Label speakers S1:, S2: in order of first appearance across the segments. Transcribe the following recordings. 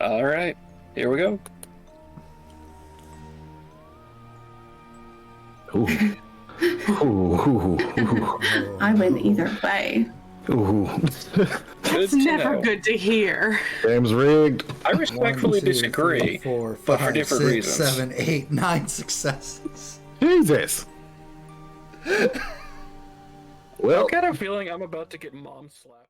S1: All right, here we go.
S2: Ooh. Ooh.
S3: I win either way.
S2: Ooh.
S4: That's never good to hear.
S2: Game's rigged.
S1: I respectfully
S5: 1, 2,
S1: disagree,
S5: 3, 4,
S1: but for
S5: 5,
S1: different
S5: 6,
S1: reasons.
S5: 7, 8, 9 successes.
S2: Jesus. Well,
S1: I've got a feeling I'm about to get mom slapped.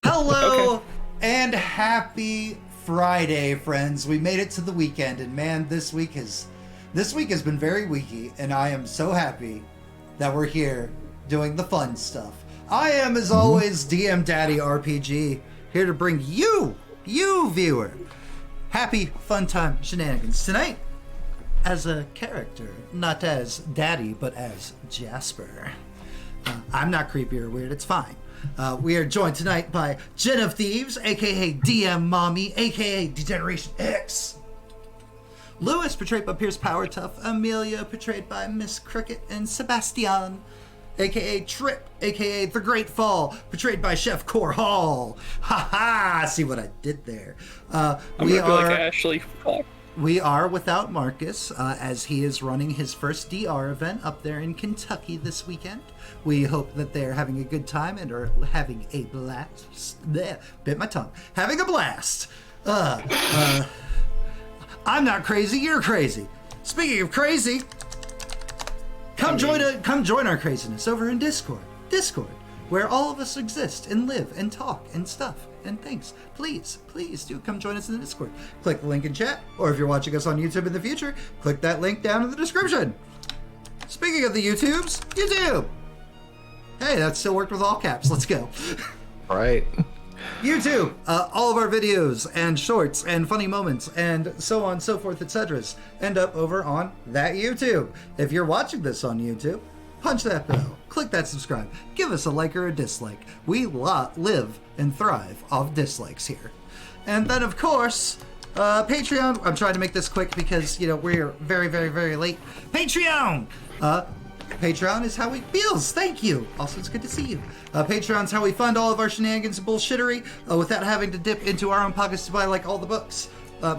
S5: Hello and happy Friday, friends. We made it to the weekend, and man, this week has been very weeky, and I am so happy that we're here doing the fun stuff. I am, as always, DM Daddy RPG, here to bring you viewer, happy fun time shenanigans tonight. As a character, not as Daddy, but as Jasper. I'm not creepy or weird, it's fine. We are joined tonight by JenOfThieves, aka DM Mommy, aka Degeneration X. Lewis, portrayed by Pierce Powertough. Amelia, portrayed by Miss Cricket. And Sebastian, aka Trip, aka The Great Fall, portrayed by Chef Core Hall. Ha ha! See what I did there?
S1: I'm gonna be like Ashley. Fuck.
S5: We are without Marcus, as he is running his first DR event up there in Kentucky this weekend. We hope that they're having a good time and are having a blast. Bleh, bit my tongue. Having a blast. I'm not crazy, you're crazy. Speaking of crazy, come join our craziness over in Discord. Discord, where all of us exist and live and talk and stuff and things. Please do come join us in the Discord. Click the link in chat, or if you're watching us on YouTube in the future, click that link down in the description. Speaking of the YouTubes, YouTube. Hey, that still worked with all caps. Let's go.
S2: right.
S5: YouTube, all of our videos and shorts and funny moments and so on, so forth, etc. end up over on that YouTube. If you're watching this on YouTube, punch that bell, click that subscribe, give us a like or a dislike. We live and thrive off dislikes here. And then, of course, Patreon. I'm trying to make this quick because, we're very, very, very late. Patreon! Patreon is how we feels. Thank you. Also, it's good to see you. Patreon's how we fund all of our shenanigans and bullshittery without having to dip into our own pockets to buy like all the books,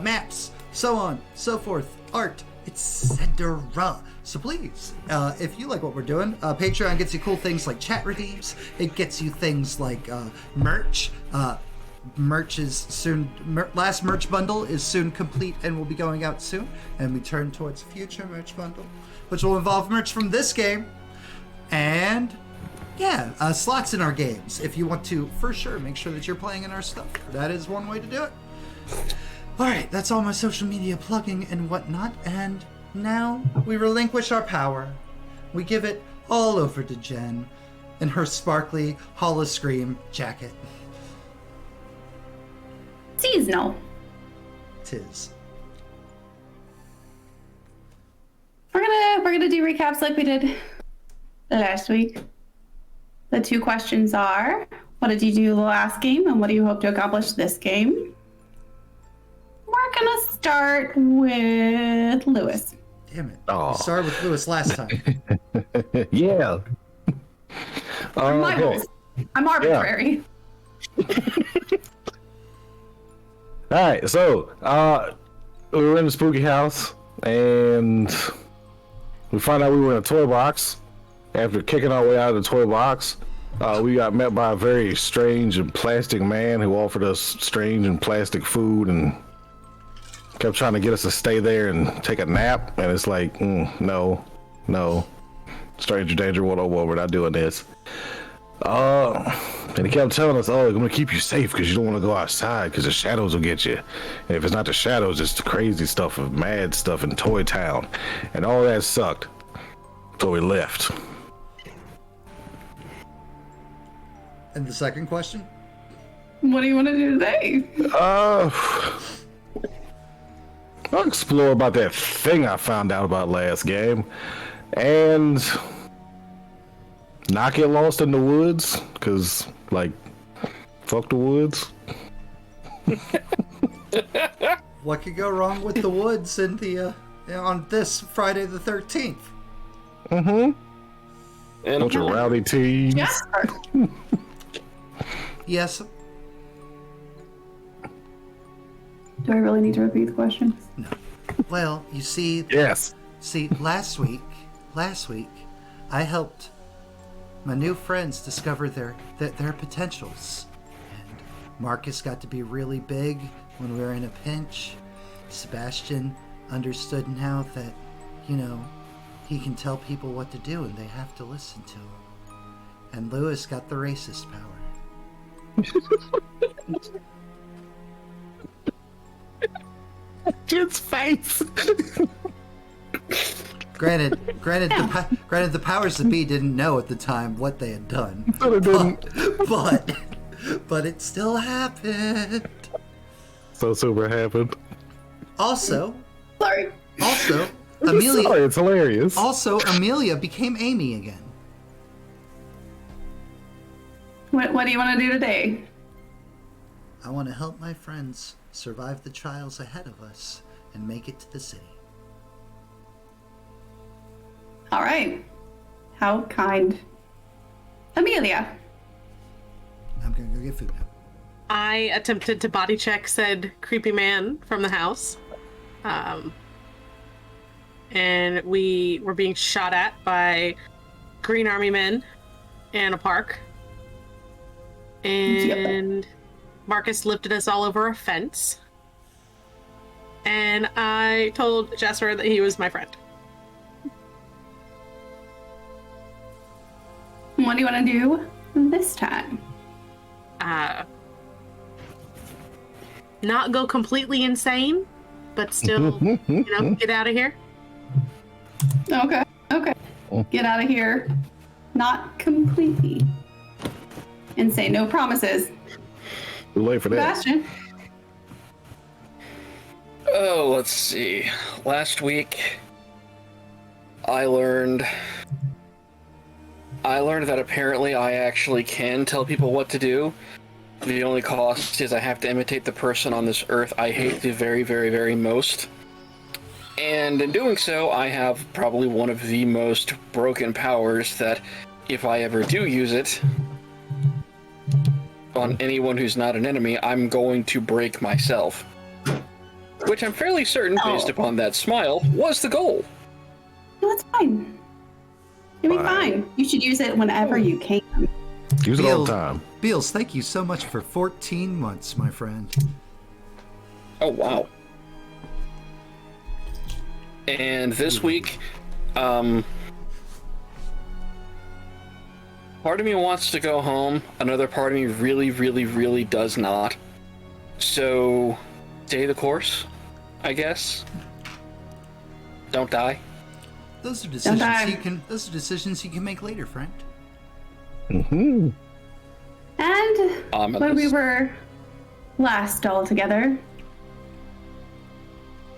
S5: maps, so on, so forth, art, etc. So please, if you like what we're doing, Patreon gets you cool things like chat redeems. It gets you things like merch. Merch is soon. Last merch bundle is soon complete and will be going out soon. And we turn towards future merch bundle, which will involve merch from this game. And yeah, slots in our games. If you want to, for sure, make sure that you're playing in our stuff. That is one way to do it. Alright, that's all my social media plugging and whatnot, and now we relinquish our power. We give it all over to Jen in her sparkly Holoscream jacket.
S3: Seasonal.
S5: 'Tis.
S3: We're gonna do recaps like we did last week. The 2 questions are, what did you do the last game and what do you hope to accomplish this game? We're gonna start with Lewis.
S5: Damn it.
S2: Aw.
S5: We started with Lewis last time.
S2: Yeah.
S3: My
S2: Okay.
S3: rules. I'm arbitrary.
S2: All right, so we were in the spooky house, and we found out we were in a toy box. After kicking our way out of the toy box, we got met by a very strange and plastic man who offered us strange and plastic food and kept trying to get us to stay there and take a nap. And it's like, no. Stranger danger 101, we're not doing this. And he kept telling us, I'm gonna keep you safe because you don't want to go outside because the shadows will get you. And if it's not the shadows, it's the crazy stuff of mad stuff in Toy Town. And all that sucked. So we left.
S5: And the second question?
S3: What do you want to do today?
S2: I'll explore about that thing I found out about last game. And not get lost in the woods, because, like, fuck the woods.
S5: What could go wrong with the woods in the on this Friday the 13th?
S2: Mm-hmm.
S1: And
S2: Bunch of rowdy teens.
S3: Jasper.
S5: Yes.
S3: Do I really need to repeat the question?
S5: Well, you see,
S2: Yes.
S5: last week, I helped my new friends discover their potentials. And Marcus got to be really big when we were in a pinch. Sebastian understood now that, he can tell people what to do and they have to listen to him. And Lewis got the racist power.
S2: Jen's face.
S5: Granted, the powers that be didn't know at the time what they had done.
S2: No, they didn't.
S5: But it still happened.
S2: So super happened.
S5: Also,
S3: Sorry.
S5: Amelia.
S2: Sorry, it's hilarious.
S5: Also, Amelia became Amy again.
S3: What do you want to do today?
S5: I want to help my friends survive the trials ahead of us and make it to the city.
S3: All right. How kind. Amelia.
S5: I'm gonna go get food now.
S4: I attempted to body check said creepy man from the house. And we were being shot at by Green Army men in a park. And Marcus lifted us all over a fence. And I told Jasper that he was my friend.
S3: What do you want to do this time?
S4: Not go completely insane, but still, get out of here.
S3: Okay. Get out of here. Not completely. And say no promises.
S2: Too late for that.
S3: Sebastian.
S1: Oh, let's see. Last week, I learned that apparently I actually can tell people what to do. The only cost is I have to imitate the person on this earth I hate the very, very, very most. And in doing so, I have probably one of the most broken powers that, if I ever do use it on anyone who's not an enemy, I'm going to break myself. Which I'm fairly certain, based upon that smile, was the goal.
S3: No, it's fine. You'll be fine. You should use it whenever you can.
S2: Use it all the time.
S5: Beals, thank you so much for 14 months, my friend.
S1: Oh, wow. And this week, part of me wants to go home. Another part of me really, really, really does not. So, stay the course, I guess. Don't die.
S5: Those are
S3: die.
S5: decisions you can make later, friend.
S2: Mm-hmm.
S3: And when we were last all together,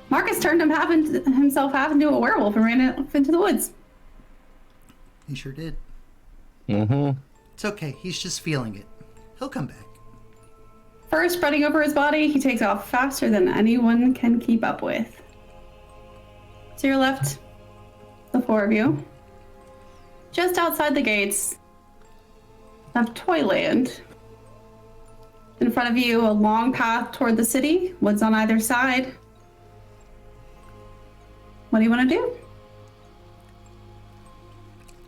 S3: Marcus turned himself half into a werewolf and ran off into the woods.
S5: He sure did.
S2: Mm-hmm.
S5: It's okay. He's just feeling it. He'll come back.
S3: Fur spreading over his body, he takes off faster than anyone can keep up with. So you're left, the four of you, just outside the gates of Toyland. In front of you, a long path toward the city, woods on either side. What do you want to do?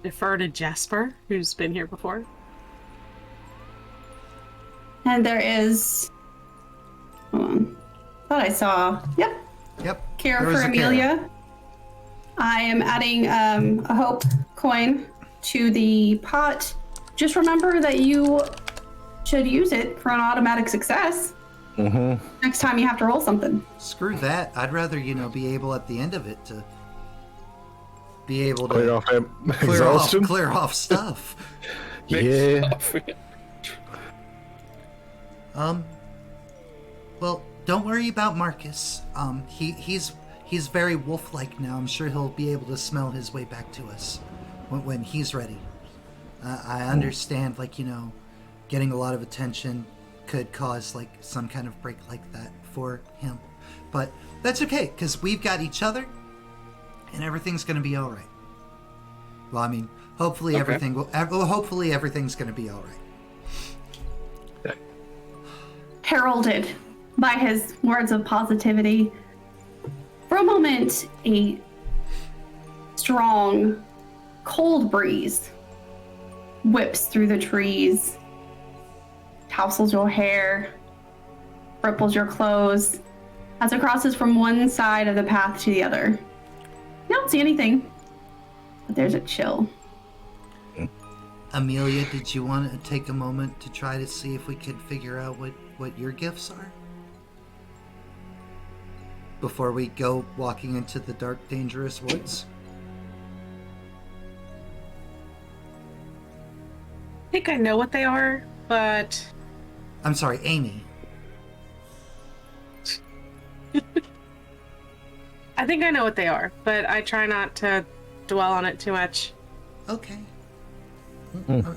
S4: Defer to Jasper, who's been here before.
S3: And there is... Hold on. Thought I saw... Yep.
S5: Yep.
S3: Care
S5: there
S3: for
S5: was a
S3: Amelia. I am adding a hope coin to the pot. Just remember that you should use it for an automatic success.
S2: Mm-hmm.
S3: Next time you have to roll something.
S5: Screw that. I'd rather, be able at the end of it to be able to
S2: Clear off that exhaustion.
S5: clear off stuff.
S2: Yeah.
S5: Well, don't worry about Marcus. He's very wolf-like now. I'm sure he'll be able to smell his way back to us when he's ready. I understand, getting a lot of attention could cause some kind of break like that for him, but that's okay because we've got each other, and everything's gonna be all right. Well, hopefully
S1: Okay.
S5: hopefully everything's gonna be all right.
S3: Heralded by his words of positivity. For a moment, a strong, cold breeze whips through the trees, tousles your hair, ripples your clothes, as it crosses from one side of the path to the other. You don't see anything, but there's a chill.
S5: Amelia, did you want to take a moment to try to see if we could figure out what your gifts are? Before we go walking into the dark, dangerous woods?
S4: I think I know what they are, but
S5: I'm sorry, Amy.
S4: I think I know what they are, but I try not to dwell on it too much.
S5: Okay.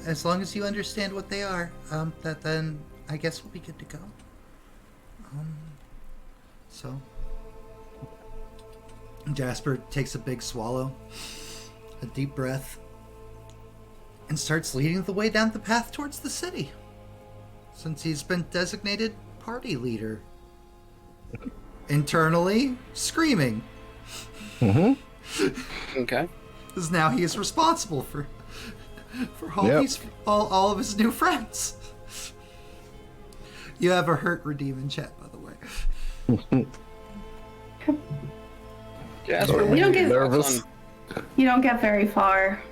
S5: As long as you understand what they are, then I guess we'll be good to go. So Jasper takes a big swallow, a deep breath, and starts leading the way down the path towards the city, since he's been designated party leader. Internally screaming.
S2: Mm-hmm.
S1: Okay.
S5: Because now he is responsible for all
S2: Yep.
S5: all of his new friends. You have a hurt redeem in chat, by the way.
S1: Jasper,
S3: You don't get
S2: nervous.
S3: You don't get very far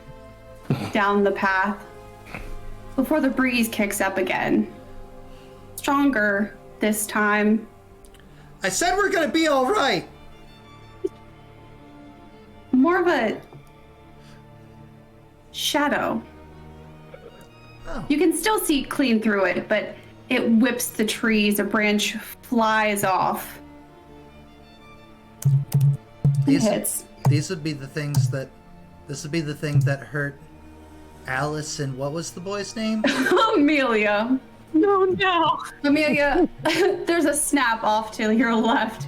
S3: down the path before the breeze kicks up again. Stronger this time.
S5: I said we're gonna be all right.
S3: More of a shadow.
S5: Oh.
S3: You can still see clean through it, but it whips the trees. A branch flies off. It
S5: These
S3: hits.
S5: these would be the things that. This would be the thing that hurt Alice and what was the boy's name?
S3: Amelia.
S4: No.
S3: Amelia, there's a snap off to your left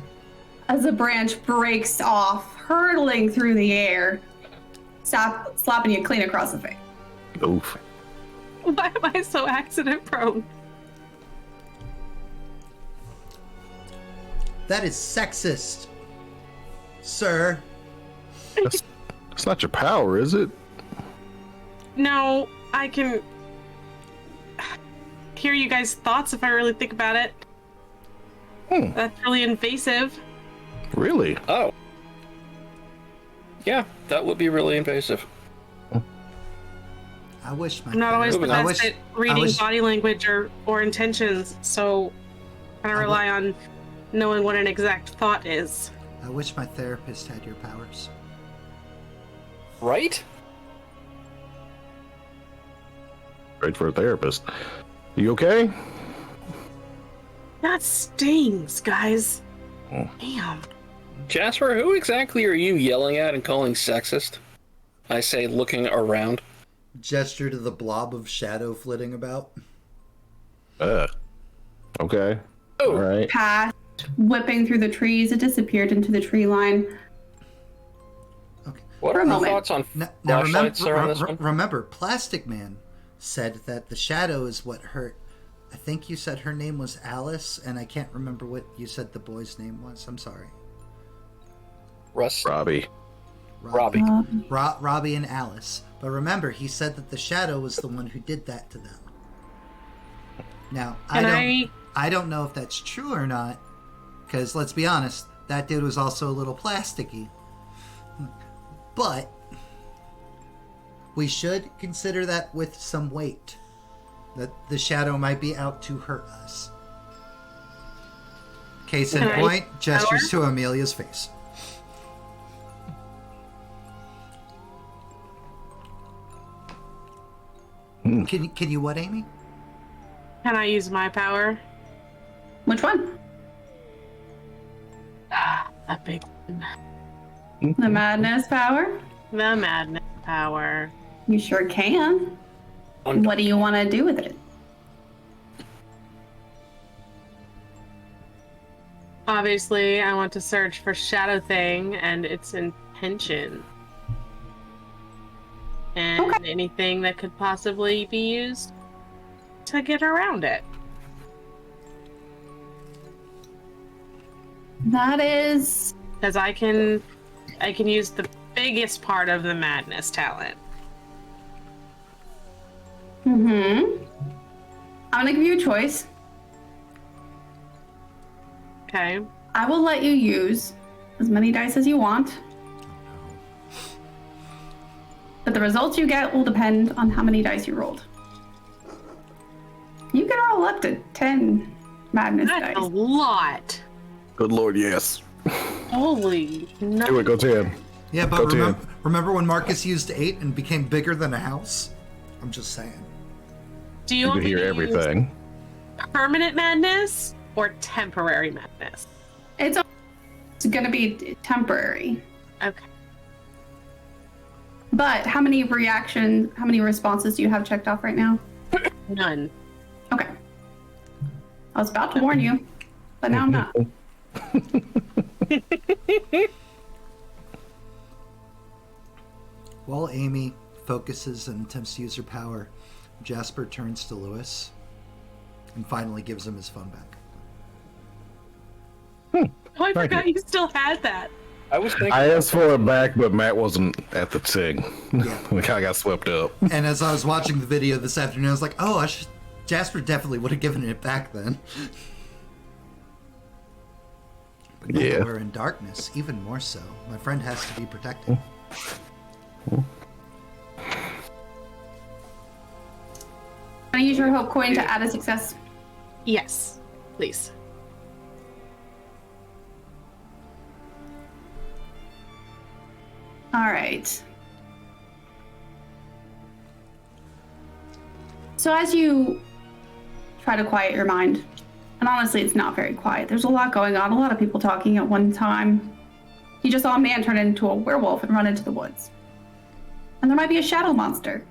S3: as a branch breaks off, hurtling through the air, slapping you clean across the face.
S2: Oof.
S4: Why am I so accident prone?
S5: That is sexist, sir.
S2: It's not your power, is it?
S4: No, I can hear you guys' thoughts if I really think about it. That's really invasive.
S2: Really?
S1: Oh. Yeah, that would be really invasive.
S5: I wish my.
S4: I'm not always the
S1: I
S4: best at reading
S5: wish-
S4: body language or intentions, so I rely on knowing what an exact thought is.
S5: I wish my therapist had your powers.
S1: Right?
S2: Great for a therapist. You okay?
S4: That stings, guys.
S2: Oh.
S4: Damn.
S1: Jasper, who exactly are you yelling at and calling sexist? I say, looking around.
S5: Gesture to the blob of shadow flitting about.
S2: Okay.
S1: Oh.
S2: All right.
S3: Past, whipping through the trees, it disappeared into the tree line.
S5: Okay.
S1: What
S3: For
S1: are
S3: a
S1: your
S3: moment.
S1: thoughts on
S5: Now
S1: flashlights around this one?
S5: remember, Plastic Man said that the shadow is what hurt. I think you said her name was Alice, and I can't remember what you said the boy's name was. I'm sorry.
S1: Russ?
S2: Robbie.
S1: Robbie.
S5: Robbie and Alice. But remember, he said that the shadow was the one who did that to them. Now, I don't know if that's true or not, because let's be honest, that dude was also a little plasticky. But we should consider that with some weight, that the shadow might be out to hurt us. Case in
S4: Can I
S5: point, gestures to Amelia's face. Can you what, Amy?
S4: Can I use my power?
S3: Which one?
S4: A big one.
S3: The madness power?
S4: The madness power.
S3: You sure can. What do you want to do with it?
S4: Obviously, I want to search for Shadow Thing and its intention. And anything that could possibly be used to get around it.
S3: That is...
S4: Because I can use the biggest part of the madness talent.
S3: I'm gonna give you a choice.
S4: Okay.
S3: I will let you use as many dice as you want. But the results you get will depend on how many dice you rolled. You can roll up to 10 madness
S4: That's
S3: dice.
S4: a lot.
S2: Good Lord, yes.
S4: Holy no.
S2: Do it, go 10.
S5: Yeah,
S2: Go
S5: but
S2: 10.
S5: remember when Marcus used 8 and became bigger than a house? I'm just saying.
S4: Do you
S2: You
S4: want
S2: can
S4: me
S2: hear
S4: to
S2: everything.
S4: use permanent madness or temporary madness?
S3: It's gonna be temporary.
S4: Okay.
S3: But how many responses do you have checked off right now?
S4: None.
S3: Okay. I was about to warn you, but now I'm not.
S5: While Amy focuses and attempts to use her power, Jasper turns to Lewis and finally gives him his phone back.
S4: Oh, I
S2: Thank
S4: forgot
S2: you.
S4: you still had that.
S1: I was thinking.
S2: I asked for it back, but Matt wasn't at the thing.
S5: Yeah.
S2: We kind of got swept up.
S5: And as I was watching the video this afternoon, I was like, oh, Jasper definitely would have given it back then. But now
S2: Yeah.
S5: that we're in darkness, even more so. My friend has to be protected.
S3: Can I use your hope coin to add a success?
S4: Yes, please.
S3: All right. So as you try to quiet your mind, and honestly, it's not very quiet. There's a lot going on, a lot of people talking at one time. You just saw a man turn into a werewolf and run into the woods. And there might be a shadow monster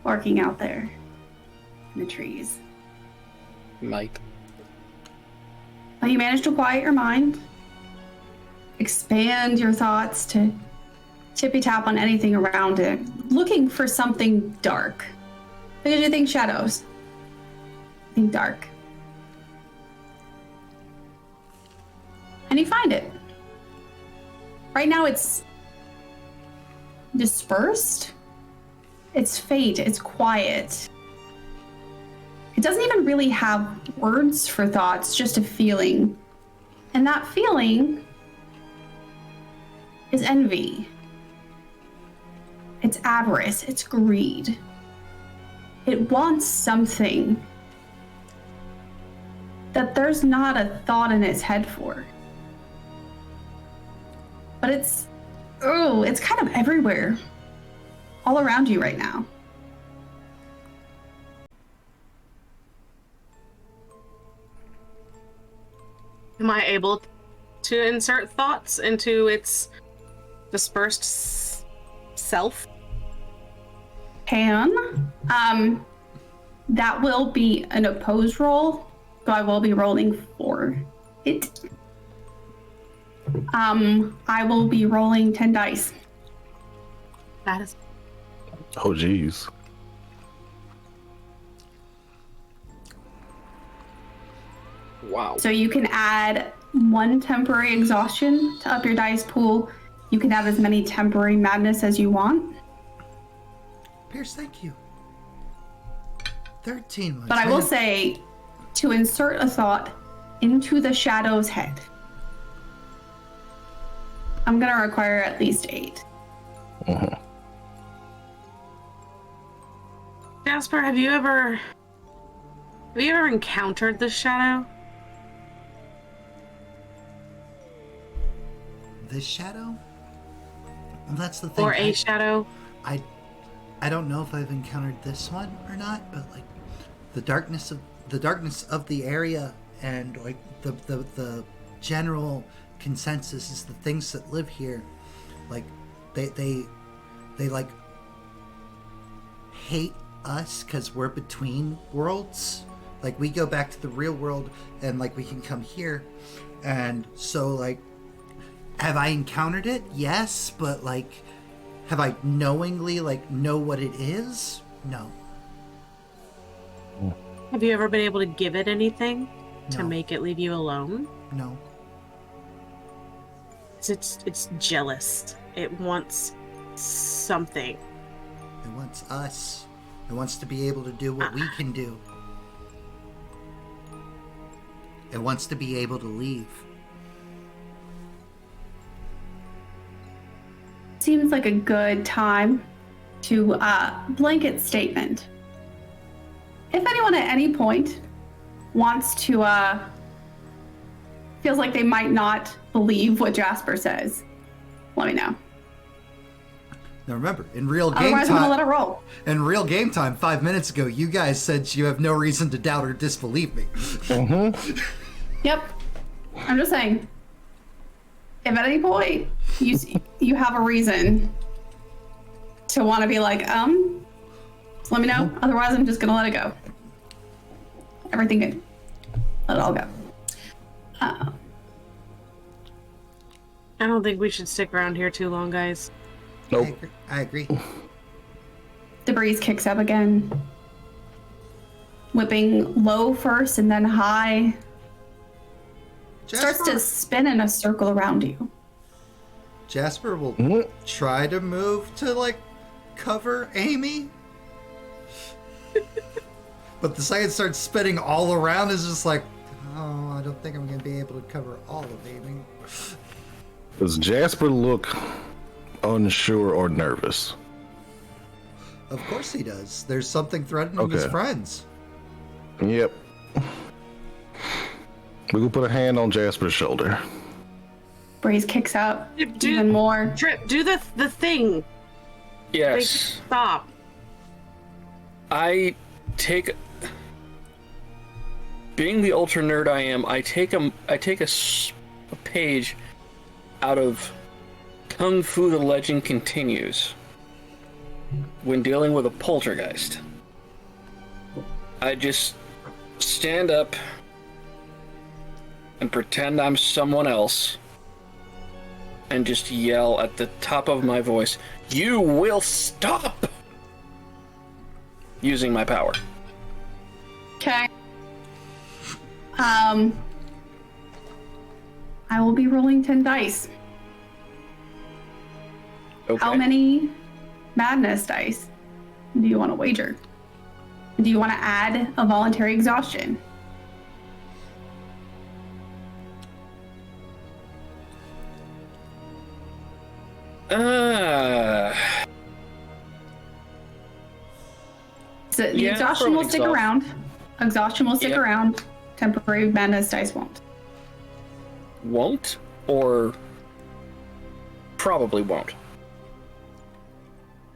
S3: lurking out there in the trees.
S1: Might.
S3: But you managed to quiet your mind, expand your thoughts to tippy tap on anything around it, looking for something dark. Because you think shadows. Think dark. And you find it. Right now it's dispersed. It's faint, it's quiet. It doesn't even really have words for thoughts, just a feeling. And that feeling is envy. It's avarice, it's greed. It wants something that there's not a thought in its head for. But it's kind of everywhere. All around you right now.
S4: Am I able to insert thoughts into its dispersed self?
S3: Can. That will be an opposed roll, so I will be rolling for it. I will be rolling 10 dice.
S4: That is.
S2: Oh, geez.
S1: Wow.
S3: So you can add 1 temporary exhaustion to up your dice pool. You can add as many temporary madness as you want.
S5: Pierce, thank you. 13 months.
S3: But I will say, to insert a thought into the shadow's head, I'm gonna require at least 8.
S2: Uh-huh.
S4: Jasper, have you ever encountered the shadow?
S5: This shadow? Well, that's the thing.
S4: Or a shadow?
S5: I don't know if I've encountered this one or not, but like the darkness of the area and like the general consensus is the things that live here, like they like hate us because we're between worlds. Like we go back to the real world and like we can come here, and so like, have I encountered it? Yes, but like, have I knowingly like know what it is? No.
S4: Have you ever been able to give it anything to
S5: No.
S4: make it leave you alone?
S5: No.
S4: It's jealous. It wants something.
S5: It wants us. It wants to be able to do what we can do. It wants to be able to leave.
S3: Seems like a good time to blanket statement. If anyone at any point wants to feels like they might not believe what Jasper says, let me know.
S5: Now remember, in real game
S3: Otherwise, I'm gonna let
S5: time,
S3: it roll.
S5: in real game time, 5 minutes ago, you guys said you have no reason to doubt or disbelieve me.
S3: Yep. I'm just saying. If at any point you have a reason to want to be like, just let me know. Otherwise, I'm just gonna let it go. Everything good. Let it all go.
S4: I don't think we should stick around here too long, guys.
S2: Nope.
S5: I agree.
S3: The breeze kicks up again, whipping low first and then high. Starts to spin in a circle around you.
S5: Jasper will try to move to like cover Amy. But the second it starts spinning all around is just like, oh, I don't think I'm going to be able to cover all of Amy.
S2: Does Jasper look unsure or nervous?
S5: Of course he does. There's something threatening his
S2: Okay.
S5: friends.
S2: Yep. We can put a hand on Jasper's shoulder.
S3: Breeze kicks up
S4: Do-
S3: even more.
S4: Trip, do the thing. Make it
S1: Yes.
S4: stop.
S1: I take, being the ultra nerd I am, I take a page out of Kung Fu: The Legend Continues when dealing with a poltergeist. I just stand up and pretend I'm someone else and just yell at the top of my voice, "You will stop!" using my power.
S3: Okay. I will be rolling 10 dice.
S1: Okay.
S3: How many madness dice do you want to wager? Do you want to add a voluntary exhaustion? So the
S1: Yeah,
S3: exhaustion
S1: throw
S3: will
S1: an
S3: stick
S1: exhaust.
S3: around. Exhaustion will stick
S1: Yep.
S3: around. Temporary madness dice won't.
S1: Won't? Or probably won't?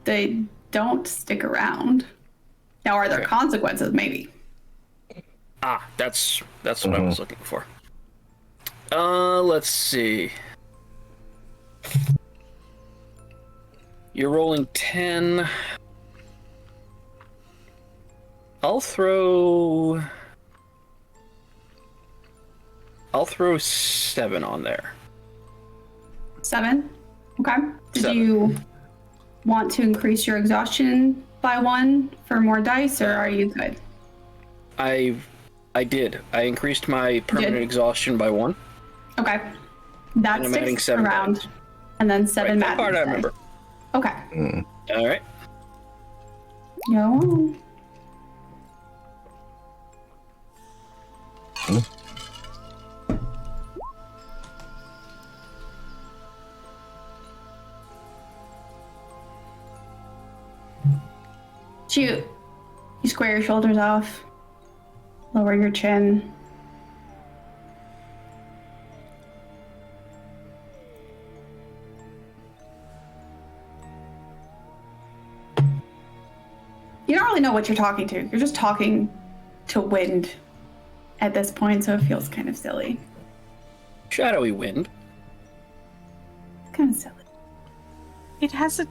S3: They don't stick around. Now, are there
S1: Okay.
S3: consequences? Maybe.
S1: Ah, that's what I was looking for. Let's see. You're rolling 10. I'll throw 7 on there.
S3: 7? Okay. Did
S1: 7.
S3: you want to increase your exhaustion by 1 for more dice, or are you good?
S1: I did. I increased my permanent
S3: did?
S1: exhaustion by 1.
S3: Okay. That
S1: And I'm adding
S3: sticks
S1: 7
S3: around.
S1: dice.
S3: And then 7
S1: Right, that part I
S3: madness
S1: remember.
S3: dice. Okay.
S1: All right.
S3: Go on. You square your shoulders off, lower your chin. You don't really know what you're talking to. You're just talking to wind at this point, so it feels kind of silly.
S1: Shadowy wind.
S3: It's kind of silly.
S4: It has a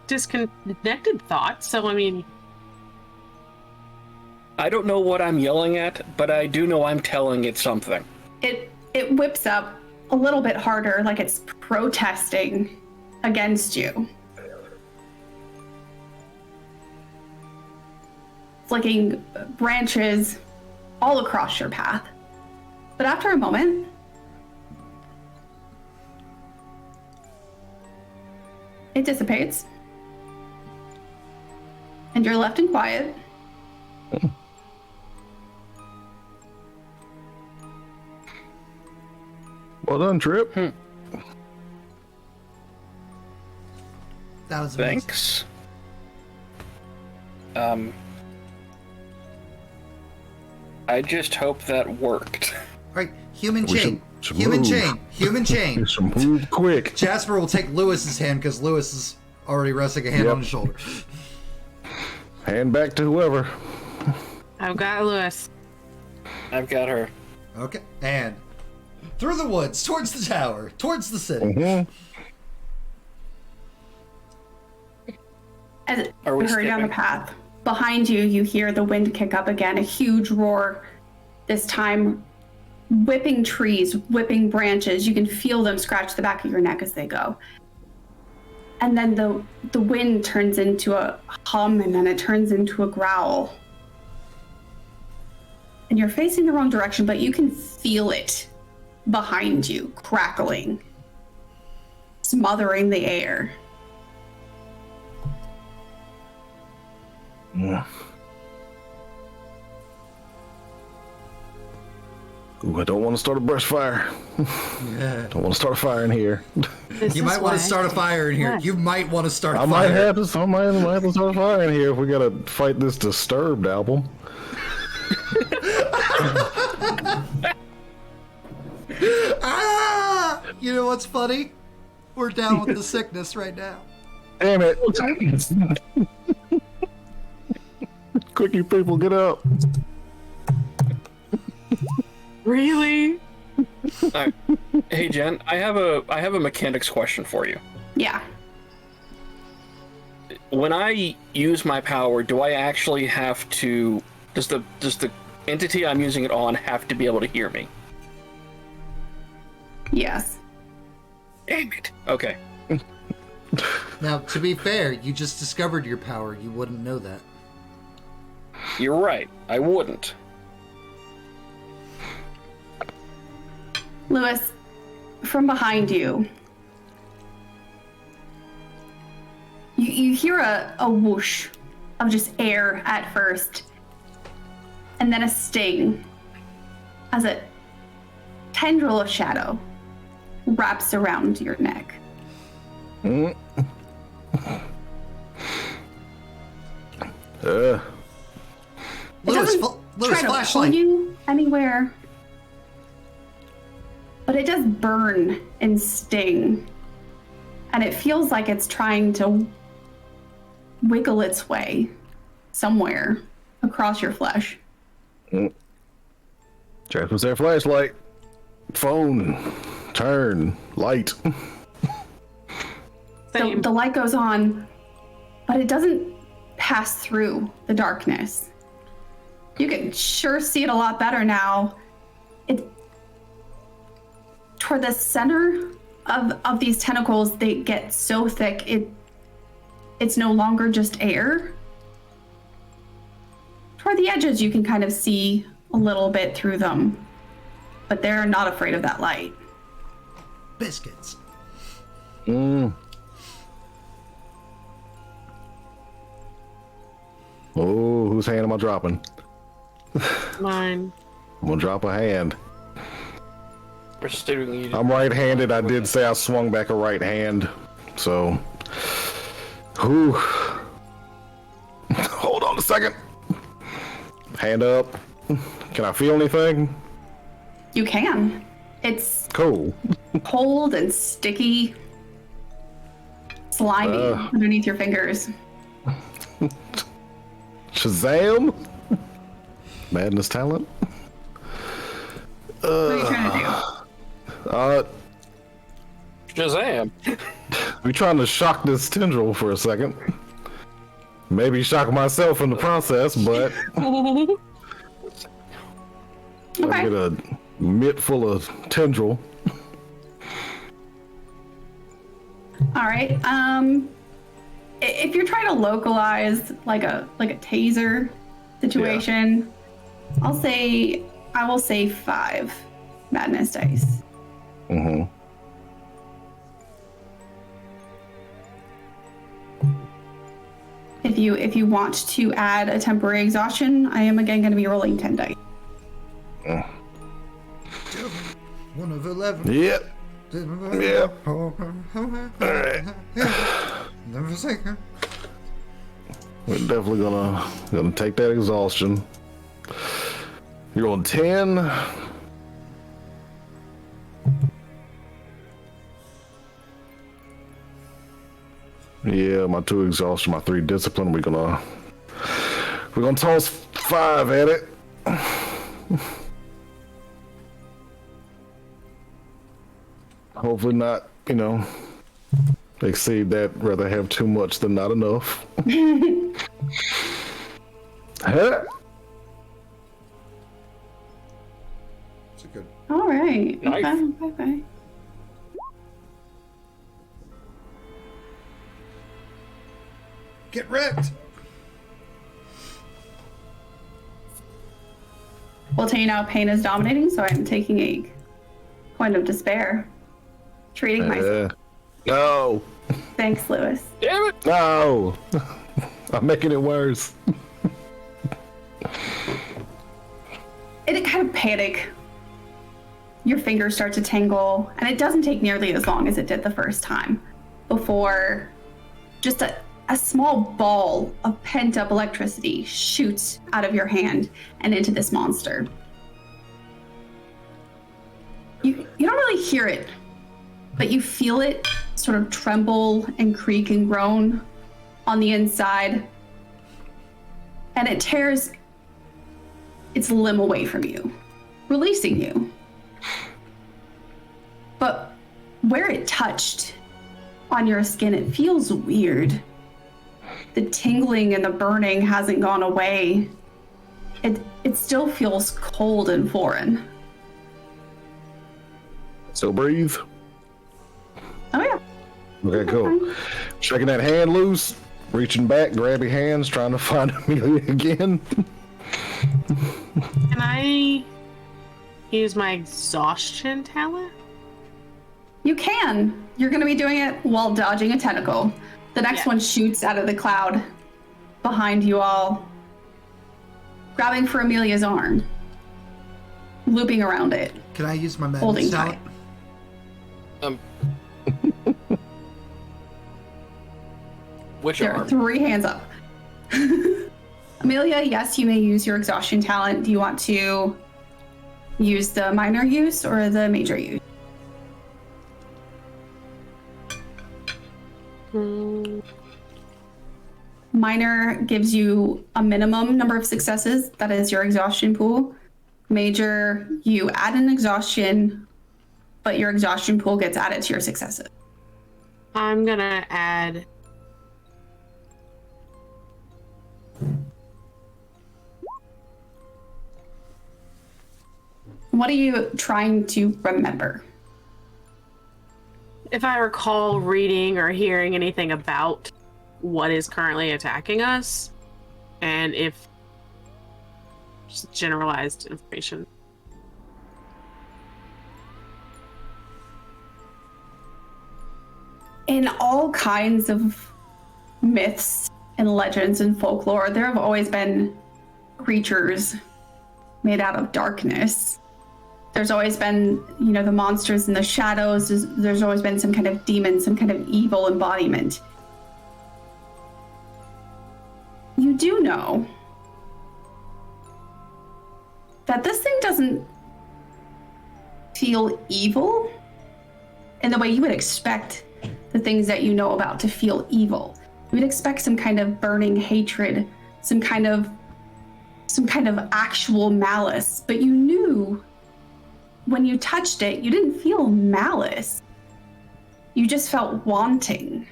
S4: disconnected thought, so I mean,
S1: I don't know what I'm yelling at, but I do know I'm telling it something.
S3: It whips up a little bit harder, like it's protesting against you. Flicking branches all across your path. But after a moment, it dissipates. And you're left in quiet.
S2: Well done, Trip.
S5: That was amazing.
S1: Thanks. I just hope that worked.
S5: All right, human
S2: We
S5: chain.
S2: should
S5: Human
S2: move.
S5: chain. Human chain.
S2: You should move quick.
S5: Jasper will take Lewis's hand because Lewis is already resting a hand
S2: Yep.
S5: on his shoulder.
S2: Hand back to whoever.
S4: I've got Lewis.
S1: I've got her.
S5: Okay, and through the woods, towards the tower, towards the city.
S2: Mhm.
S3: As
S1: Are we
S3: you hurry down the
S1: skipping?
S3: path, behind you, you hear the wind kick up again, a huge roar, this time whipping trees, whipping branches. You can feel them scratch the back of your neck as they go. And then the wind turns into a hum, and then it turns into a growl. And you're facing the wrong direction, but you can feel it behind you, crackling, smothering the air.
S2: Yeah. Ooh, I don't want to start a brush fire.
S5: Yeah.
S2: Don't want to start a fire in here.
S4: This
S5: You
S4: is
S5: might want
S4: why-
S5: to start a fire in here.
S4: Why?
S5: You might want to start a
S2: I
S5: fire.
S2: might have to start a fire in here if we gotta fight this Disturbed album.
S5: Ah! You know what's funny? We're down with the sickness right now.
S2: Damn it! Quick, you people, get up!
S4: Really?
S1: Alright. Hey Jen, I have a mechanics question for you.
S3: Yeah.
S1: When I use my power, do I actually have to? Does the entity I'm using it on have to be able to hear me?
S3: Yes.
S1: Damn it. Okay.
S5: Now, to be fair, you just discovered your power. You wouldn't know that.
S1: You're right. I wouldn't.
S3: Lewis, from behind you, you hear a whoosh of just air at first, and then a sting as a tendril of shadow wraps around your neck.
S2: Mm.
S3: It
S5: Lewis,
S3: doesn't
S5: Lewis,
S3: try to pull
S5: flashlight.
S3: you. anywhere. But it does burn and sting. And it feels like it's trying to wiggle its way somewhere across your flesh.
S2: Jack was their flashlight. Phone. Turn. Light.
S3: The light goes on, but it doesn't pass through the darkness. You can sure see it a lot better now. Toward the center of these tentacles, they get so thick it's no longer just air. Toward the edges, you can kind of see a little bit through them, but they're not afraid of that light.
S5: Biscuits.
S2: Oh, whose hand am I dropping?
S4: Mine.
S2: I'm gonna drop a hand.
S1: Pursuing you.
S2: I'm right-handed. I did say I swung back a right hand, so. Whew. Hold on a second. Hand up. Can I feel anything?
S3: You can. It's
S2: Cool.
S3: cold and sticky, slimy underneath your fingers.
S2: Shazam! Madness talent.
S3: What are you trying to do?
S1: Shazam!
S2: We trying to shock this tendril for a second. Maybe shock myself in the process, but I
S3: Okay.
S2: get a mitt full of tendril.
S3: All right. If you're trying to localize like a taser situation, I will say 5 madness dice.
S2: Mm-hmm.
S3: If you want to add a temporary exhaustion, I am again going to be rolling 10 dice.
S5: 1 of 11.
S2: Yep. Yep. Alright.
S5: Never second.
S2: We're definitely gonna take that exhaustion. You're on 10. Yeah, my 2 exhaustion, my 3 discipline. We're gonna toss 5 at it. Hopefully not, exceed that. Rather have too much than not enough. Huh?
S5: It's a good.
S3: All right.
S1: Nice.
S3: Okay.
S5: Get wrecked!
S3: We'll tell you now, pain is dominating, so I'm taking a point of despair. Treating myself.
S2: No.
S3: Thanks, Lewis.
S1: Damn it!
S2: No. I'm making it worse.
S3: In a kind of panic, your fingers start to tingle, and it doesn't take nearly as long as it did the first time before just a small ball of pent-up electricity shoots out of your hand and into this monster. You don't really hear it, but you feel it sort of tremble and creak and groan on the inside, and it tears its limb away from you, releasing you. But where it touched on your skin, it feels weird. The tingling and the burning hasn't gone away. It still feels cold and foreign.
S2: So breathe.
S3: Oh yeah.
S2: Okay, cool. Shaking that hand loose, reaching back, grabbing hands, trying to find Amelia again.
S4: Can I use my exhaustion talent?
S3: You can. You're going to be doing it while dodging a tentacle. The next one shoots out of the cloud behind you all, grabbing for Amelia's arm, looping around it.
S5: Can I use my
S3: Holding
S5: madness talent?
S1: Which
S3: There are
S1: arm?
S3: 3 hands up. Amelia, yes, you may use your exhaustion talent. Do you want to use the minor use or the major use? Minor gives you a minimum number of successes. That is your exhaustion pool. Major, you add an exhaustion, but your exhaustion pool gets added to your successes.
S4: I'm gonna add.
S3: What are you trying to remember?
S4: If I recall reading or hearing anything about what is currently attacking us, and if just generalized information.
S3: In all kinds of myths and legends and folklore, there have always been creatures made out of darkness. There's always been, the monsters in the shadows. There's always been some kind of demon, some kind of evil embodiment. You do know that this thing doesn't feel evil in the way you would expect the things that you know about to feel evil. You would expect some kind of burning hatred, some kind of actual malice, but you knew when you touched it, you didn't feel malice. You just felt wanting.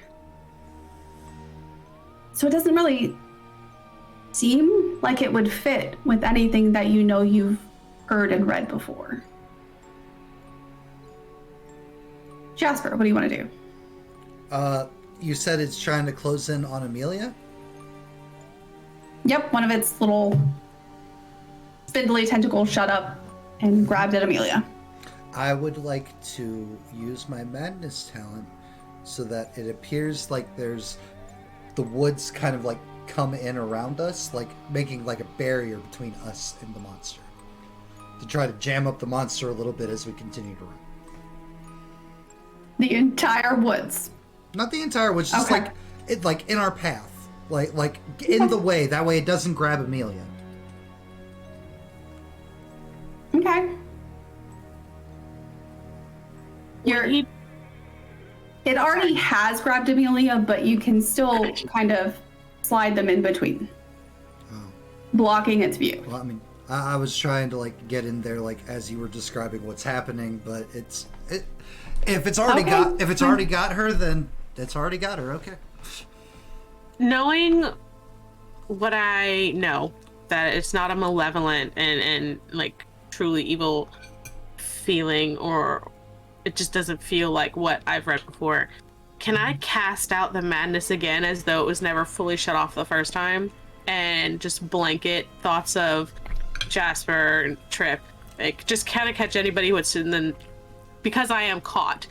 S3: So it doesn't really seem like it would fit with anything that you know you've heard and read before. Jasper, what do you want to do?
S5: You said it's trying to close in on Amelia?
S3: Yep, one of its little spindly tentacles shut up and grabbed at Amelia.
S5: I would like to use my madness talent so that it appears like there's the woods kind of like come in around us, like making like a barrier between us and the monster, to try to jam up the monster a little bit as we continue to run.
S3: The entire woods.
S5: Not the entire woods, just
S3: Okay.
S5: like in our path, like in the way. That way, it doesn't grab Amelia.
S3: Okay. It already has grabbed Amelia, but you can still kind of slide them in between, blocking its view.
S5: Well, I mean, I was trying to like get in there, like as you were describing what's happening, but if it's already got her, then it's already got her. Okay.
S4: Knowing what I know, that it's not a malevolent and like truly evil feeling, or it just doesn't feel like what I've read before. Can I cast out the madness again as though it was never fully shut off the first time, and just blanket thoughts of Jasper and Trip, like just kind of catch anybody who's in the, because I am caught.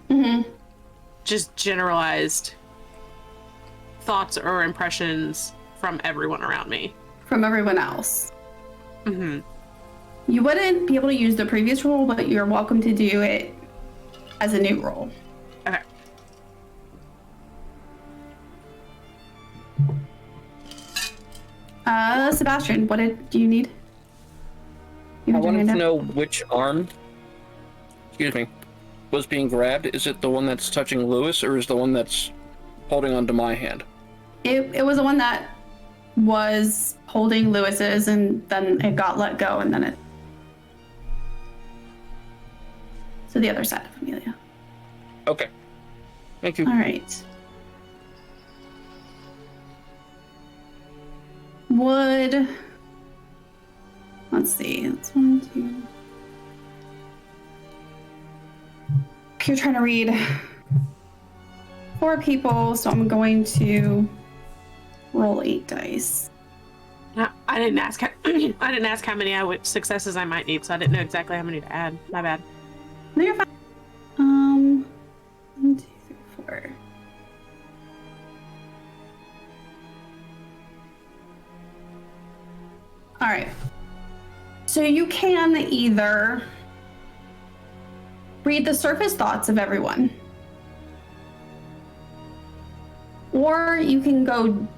S3: Mm-hmm.
S4: Just generalized thoughts or impressions from everyone around me.
S3: From everyone else.
S4: Mm-hmm.
S3: You wouldn't be able to use the previous roll, but you're welcome to do it as a new roll.
S4: Okay.
S3: Sebastian, what do you need? You
S1: I
S3: had your
S1: wanted
S3: hand
S1: to
S3: up?
S1: know which arm, excuse me, was being grabbed. Is it the one that's touching Lewis, or is the one that's holding onto my hand?
S3: It was the one that was holding Lewis's, and then it got let go, and then it... So the other side of Amelia.
S1: Okay. Thank you.
S3: All right. Let's see. It's 1, 2. You're trying to read 4 people, so I'm going to roll 8 dice.
S4: I didn't ask. I didn't ask how many successes I might need, so I didn't know exactly how many to add. My bad.
S3: No, you're fine. 1, 2, 3, 4. All right. So you can either read the surface thoughts of everyone, or you can go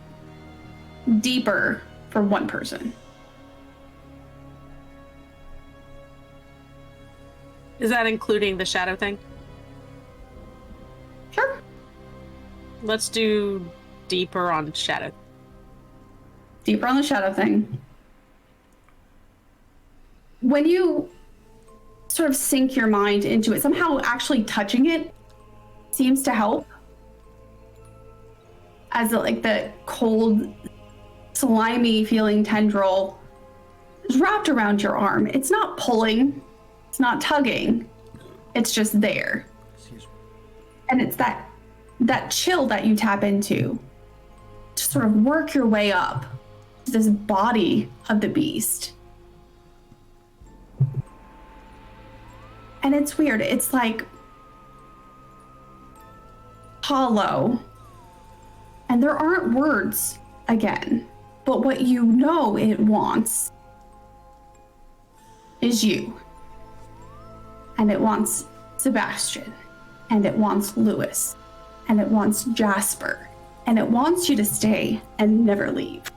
S3: deeper for one person.
S4: Is that including the shadow thing?
S3: Sure.
S4: Let's do deeper on shadow.
S3: Deeper on the shadow thing. When you sort of sink your mind into it, somehow actually touching it seems to help. As like the cold, slimy feeling tendril is wrapped around your arm. It's not pulling, it's not tugging, it's just there.
S5: Excuse me.
S3: And it's that chill that you tap into to sort of work your way up to this body of the beast. And it's weird. It's like hollow. And there aren't words again. But what you know it wants is you. And it wants Sebastian. And it wants Lewis. And it wants Jasper. And it wants you to stay and never leave.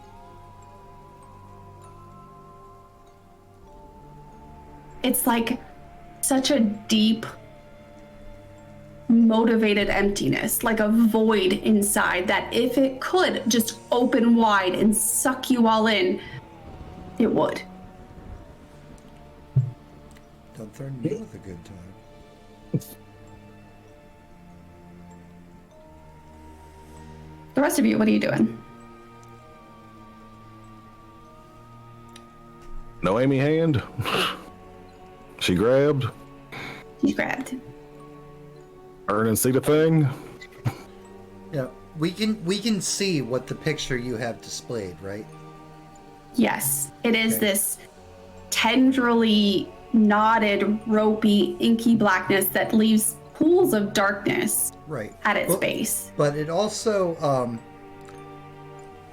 S3: It's like such a deep, motivated emptiness, like a void inside that if it could just open wide and suck you all in, it would.
S5: Don't threaten me with a good time.
S3: The rest of you, what are you doing?
S2: No Amy hand. She grabbed.
S3: You grabbed.
S2: Earn and see the thing.
S5: Yeah, we can see what the picture you have displayed, right?
S3: Yes, it is
S5: Okay.
S3: this tendrily knotted, ropey, inky blackness that leaves pools of darkness
S5: Right.
S3: at its
S5: Well,
S3: base.
S5: But it also,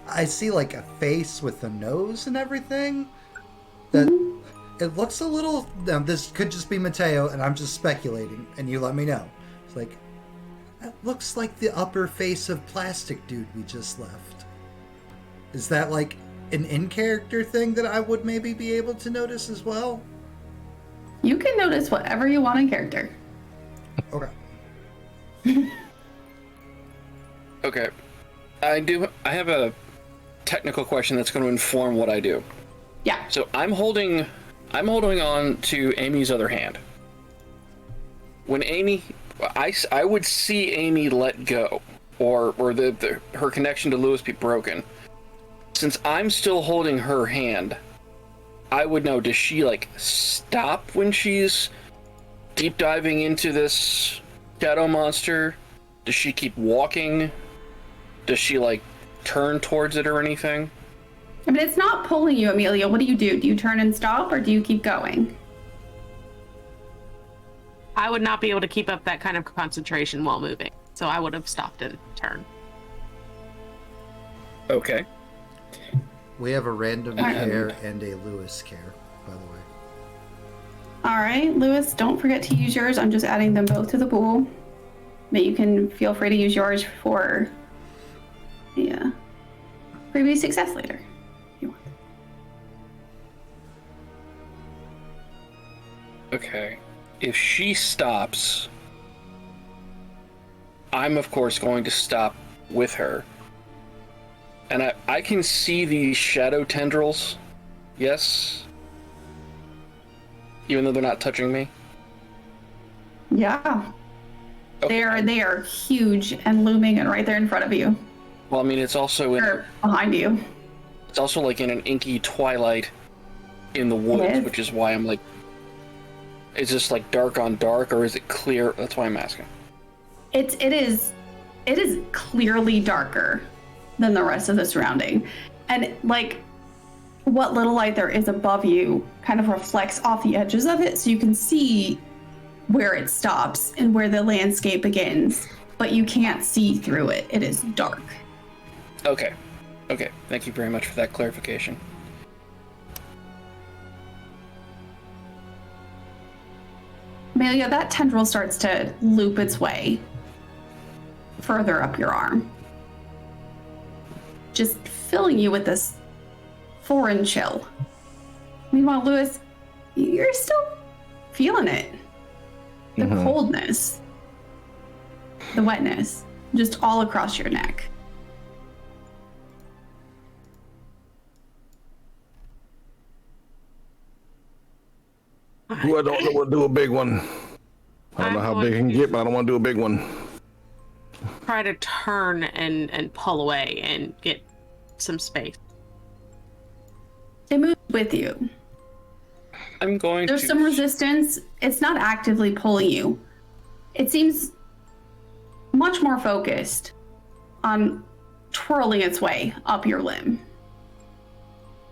S5: I see like a face with a nose and everything. That it looks a little. Now, this could just be Mateo, and I'm just speculating, and you let me know. It's like that looks like the upper face of Plastic Dude we just left. Is that like an in-character thing that I would maybe be able to notice as well?
S3: You can notice whatever you want in character.
S5: Okay.
S1: Okay. I have a technical question that's going to inform what I do.
S3: Yeah.
S1: So I'm holding on to Amy's other hand. When Amy, I would see Amy let go, or her connection to Lewis be broken. Since I'm still holding her hand, I would know, does she like stop when she's deep diving into this shadow monster? Does she keep walking? Does she like turn towards it or anything?
S3: I mean, it's not pulling you, Amelia. What do? Do you turn and stop, or do you keep going?
S4: I would not be able to keep up that kind of concentration while moving, so I would have stopped and turned.
S1: Okay.
S5: We have a random care and a Lewis care, by the way.
S3: All right, Lewis, don't forget to use yours. I'm just adding them both to the pool. But you can feel free to use yours for the previous success later, if you want.
S1: Okay. If she stops, I'm of course going to stop with her. And I can see these shadow tendrils. Yes. Even though they're not touching me.
S3: Yeah,
S1: Okay.
S3: they are huge and looming and right there in front of you,
S1: Well, I mean, it's also
S3: or behind you.
S1: it's also like in an inky twilight in the
S3: It
S1: woods,
S3: is.
S1: which is why I'm like, is this like dark on dark or is it clear? That's why I'm asking.
S3: It is clearly darker than the rest of the surrounding, and like what little light there is above you kind of reflects off the edges of it, so you can see where it stops and where the landscape begins, but you can't see through it. It is dark.
S1: Okay. Okay. Thank you very much for that clarification.
S3: Amelia, that tendril starts to loop its way further up your arm, just filling you with this foreign chill. Meanwhile, Lewis, you're still feeling it. the coldness, the wetness, just all across your neck.
S2: Ooh, I don't want to do a big one. I don't know how big it can get, but I don't want to do a big one.
S4: Try to turn and pull away and get some space.
S3: It moves with you.
S1: I'm going
S3: There's
S1: to.
S3: some resistance. It's not actively pulling you. It seems much more focused on twirling its way up your limb.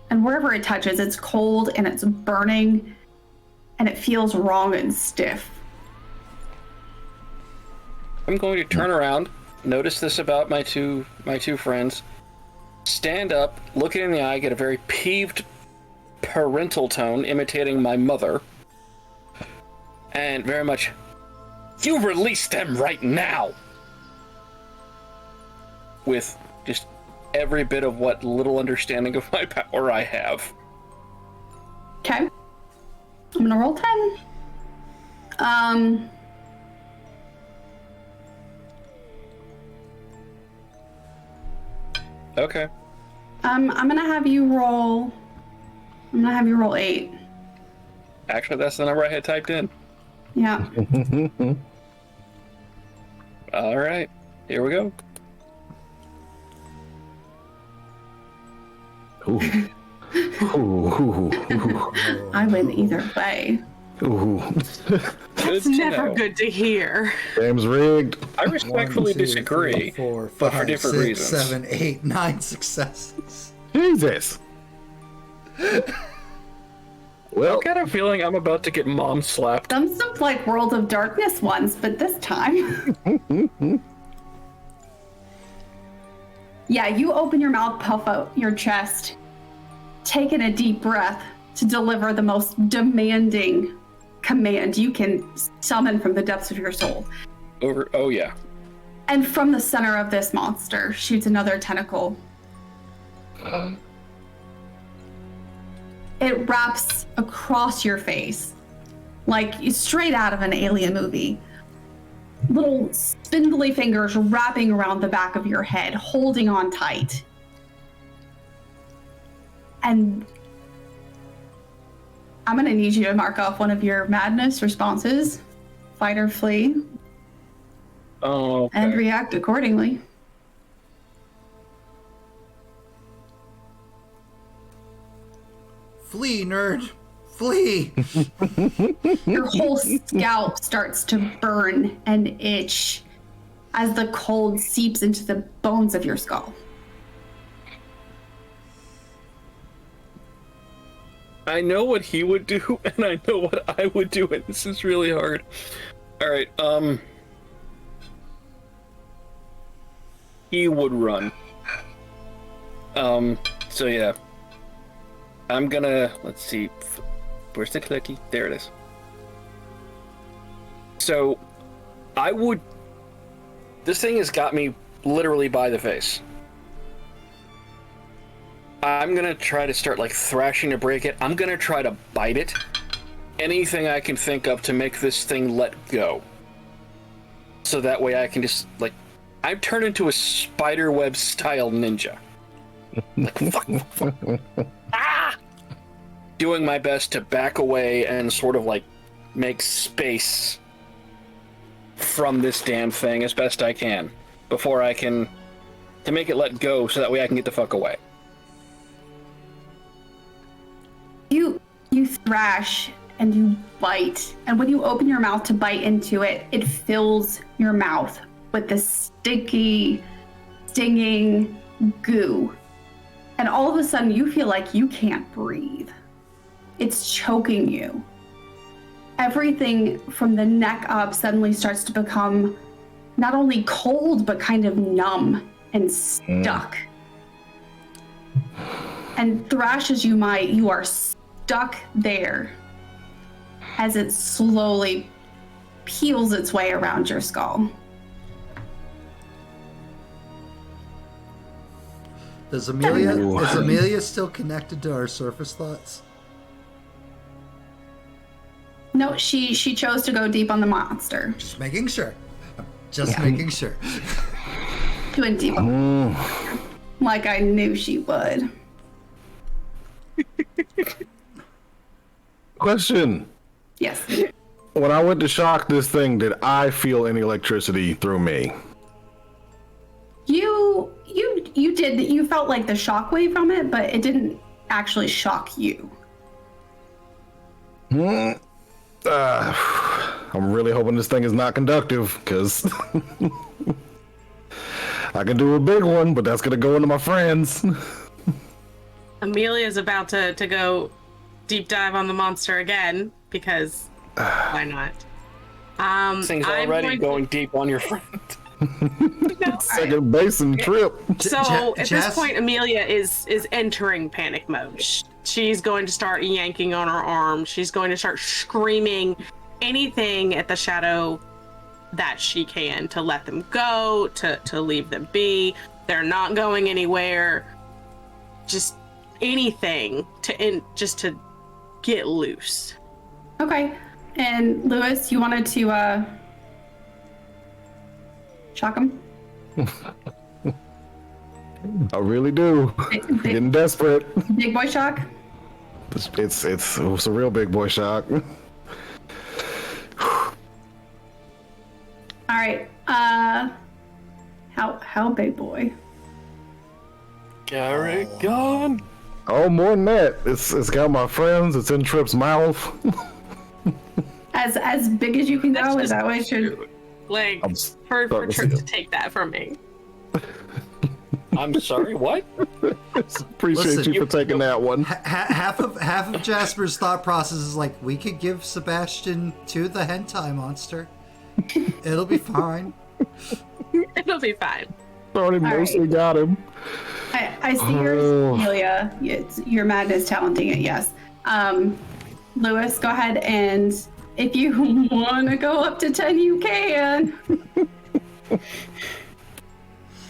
S3: And wherever it touches, it's cold and it's burning and it feels wrong and stiff.
S1: I'm going to turn around, notice this about my two friends, stand up, look it in the eye, get a very peeved parental tone imitating my mother, and very much, you release them right now! With just every bit of what little understanding of my power I have.
S3: Okay. I'm gonna roll 10.
S1: Okay.
S3: I'm gonna have you roll 8.
S1: Actually, that's the number I had typed in.
S3: Yeah.
S1: All right, here we go.
S2: Ooh. Ooh. Ooh.
S3: I win either way.
S2: Ooh.
S1: Good
S4: It's
S1: to
S4: never
S1: know.
S4: good to hear.
S2: Game's rigged.
S1: I respectfully
S5: 1, 2,
S1: disagree,
S5: 3, 4,
S1: but for
S5: 5,
S1: different
S5: 6,
S1: reasons.
S5: 7, 8, 9 successes.
S2: Jesus. Well,
S1: I've got a feeling I'm about to get mom slapped.
S3: Done some like World of Darkness ones, but this time. Yeah, you open your mouth, puff out your chest, taking a deep breath to deliver the most demanding command you can summon from the depths of your soul.
S1: Oh yeah.
S3: And from the center of this monster shoots another tentacle. It wraps across your face, like straight out of an alien movie. Little spindly fingers wrapping around the back of your head, holding on tight. And I'm gonna need you to mark off one of your madness responses, fight or flee,
S1: Oh. Okay.
S3: and react accordingly.
S5: Flee, nerd. Flee.
S3: Your whole scalp starts to burn and itch as the cold seeps into the bones of your skull.
S1: I know what he would do, and I know what I would do, and this is really hard. All right, he would run. So yeah. I'm gonna, let's see, where's the clicky? There it is. So, this thing has got me literally by the face. I'm gonna try to start like thrashing to break it. I'm gonna try to bite it. Anything I can think of to make this thing let go. So that way I can just, like, I've turned into a spiderweb style ninja. Like, fuck. Ah! Doing my best to back away and sort of like make space from this damn thing as best I can before I can to make it let go so that way I can get the fuck away.
S3: You thrash and you bite, and when you open your mouth to bite into it, it fills your mouth with this sticky, stinging goo. And all of a sudden you feel like you can't breathe. It's choking you. Everything from the neck up suddenly starts to become not only cold, but kind of numb and stuck. And thrash as you might, you are stuck there as it slowly peels its way around your skull.
S5: Is Amelia still connected to our surface thoughts?
S3: No, she chose to go deep on the monster.
S5: Just making sure. Just making sure.
S3: She went deep on the monster. Like I knew she would.
S2: Question.
S3: Yes.
S2: When I went to shock this thing, did I feel any electricity through me?
S3: You did. You felt like the shockwave from it, but it didn't actually shock you.
S2: I'm really hoping this thing is not conductive, because I can do a big one, but that's gonna go into my friends.
S4: Amelia's about to go deep dive on the monster again, because why not?
S1: This thing's already going deep on your friend.
S2: Second basin trip.
S4: So at
S5: Jess?
S4: this point, Amelia is entering panic mode. She's going to start yanking on her arm. She's going to start screaming anything at the shadow that she can to let them go, to leave them be. They're not going anywhere. Just anything just to get loose.
S3: Okay. And Lewis, you wanted to shock him?
S2: I really do. Getting desperate.
S3: Big boy shock?
S2: It's a real big boy shock.
S3: All right. How big boy?
S1: Gary gone.
S2: Oh, more than that. It's got my friends. It's in Trip's mouth.
S3: As big as you can go? Is that what I should?
S4: Like,
S2: I'm
S4: for
S2: starting to
S4: Trip
S2: see
S4: to take that from me.
S1: I'm sorry. What?
S2: Appreciate
S5: Listen,
S2: you for taking that one.
S5: Half of Jasper's thought process is like, we could give Sebastian to the hentai monster. It'll be fine.
S4: It'll be fine.
S2: Already mostly got him.
S3: I see yours, Amelia. Your madness talenting it, yes. Lewis, go ahead, and if you want to go up to 10, you can.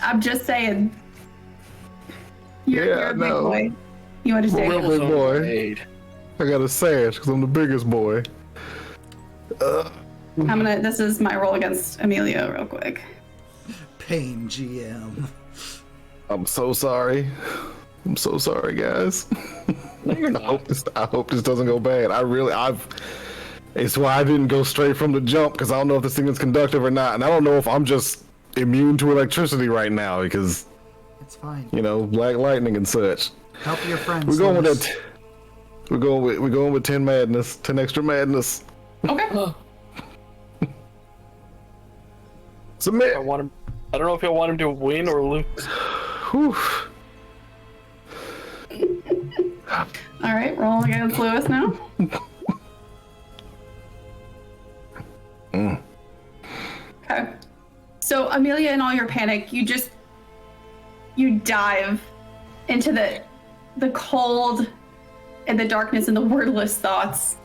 S3: I'm just saying. You're a big boy. You understand?
S2: Real big boy. I gotta say it, because I'm the biggest boy.
S3: This is my roll against Amelia real quick.
S5: Pain GM.
S2: I'm so sorry. I'm so sorry, guys.
S1: No, you're
S2: I
S1: not.
S2: hope this doesn't go bad. It's why I didn't go straight from the jump, because I don't know if this thing is conductive or not, and I don't know if I'm just immune to electricity right now, because,
S5: It's fine.
S2: black lightning and such.
S5: Help your friends.
S2: We're going
S5: Lewis.
S2: with that. We're going with 10 madness, 10 extra madness.
S3: Okay.
S2: Submit.
S1: I don't know if I want him to win or lose.
S2: Whew.
S3: All right, roll against Lewis now. Okay. So Amelia, in all your panic, you dive into the cold and the darkness and the wordless thoughts,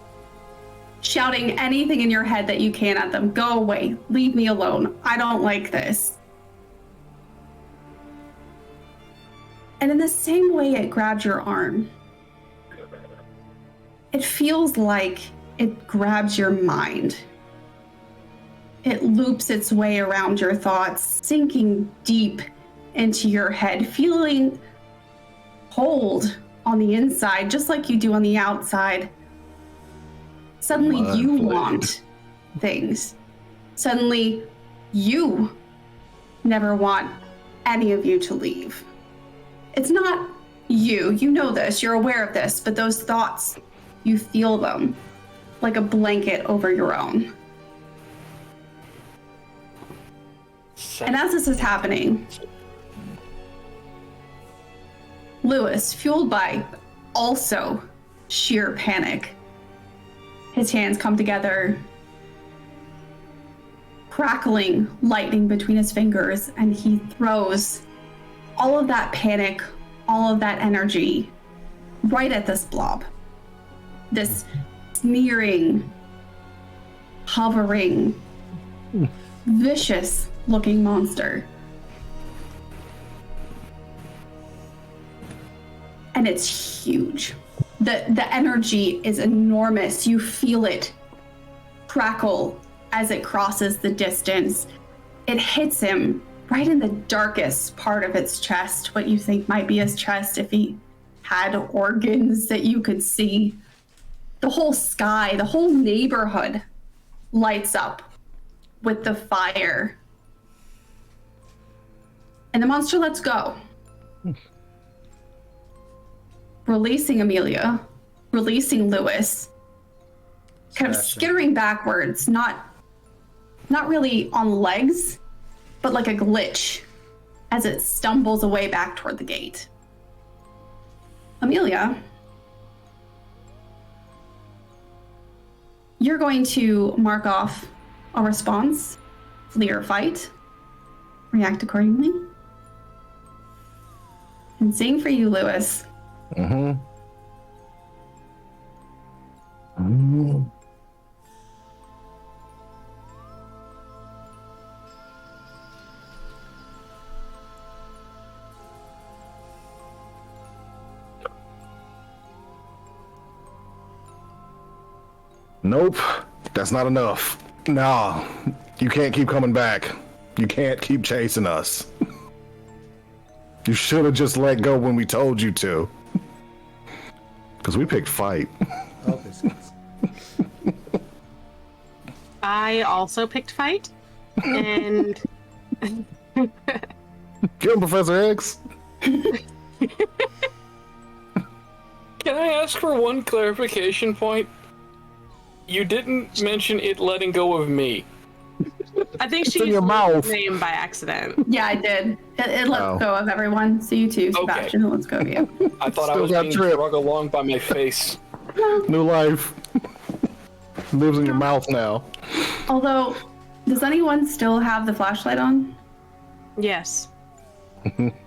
S3: shouting anything in your head that you can at them. Go away. Leave me alone. I don't like this. And in the same way it grabs your arm, it feels like it grabs your mind. It loops its way around your thoughts, sinking deep into your head, feeling cold on the inside, just like you do on the outside. Suddenly you want things. Suddenly you never want any of you to leave. It's not you know this, you're aware of this, but those thoughts, you feel them like a blanket over your own. And as this is happening, Lewis, fueled by also sheer panic, his hands come together, crackling lightning between his fingers, and he throws all of that panic, all of that energy right at this blob. This sneering, hovering, vicious looking monster. And it's huge. The energy is enormous. You feel it crackle as it crosses the distance. It hits him right in the darkest part of its chest, what you think might be his chest if he had organs that you could see. The whole sky, the whole neighborhood lights up with the fire. And the monster lets go. Releasing Amelia, releasing Lewis, kind of skittering backwards, not really on legs, but like a glitch as it stumbles away back toward the gate. Amelia, you're going to mark off a response, flee or fight, react accordingly. And same for you, Lewis.
S2: Nope, that's not enough. Nah, you can't keep coming back. You can't keep chasing us. You should have just let go when we told you to. Because we picked fight.
S5: Oh, biscuits.
S4: I also picked fight, and
S2: Get him, Professor X.
S1: Can I ask for one clarification point? You didn't mention it letting go of me.
S4: I think she
S2: in your
S4: used
S2: mouth.
S4: his name by accident.
S3: Yeah, I did. It let
S2: Oh.
S3: go of everyone. So you too, Sebastian. Let's go of you.
S1: I thought I
S2: Still
S1: was
S2: got
S1: being
S2: tripped.
S1: drug along by my face.
S2: New life. Lives in your mouth now.
S3: Although, does anyone still have the flashlight on?
S4: Yes.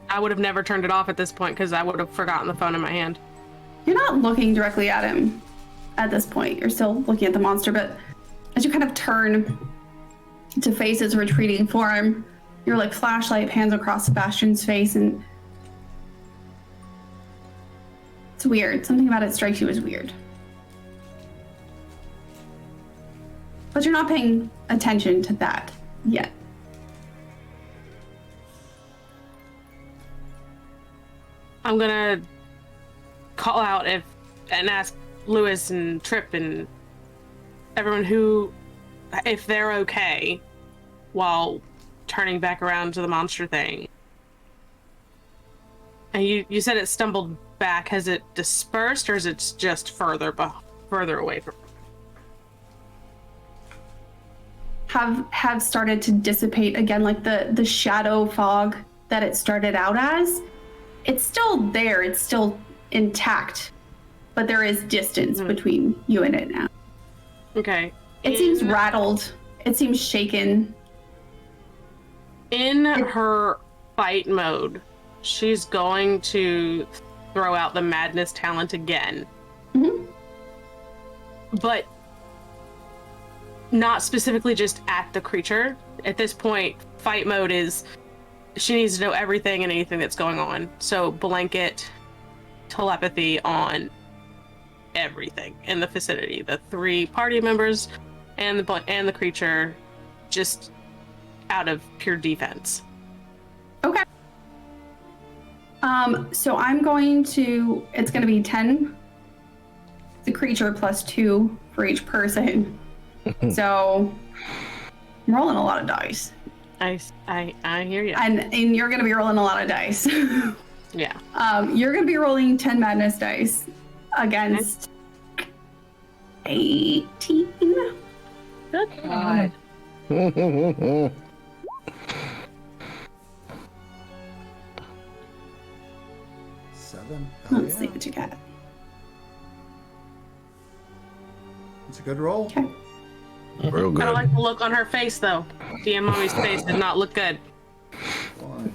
S4: I would have never turned it off at this point because I would have forgotten the phone in my hand.
S3: You're not looking directly at him at this point. You're still looking at the monster, but as you kind of turn to face its retreating form, your like flashlight pans across Sebastian's face, and it's weird. Something about it strikes you as weird. But you're not paying attention to that yet.
S4: I'm gonna call out and ask Lewis and Trip and everyone if they're okay while turning back around to the monster thing. And you said it stumbled back. Has it dispersed, or is it just further away from?
S3: Have started to dissipate again, like the shadow fog that it started out as. It's still there. It's still intact, but there is distance between you and it now.
S4: Okay.
S3: It seems rattled. It seems shaken.
S4: In her fight mode, she's going to throw out the madness talent again.
S3: Mhm.
S4: But not specifically just at the creature. At this point, fight mode is she needs to know everything and anything that's going on. So blanket telepathy on everything in the vicinity. The 3 party members and the creature, just out of pure defense.
S3: Okay. So I'm going to. It's going to be 10. The creature plus 2 for each person. So I'm rolling a lot of dice.
S4: I hear you.
S3: And you're going to be rolling a lot of dice.
S4: Yeah.
S3: You're going to be rolling 10 madness dice against 18.
S4: Good God.
S5: 7.
S3: Let's see what you got.
S5: It's a good roll.
S3: Okay.
S2: Real
S4: I
S2: good.
S4: don't like the look on her face, though. DM Mommy's face did not look good.
S5: 1,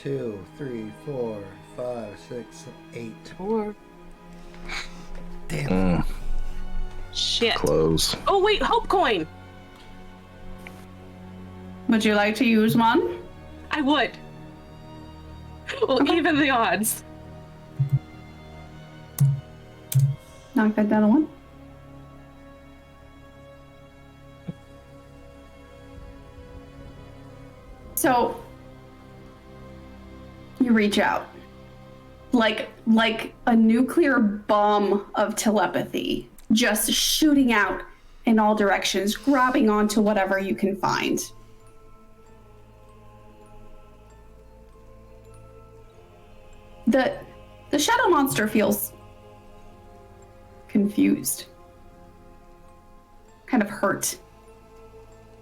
S5: 2, 3, 4, 5, 6, 8. Damn.
S4: Shit.
S2: Close.
S4: Oh, wait, Hope Coin!
S3: Would you like to use one?
S4: I would. Well, even the odds.
S3: Knock that down a 1. So you reach out like a nuclear bomb of telepathy, just shooting out in all directions, grabbing onto whatever you can find. The shadow monster feels confused, kind of hurt,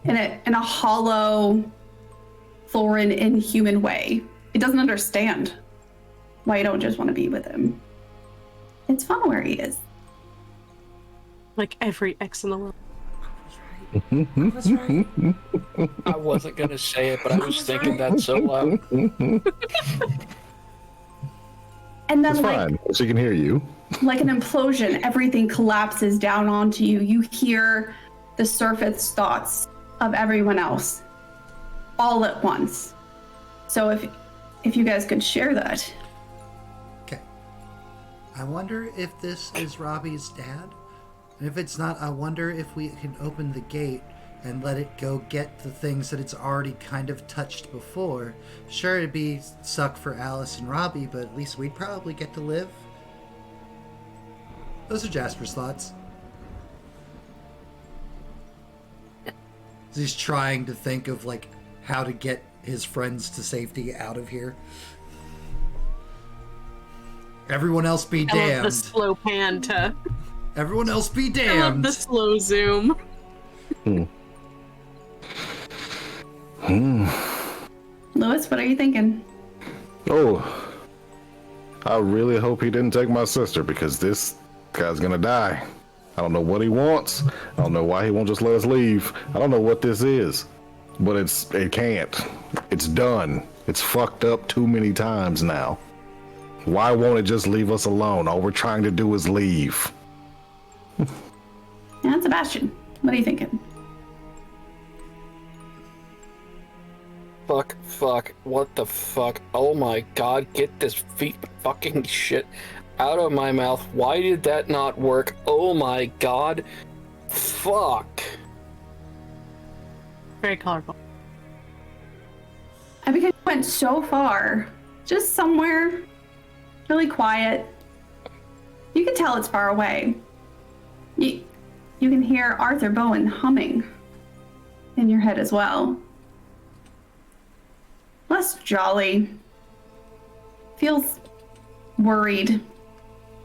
S3: in a hollow, foreign, inhuman way. It doesn't understand why you don't just want to be with him. It's fun where he is.
S4: Like every ex in the world.
S6: That's right.
S1: I wasn't gonna say it, but I was thinking that so loud.
S3: And then,
S2: It's fine. She can hear you.
S3: like an implosion, everything collapses down onto you. You hear the surface thoughts of everyone else all at once. So if you guys could share that.
S5: Okay. I wonder if this is Robbie's dad. And if it's not, I wonder if we can open the gate and let it go get the things that it's already kind of touched before. Sure, it'd be suck for Alice and Robbie, but at least we'd probably get to live. Those are Jasper's thoughts. He's trying to think of, like, how to get his friends to safety out of here. Everyone else be
S4: I love
S5: damned.
S4: the slow pan to.
S5: Everyone else be
S4: I love
S5: damned.
S4: the slow zoom.
S3: Lewis, what are you thinking?
S2: Oh, I really hope he didn't take my sister because this guy's gonna die. I don't know what he wants. I don't know why he won't just let us leave. I don't know what this is, but it can't. It's done. It's fucked up too many times now. Why won't it just leave us alone? All we're trying to do is leave.
S3: And Sebastian, what are you thinking?
S1: Fuck, what the fuck? Oh my god, get this fucking shit out of my mouth. Why did that not work? Oh my god. Fuck.
S4: Very colorful.
S3: I because you went so far, just somewhere really quiet. You can tell it's far away. You can hear Arthur Bowen humming in your head as well. Less jolly. Feels worried.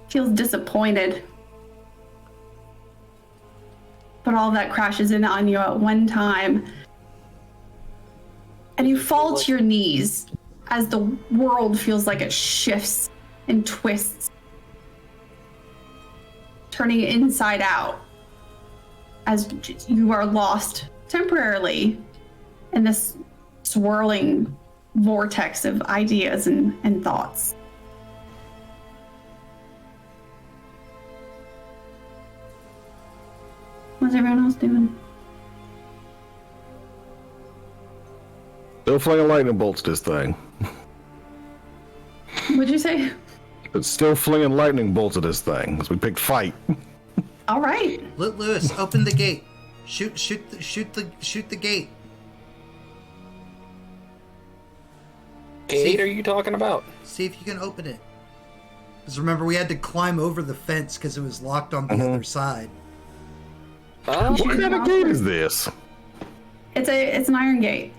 S3: Feels disappointed. But all that crashes in on you at one time. And you fall to your knees as the world feels like it shifts and twists, turning inside out as you are lost temporarily in this swirling vortex of ideas and thoughts. What's everyone else doing?
S2: Still flinging lightning bolts this thing.
S3: What'd you say?
S2: It's still flinging lightning bolts at this thing as we picked fight.
S3: All right.
S5: Lewis, open the gate. Shoot the gate.
S1: Gate are you talking about?
S5: See if you can open it. Because remember, we had to climb over the fence because it was locked on the other side.
S2: What kind of gate is this?
S3: It's an iron gate.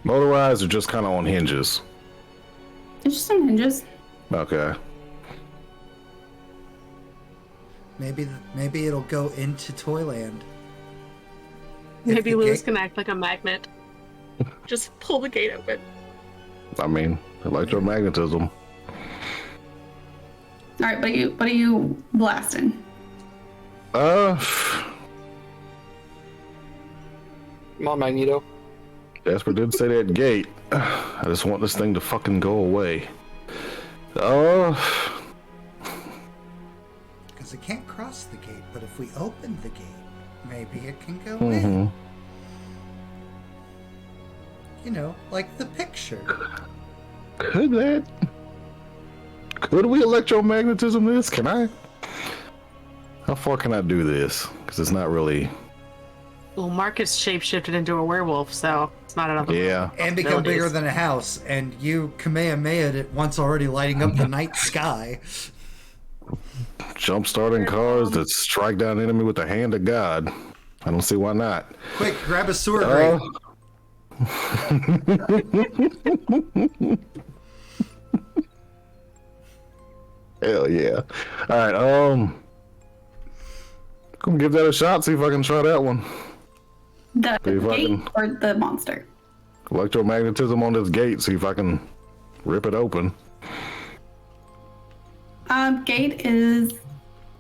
S2: Motorized or just kind of on hinges?
S3: It's just on hinges.
S2: Okay.
S5: Maybe it'll go into Toyland.
S4: Maybe
S5: the
S4: Lewis
S5: gate-
S4: can act like a magnet. Just pull the gate open.
S2: I mean, electromagnetism.
S3: All right, what are you blasting?
S1: Come on, Magneto.
S2: Jasper did say that gate. I just want this thing to fucking go away.
S5: Because it can't cross the gate, but if we open the gate, maybe it can go
S2: Mm-hmm.
S5: in. You know, like the picture.
S2: Could we electromagnetism this? Can I? How far can I do this? Because it's not really
S4: Well, Marcus shapeshifted into a werewolf, so it's not another.
S2: Yeah.
S5: And become bigger than a house, and you Kamehameha'd it once already, lighting up the night sky.
S2: Jump starting cars that strike down enemy with the hand of God. I don't see why not.
S5: Quick, grab a sewer grate.
S2: Hell yeah. Alright, gonna give that a shot, see if I can try that one.
S3: The
S2: See if I
S3: gate
S2: can
S3: or the monster?
S2: electromagnetism on this gate, see if I can rip it open.
S3: Gate is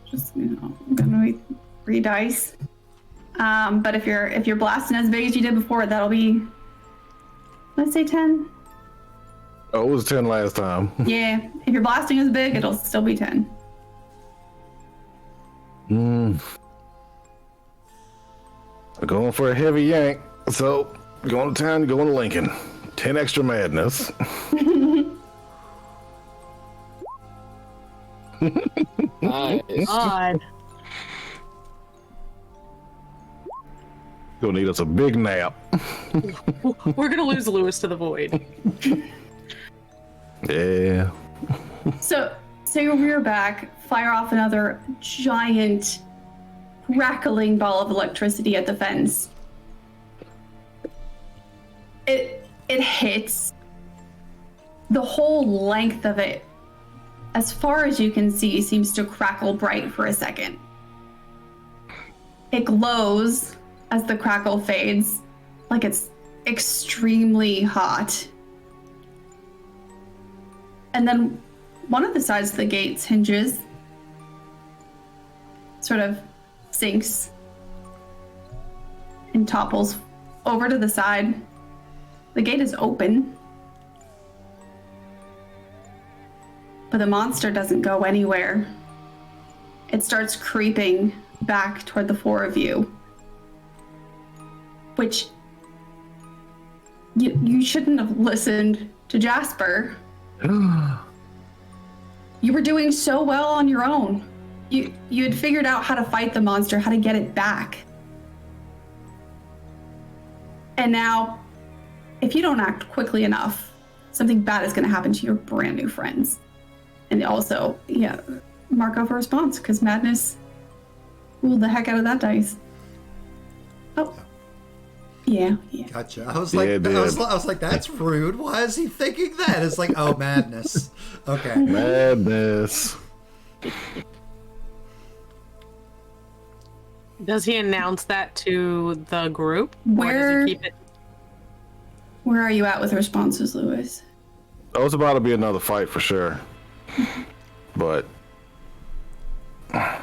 S3: just gonna be 3 dice. But if you're blasting as big as you did before, that'll be, let's say 10.
S2: Oh, it was 10 last time.
S3: Yeah, if you're blasting as big, it'll still be 10.
S2: I'm going for a heavy yank, so going to town, going to Lincoln. 10 extra madness.
S1: Nice.
S4: God.
S2: Gonna need us a big nap.
S4: We're gonna lose Lewis to the void.
S2: Yeah.
S3: So you rear back, fire off another giant crackling ball of electricity at the fence. It hits the whole length of it. As far as you can see, seems to crackle bright for a second. It glows as the crackle fades, like it's extremely hot. And then one of the sides of the gate's hinges sort of sinks and topples over to the side. The gate is open, but the monster doesn't go anywhere. It starts creeping back toward the 4 of you, which you shouldn't have listened to Jasper. You were doing so well on your own. You had figured out how to fight the monster, how to get it back. And now, if you don't act quickly enough, something bad is going to happen to your brand new friends. And also, yeah, mark off a response, because madness ruled the heck out of that dice. Oh. Yeah.
S5: Gotcha. I was like,
S2: Yeah,
S5: I was like, that's rude. Why is he thinking that? It's like, oh, madness. Okay.
S2: Madness.
S4: Does he announce that to the group? Or
S3: Where-
S4: does he keep it?
S3: Where are you at with responses, Lewis?
S2: Oh, it's about to be another fight for sure. But it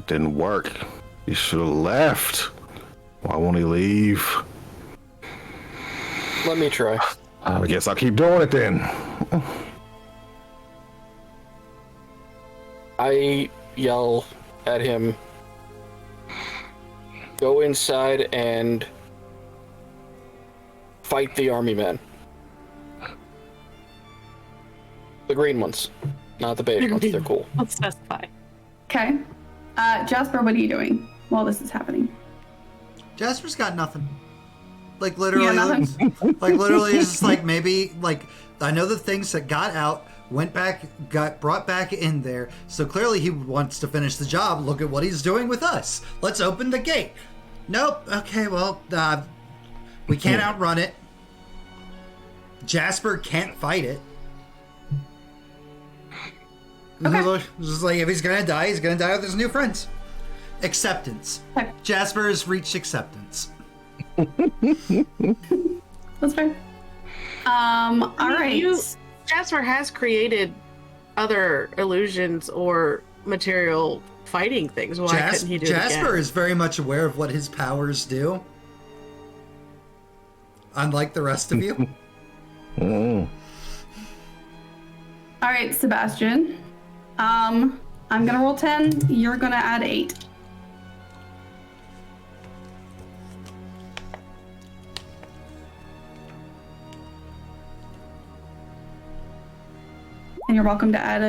S2: didn't work. He should have left. Why won't he leave?
S1: Let me try.
S2: I guess I'll keep doing it then.
S1: I yell at him, go inside and fight the army men. The green ones, not the beige ones. They're cool.
S4: Let's specify.
S3: Okay. Jasper, what are you doing while this is happening?
S5: Jasper's got nothing. Like literally,
S3: Yeah, nothing.
S5: like literally, it's just like maybe like I know the things that got out went back, got brought back in there. So clearly he wants to finish the job. Look at what he's doing with us. Let's open the gate. Nope. Okay. Well, we can't outrun it. Jasper can't fight it.
S3: Okay.
S5: Just like if he's gonna die with his new friends. Acceptance.
S3: Okay.
S5: Jasper has reached acceptance.
S3: That's fair. All right.
S4: Jasper has created other illusions or material fighting things. Why couldn't he do it
S5: Jasper
S4: again?
S5: is very much aware of what his powers do. Unlike the rest of you.
S2: Mm.
S3: All right, Sebastian. I'm gonna roll 10. You're gonna add 8. And you're welcome to add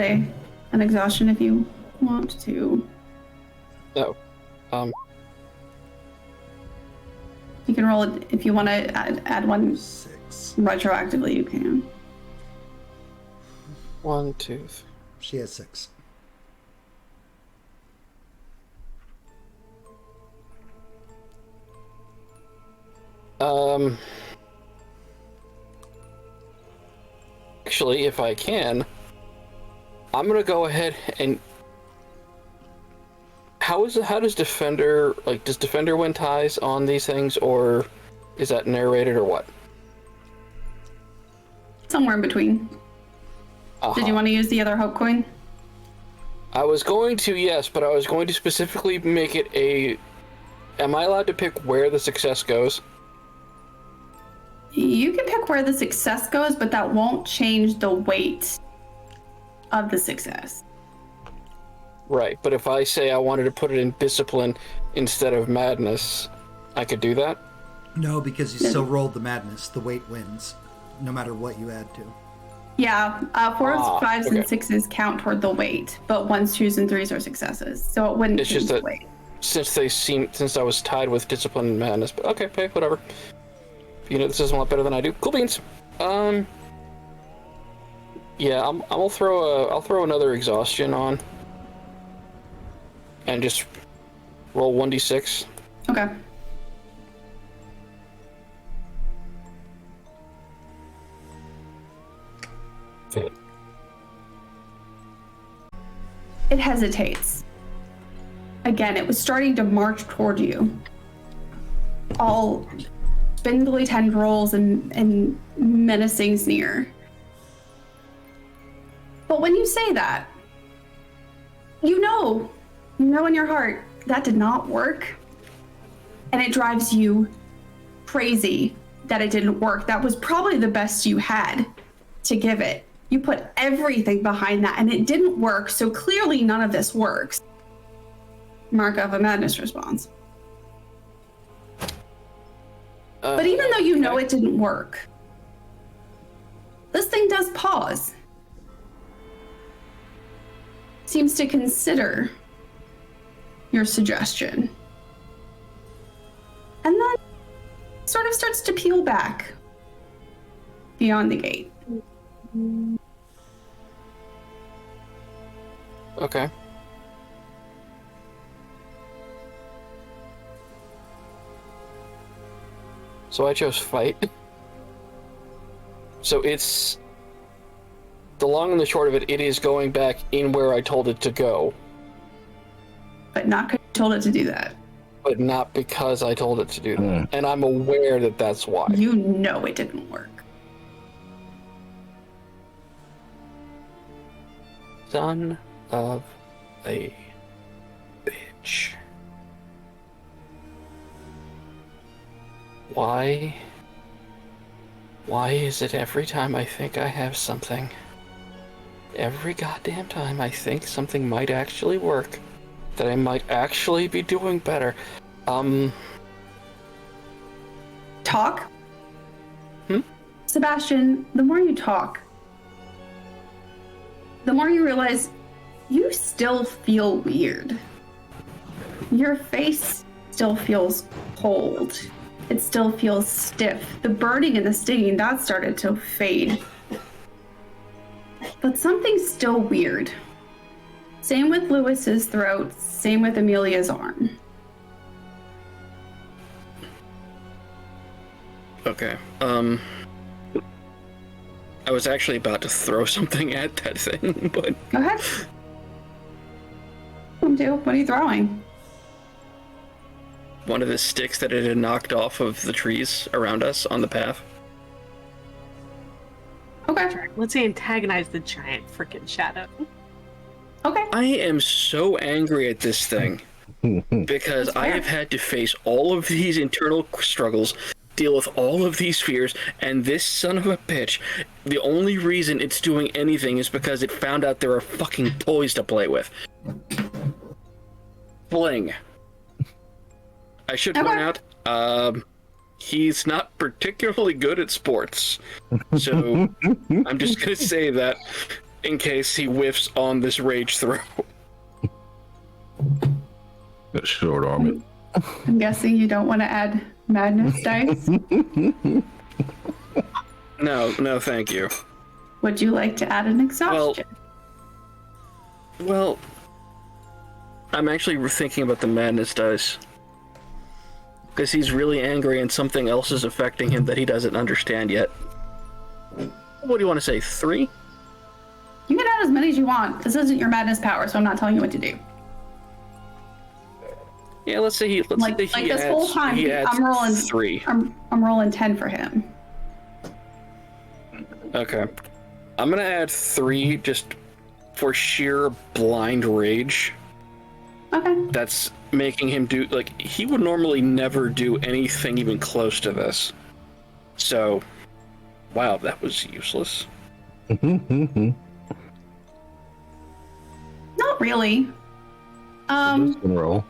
S3: an exhaustion if you want to.
S1: No.
S3: can roll it if you want to add one
S5: 6.
S3: retroactively. You can.
S1: 1, 2, 3.
S5: She has 6.
S1: Actually, if I can, I'm gonna go ahead and. How does Defender, like, does Defender win ties on these things, or is that narrated, or what?
S3: Somewhere in between. Did you want to use the other hope coin?
S1: I was going to, yes, but I was going to specifically make it a. Am I allowed to pick where the success goes?
S3: You can pick where the success goes, but that won't change the weight of the success.
S1: Right, but if I say I wanted to put it in discipline instead of madness, I could do that?
S5: No, because you still rolled the madness. The weight wins, no matter what you add to.
S3: Yeah, 4s, 5s,
S1: okay.
S3: and 6s count toward the weight, but 1s, 2s, and 3s are successes, so it wouldn't
S1: It's
S3: change
S1: just
S3: the
S1: that
S3: weight.
S1: since I was tied with discipline and madness, but okay, hey, whatever. You know this is a lot better than I do. Cool beans. Yeah, I'll throw another exhaustion on, and just roll 1d6.
S3: Okay. It hesitates. Again, it was starting to march toward you. All spindly tendrils and menacing sneer. But when you say that, you know in your heart that did not work. And it drives you crazy that it didn't work. That was probably the best you had to give it. You put everything behind that and it didn't work, so clearly none of this works. Mark of a madness response. But even though you know it didn't work, this thing does pause. Seems to consider your suggestion. And then sort of starts to peel back beyond the gate.
S1: Okay. So I chose fight. So it's the long and the short of it, it is going back in where I told it to go.
S3: But not because you told it to do that.
S1: But not because I told it to do that. And I'm aware that that's why.
S3: You know it didn't work.
S1: Son of a bitch. Why is it every time I think I have something, every goddamn time I think something might actually work, that I might actually be doing better,
S3: Talk?
S1: Hmm?
S3: Sebastian, the more you talk, the more you realize you still feel weird. Your face still feels cold. It still feels stiff. The burning and the stinging, that started to fade. But something's still weird. Same with Lewis's throat, same with Amelia's arm.
S1: Okay, I was actually about to throw something at that thing, but...
S3: Go ahead. What are you throwing?
S1: One of the sticks that it had knocked off of the trees around us on the path.
S3: Okay.
S4: Let's antagonize the giant freaking shadow.
S3: Okay.
S1: I am so angry at this thing because I have had to face all of these internal struggles, deal with all of these fears, and this son of a bitch, the only reason it's doing anything is because it found out there are fucking toys to play with. Fling. I should point out, he's not particularly good at sports. So I'm just gonna say that in case he whiffs on this rage throw.
S2: Short arm it.
S3: I'm guessing you don't want to add madness dice?
S1: No, thank you.
S3: Would you like to add an exhaustion?
S1: Well, I'm actually thinking about the madness dice. Because he's really angry and something else is affecting him that he doesn't understand yet. What do you want to say, 3?
S3: You can add as many as you want. This isn't your madness power, so I'm not telling you what to do.
S1: Yeah, let's say he
S3: this whole time,
S1: adds
S3: I'm rolling
S1: 3.
S3: I'm rolling 10 for him.
S1: Okay. I'm gonna add 3 just for sheer blind rage.
S3: Okay.
S1: That's making him do, like, he would normally never do anything even close to this. So, wow, that was useless.
S3: Not really.
S2: Roll.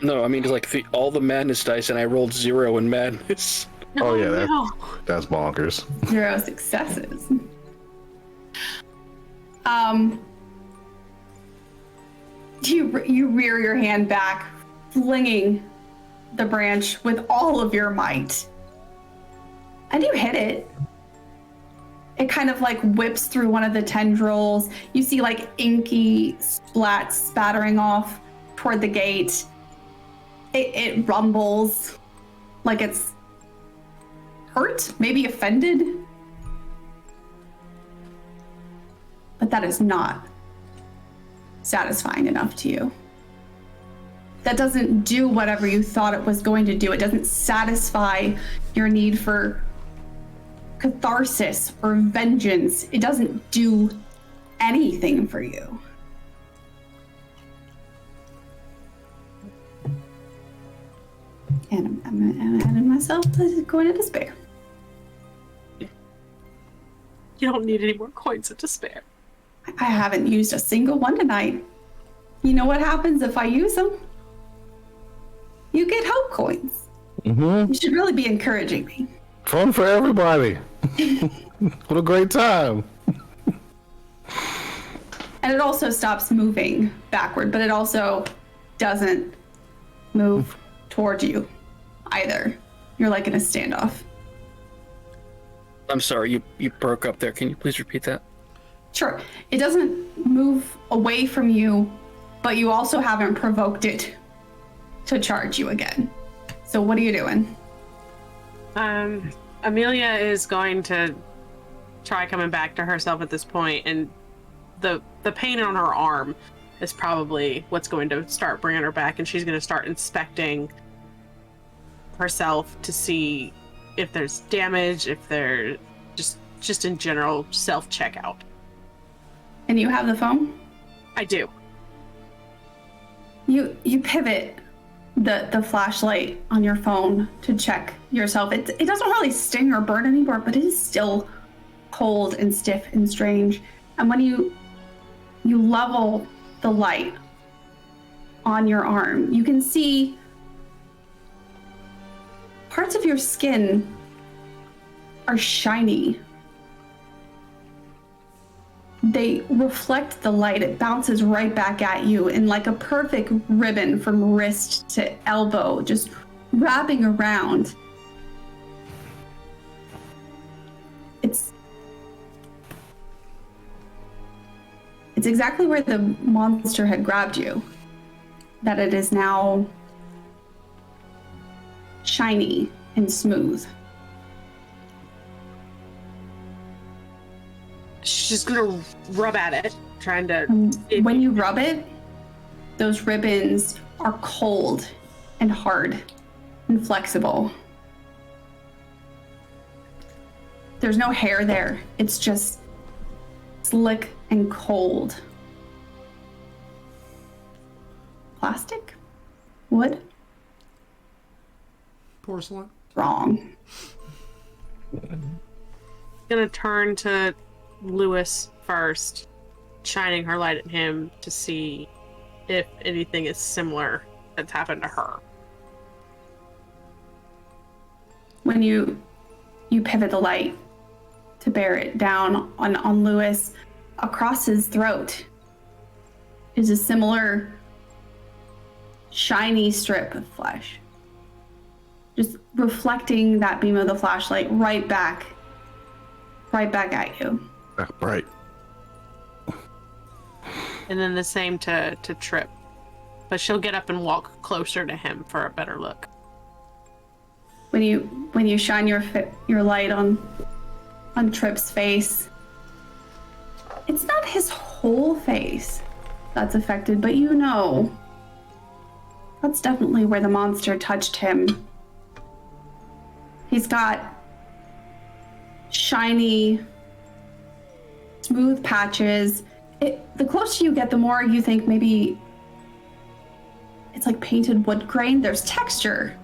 S1: No, I mean, like, all the madness dice, and I rolled 0 in madness.
S2: Oh yeah,
S4: no.
S2: that's bonkers.
S3: 0 successes. You rear your hand back, flinging the branch with all of your might. And you hit it. It kind of like whips through one of the tendrils. You see like inky splats spattering off toward the gate. It rumbles like it's hurt, maybe offended. But that is not satisfying enough to you. That doesn't do whatever you thought it was going to do. It doesn't satisfy your need for catharsis or vengeance. It doesn't do anything for you. And I'm adding myself to going to despair.
S4: You don't need any more coins of despair.
S3: I haven't used a single one tonight. You know what happens if I use them? You get hope coins. You should really be encouraging me.
S2: Fun for everybody. What a great time.
S3: And it also stops moving backward, but it also doesn't move towards you either. You're like in a standoff.
S1: I'm sorry, you broke up there. Can you please repeat that?
S3: Sure. It doesn't move away from you, but you also haven't provoked it to charge you again. So what are you doing?
S4: Amelia is going to try coming back to herself at this point, and the pain on her arm is probably what's going to start bringing her back, and she's going to start inspecting herself to see if there's damage, if they're just in general self-checkout.
S3: And you have the phone?
S4: I do.
S3: You pivot the flashlight on your phone to check yourself. It doesn't really sting or burn anymore, but it is still cold and stiff and strange. And when you level the light on your arm, you can see parts of your skin are shiny. They reflect the light. It bounces right back at you in like a perfect ribbon from wrist to elbow, just wrapping around. It's exactly where the monster had grabbed you. That it is now shiny and smooth.
S4: She's gonna rub at it, trying to...
S3: When you rub it, those ribbons are cold and hard and flexible. There's no hair there. It's just slick and cold. Plastic? Wood?
S5: Porcelain?
S3: Wrong.
S4: Gonna turn to Lewis first, shining her light at him to see if anything is similar that's happened to her.
S3: When you pivot the light to bear it down on Lewis, across his throat is a similar shiny strip of flesh. just reflecting that beam of the flashlight right back at you.
S2: Right.
S4: And then the same to Trip. But she'll get up and walk closer to him for a better look.
S3: When you shine your light on Trip's face, it's not his whole face that's affected, but you know that's definitely where the monster touched him. He's got shiny, smooth patches. The closer you get, the more you think maybe it's like painted wood grain. There's texture,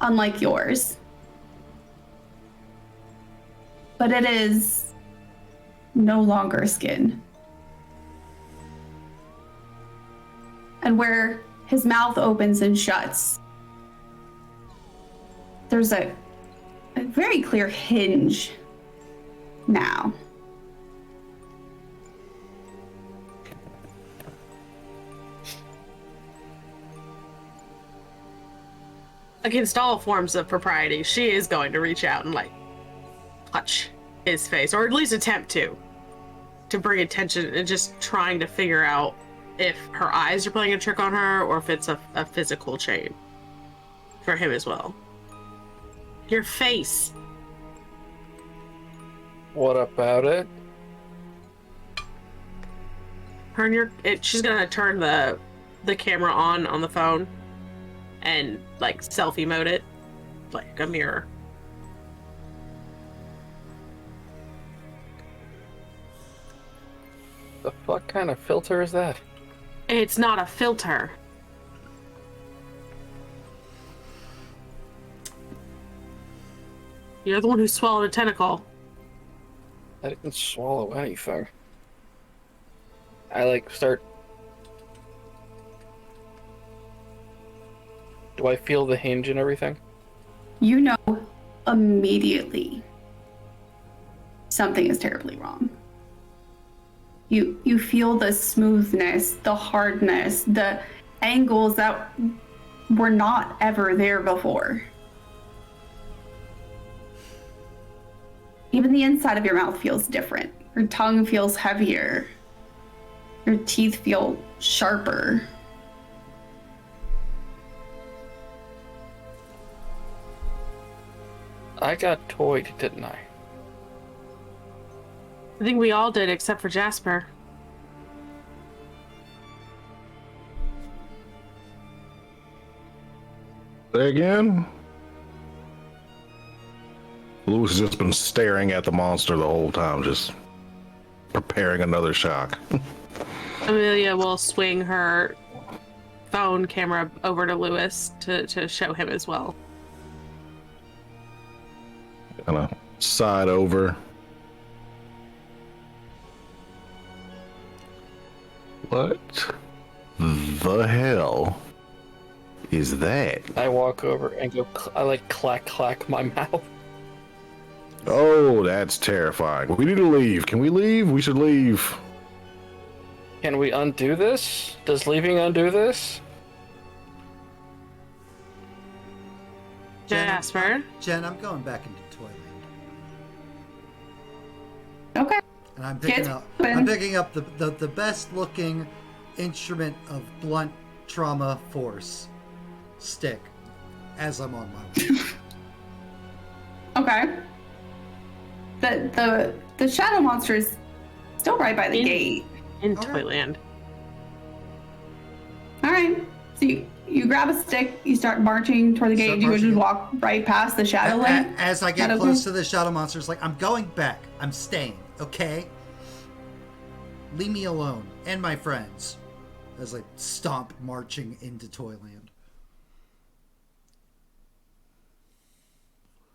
S3: unlike yours. But it is no longer skin. And where his mouth opens and shuts, there's a very clear hinge now.
S4: Against all forms of propriety, she is going to reach out and like touch his face, or at least attempt to bring attention, and just trying to figure out if her eyes are playing a trick on her or if it's a physical chain for him as well. Your face.
S1: What about it?
S4: She's gonna turn the camera on the phone and like selfie mode it like a mirror.
S1: The fuck kind of filter is that?
S4: It's not a filter. You're the one who swallowed a tentacle.
S1: I didn't swallow anything. I like start. Do I feel the hinge and everything?
S3: You know immediately something is terribly wrong. You feel the smoothness, the hardness, the angles that were not ever there before. Even the inside of your mouth feels different. Your tongue feels heavier. Your teeth feel sharper.
S1: I got toyed, didn't I?
S4: I think we all did, except for Jasper.
S2: Say again? Lewis has just been staring at the monster the whole time, just preparing another shock.
S4: Amelia will swing her phone camera over to Lewis to show him as well.
S2: Kind of side over. What the hell is that?
S1: I walk over and go. I like clack my mouth.
S2: Oh, that's terrifying. We need to leave. Can we leave? We should leave.
S1: Can we undo this? Does leaving undo this?
S4: Jasper?
S5: Jen, I'm going back into Toyland.
S3: Okay.
S5: And I'm
S3: Kids,
S5: picking up the best looking instrument of blunt trauma force stick as I'm on my way.
S3: Okay. The shadow monster is still right by the gate.
S4: In
S5: All right.
S4: Toyland.
S3: All right. So you grab a stick, you start marching toward the gate,
S5: Start
S3: and you
S5: marching.
S3: just walk right past the shadow lane.
S5: As I get
S3: Shadow
S5: close
S3: lane?
S5: to the shadow monster, it's like, I'm going back. I'm staying, okay? Leave me alone and my friends. As I stomp marching into Toyland.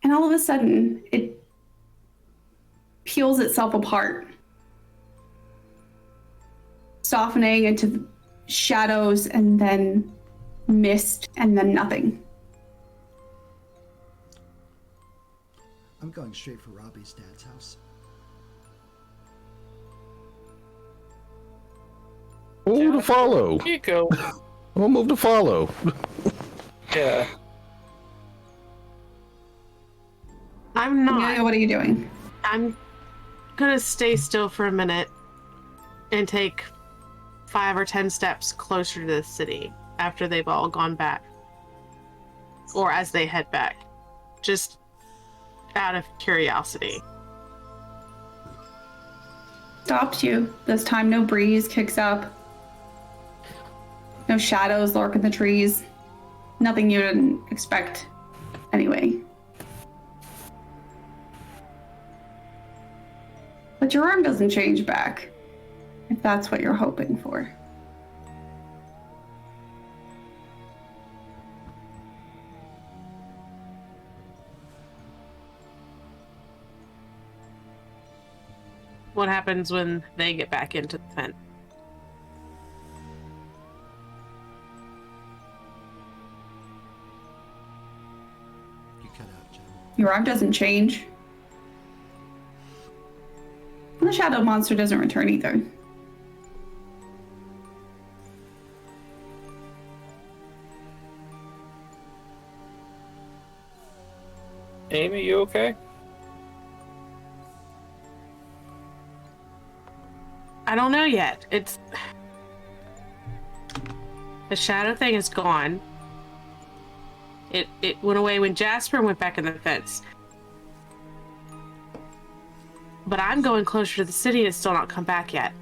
S3: And all of a sudden, it peels itself apart, softening into the shadows and then mist and then nothing.
S5: I'm going straight for Robbie's dad's house.
S2: We'll move to follow.
S1: Chico.
S2: We'll move to follow.
S1: Yeah.
S4: I'm not.
S3: Amelia, what are you doing?
S4: I'm gonna stay still for a minute and take 5 or 10 steps closer to the city after they've all gone back. Or as they head back. Just out of curiosity.
S3: Stops you. This time no breeze kicks up. No shadows lurk in the trees. Nothing you didn't expect anyway. But your arm doesn't change back, if that's what you're hoping for.
S4: What happens when they get back into the tent?
S5: You cut out, Jen.
S3: Your arm doesn't change. And the shadow monster doesn't return either.
S1: Amy, you okay?
S4: I don't know yet. It's... The shadow thing is gone. It went away when Jasper went back in the fence. But I'm going closer to the city and it's still not come back yet.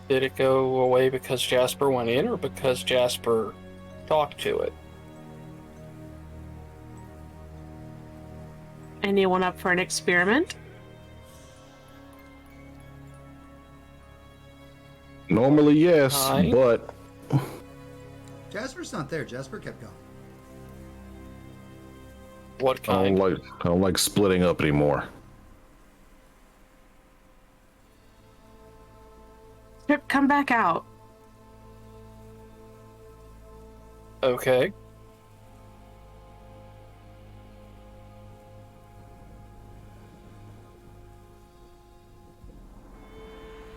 S1: Did it go away because Jasper went in or because Jasper talked to it?
S4: Anyone up for an experiment?
S2: Normally, yes,
S1: Fine.
S2: but
S5: Jasper's not there. Jasper kept going.
S1: What
S2: I
S1: kind?
S2: don't like splitting up anymore.
S4: Trip, come back out.
S1: Okay.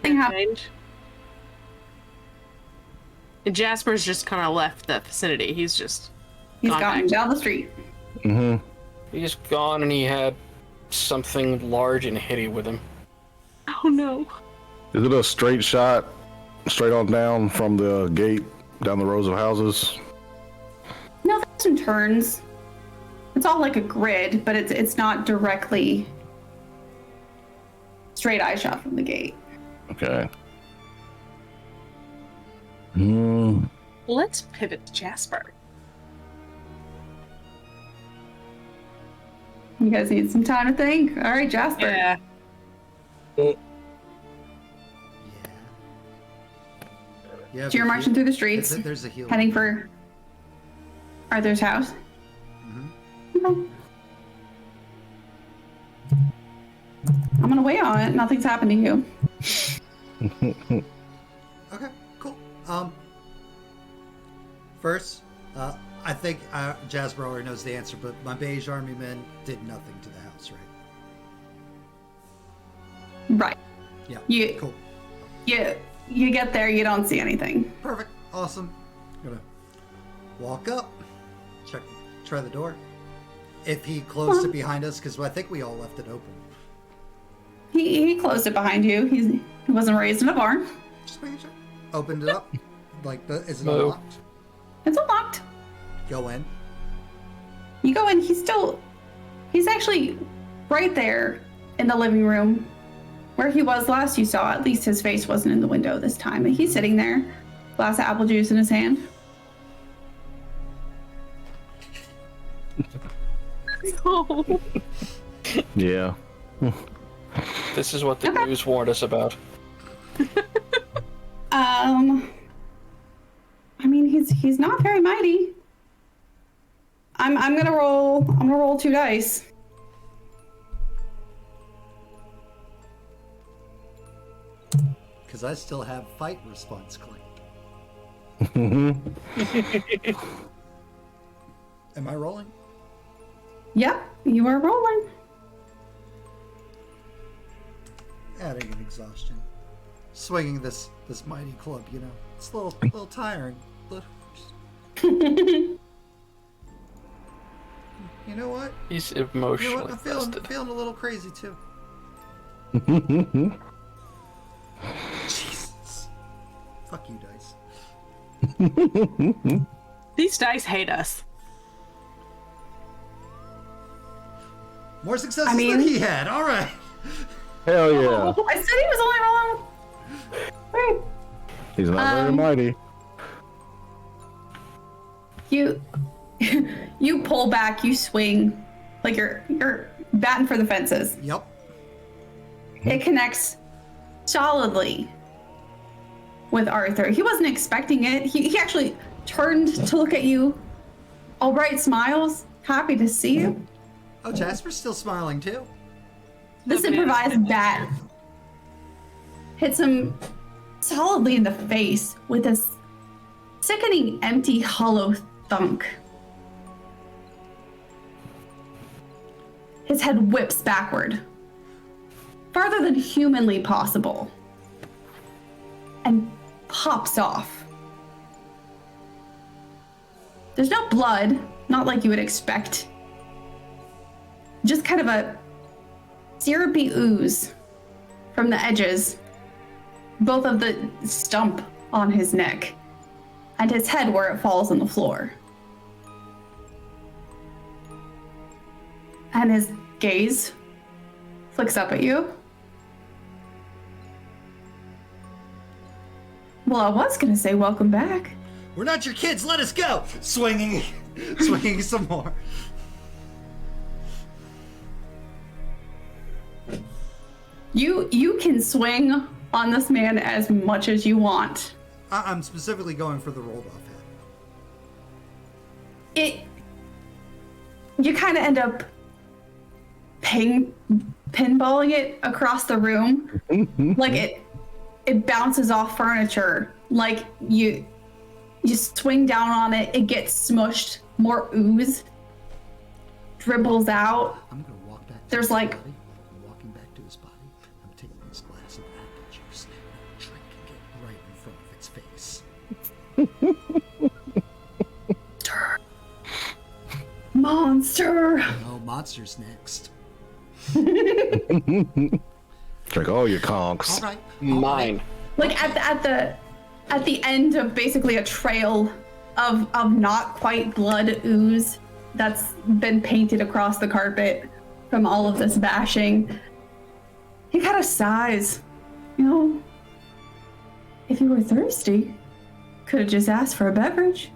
S3: Thing happened.
S4: Change. And Jasper's just kind of left the vicinity. He's just
S3: He's
S4: gone
S3: gone
S4: back.
S3: down the street.
S2: Mm-hmm.
S1: He's gone and he had something large and hitty with him.
S4: Oh no.
S2: Is it a straight shot, straight on down from the gate down the rows of houses?
S3: No, there's some turns. It's all like a grid, but it's not directly straight eye shot from the gate.
S2: Okay. Hmm.
S4: Let's pivot to Jasper.
S3: You guys need some time to think. All right, Jasper.
S4: Yeah.
S5: Yeah. Yeah.
S3: So you're
S5: but
S3: marching through the streets,
S5: There's a healer.
S3: heading for Arthur's house.
S5: Mhm.
S3: Okay. I'm gonna wait on it. Nothing's happened to you.
S5: Okay, cool. First, I think Jasper already knows the answer, but my beige army men did nothing to the house, right?
S3: Right.
S5: Yeah. Cool.
S3: You get there, you don't see anything.
S5: Perfect. Awesome. Gonna walk up, try the door. If he closed it behind us, because I think we all left it open.
S3: He closed it behind you. He wasn't raised in a barn.
S5: Just making sure. Opened it up. Is it
S1: No.
S5: unlocked?
S3: It's unlocked.
S5: Go in.
S3: You go in. He's actually right there in the living room where he was last you saw. At least his face wasn't in the window this time. He's sitting there, glass of apple juice in his hand.
S4: No.
S2: Yeah.
S1: This is what the
S3: Okay.
S1: news warned us about.
S3: I mean, he's not very mighty. I'm gonna roll 2 dice.
S5: Because I still have fight response claimed. Am I rolling?
S3: Yep, you are rolling.
S5: Adding an exhaustion. Swinging this mighty club, you know. It's a little tiring. But You know what?
S1: He's
S5: You know
S1: emotionally
S5: what? I'm
S1: invested.
S5: feeling a little crazy too. Jesus. Fuck you, dice.
S4: These dice hate us.
S5: More successes
S3: I mean-
S5: than he had. All right.
S2: Hell yeah.
S3: I said he was only rolling. Right.
S2: He's not very mighty.
S3: You you pull back, you swing, like you're batting for the fences.
S5: Yep.
S3: It connects solidly with Arthur. He wasn't expecting it. He actually turned to look at you, all bright smiles, happy to see you.
S5: Oh, Jasper's still smiling too.
S3: This improvised bat hits him solidly in the face with a sickening, empty, hollow thunk. His head whips backward, farther than humanly possible, and pops off. There's no blood, not like you would expect. Just kind of a syrupy ooze from the edges, both of the stump on his neck and his head where it falls on the floor. And his gaze flicks up at you. Well, I was gonna say welcome back.
S5: We're not your kids. Let us go. Swinging some more.
S3: You can swing on this man as much as you want.
S5: I'm specifically going for the rolled off head.
S3: You kind of end up pinballing it across the room. Like it bounces off furniture. Like you swing down on it, it gets smushed, more ooze dribbles out.
S5: I'm gonna walk back. To
S3: There's
S5: his
S3: like-
S5: body. I'm walking back to his body. I'm taking this glass of apple juice and I'm drinking it right in front of its face.
S3: Monster.
S5: Oh, monster's next.
S2: Drink all your conks.
S5: All right.
S1: Mine.
S3: Like at the end of basically a trail of not quite blood ooze that's been painted across the carpet from all of this bashing. He kind of sighs. You know, if you were thirsty, could have just asked for a beverage.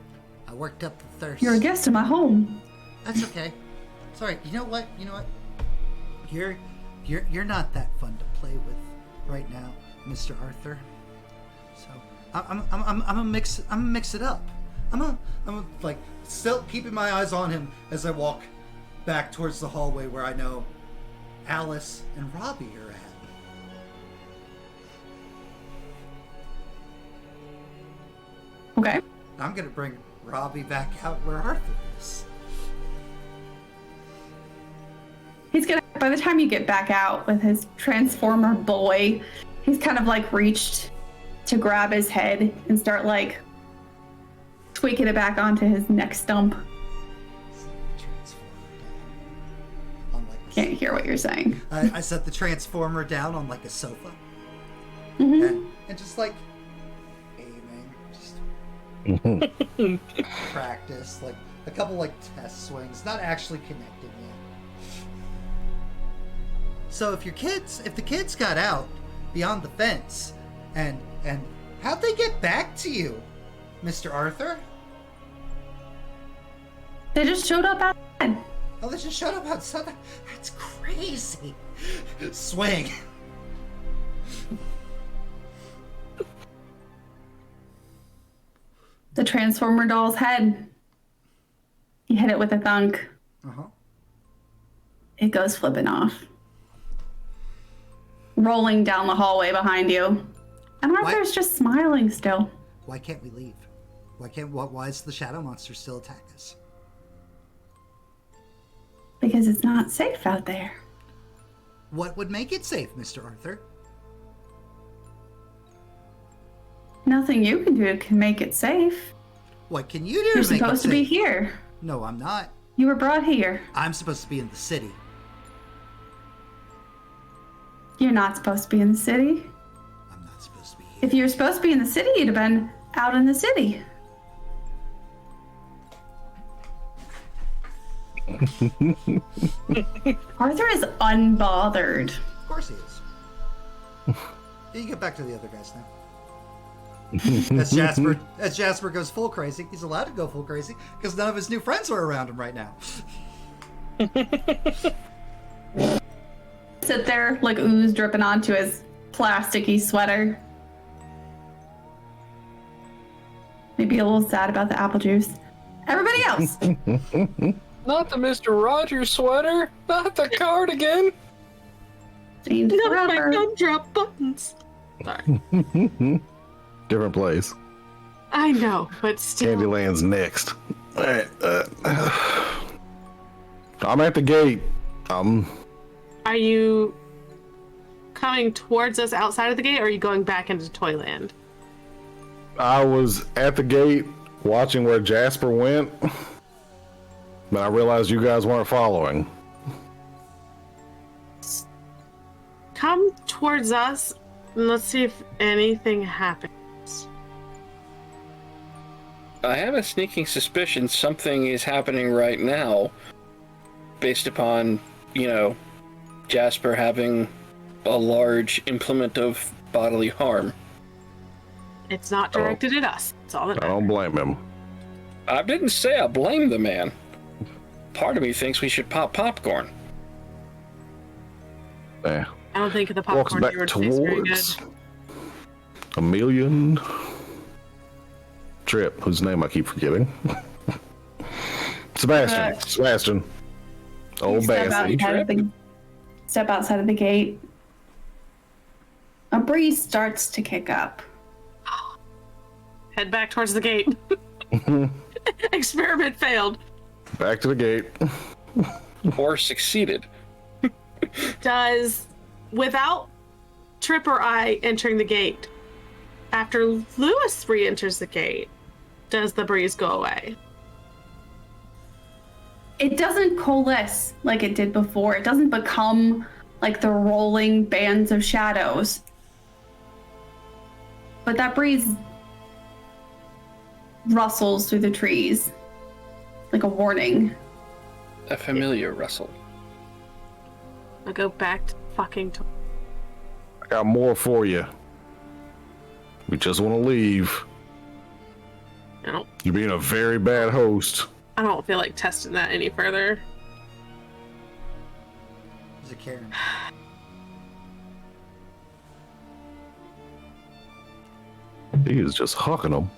S5: I worked up the thirst.
S3: You're a guest in my home.
S5: That's okay. Sorry. You know what? You're not that fun to play with right now, Mr. Arthur. So I'm gonna mix it up. I'm gonna like still keeping my eyes on him as I walk back towards the hallway where I know Alice and Robbie are at.
S3: Okay.
S5: I'm gonna bring Robbie back out where Arthur is.
S3: He's gonna, by the time you get back out with his transformer boy, he's kind of like reached to grab his head and start like tweaking it back onto his neck stump.
S5: On like a
S3: Can't hear what you're saying.
S5: I set the transformer down on like a sofa
S3: Mm-hmm.
S5: and just like aiming, just practice like a couple like test swings, not actually connecting yet. So if the kids got out beyond the fence, and how'd they get back to you, Mr. Arthur?
S3: They just showed up outside.
S5: Oh, they just showed up outside. That's crazy. Swing.
S3: The transformer doll's head. You hit it with a thunk.
S5: Uh-huh.
S3: It goes flipping off. Rolling down the hallway behind you. And Arthur's just smiling still.
S5: Why can't we leave? Why is the shadow monster still attack us?
S3: Because it's not safe out there.
S5: What would make it safe, Mr. Arthur?
S3: Nothing you can do can make it safe.
S5: What can you do
S3: You're
S5: to make it
S3: supposed to be
S5: safe?
S3: here.
S5: No, I'm not.
S3: You were brought here.
S5: I'm supposed to be in the city.
S3: You're not supposed to be in the city.
S5: I'm not supposed to be here.
S3: If you were supposed to be in the city, you'd have been out in the city. Arthur is unbothered.
S5: Of course he is. You get back to the other guys now. As Jasper goes full crazy, he's allowed to go full crazy because none of his new friends are around him right now.
S3: Sit there like ooze dripping onto his plasticky sweater. Maybe a little sad about the apple juice. Everybody else.
S1: Not the Mr. Rogers sweater. Not the cardigan.
S3: Seen
S4: None of my
S3: forever.
S4: gumdrop buttons. Sorry.
S2: Different place.
S4: I know, but still.
S2: Candyland's next. All right. I'm at the gate.
S4: Are you coming towards us outside of the gate, or are you going back into Toyland?
S2: I was at the gate watching where Jasper went, but I realized you guys weren't following.
S4: Come towards us, and let's see if anything happens.
S1: I have a sneaking suspicion something is happening right now, based upon, Jasper having a large implement of bodily harm.
S4: It's not directed at us. That's all that
S2: I don't blame him.
S1: I didn't say I blame the man. Part of me thinks we should pop popcorn.
S2: Yeah.
S4: I don't think the
S2: Walks
S4: popcorn
S2: back
S4: here would taste very good.
S2: towards a million Trip, whose name I keep forgetting. Sebastian. Old bastard.
S3: Step outside of the gate. A breeze starts to kick up.
S4: Head back towards the gate. Experiment failed.
S2: Back to the gate.
S1: Or succeeded.
S4: Without Trip or I entering the gate, after Lewis re-enters the gate, does the breeze go away?
S3: It doesn't coalesce like it did before. It doesn't become like the rolling bands of shadows. But that breeze rustles through the trees like a warning.
S1: A familiar rustle.
S4: I'll go back to fucking
S2: I got more for you. We just want to leave. You're being a very bad host.
S4: I don't feel like testing that any further.
S5: There's a Karen.
S2: He is just hucking them.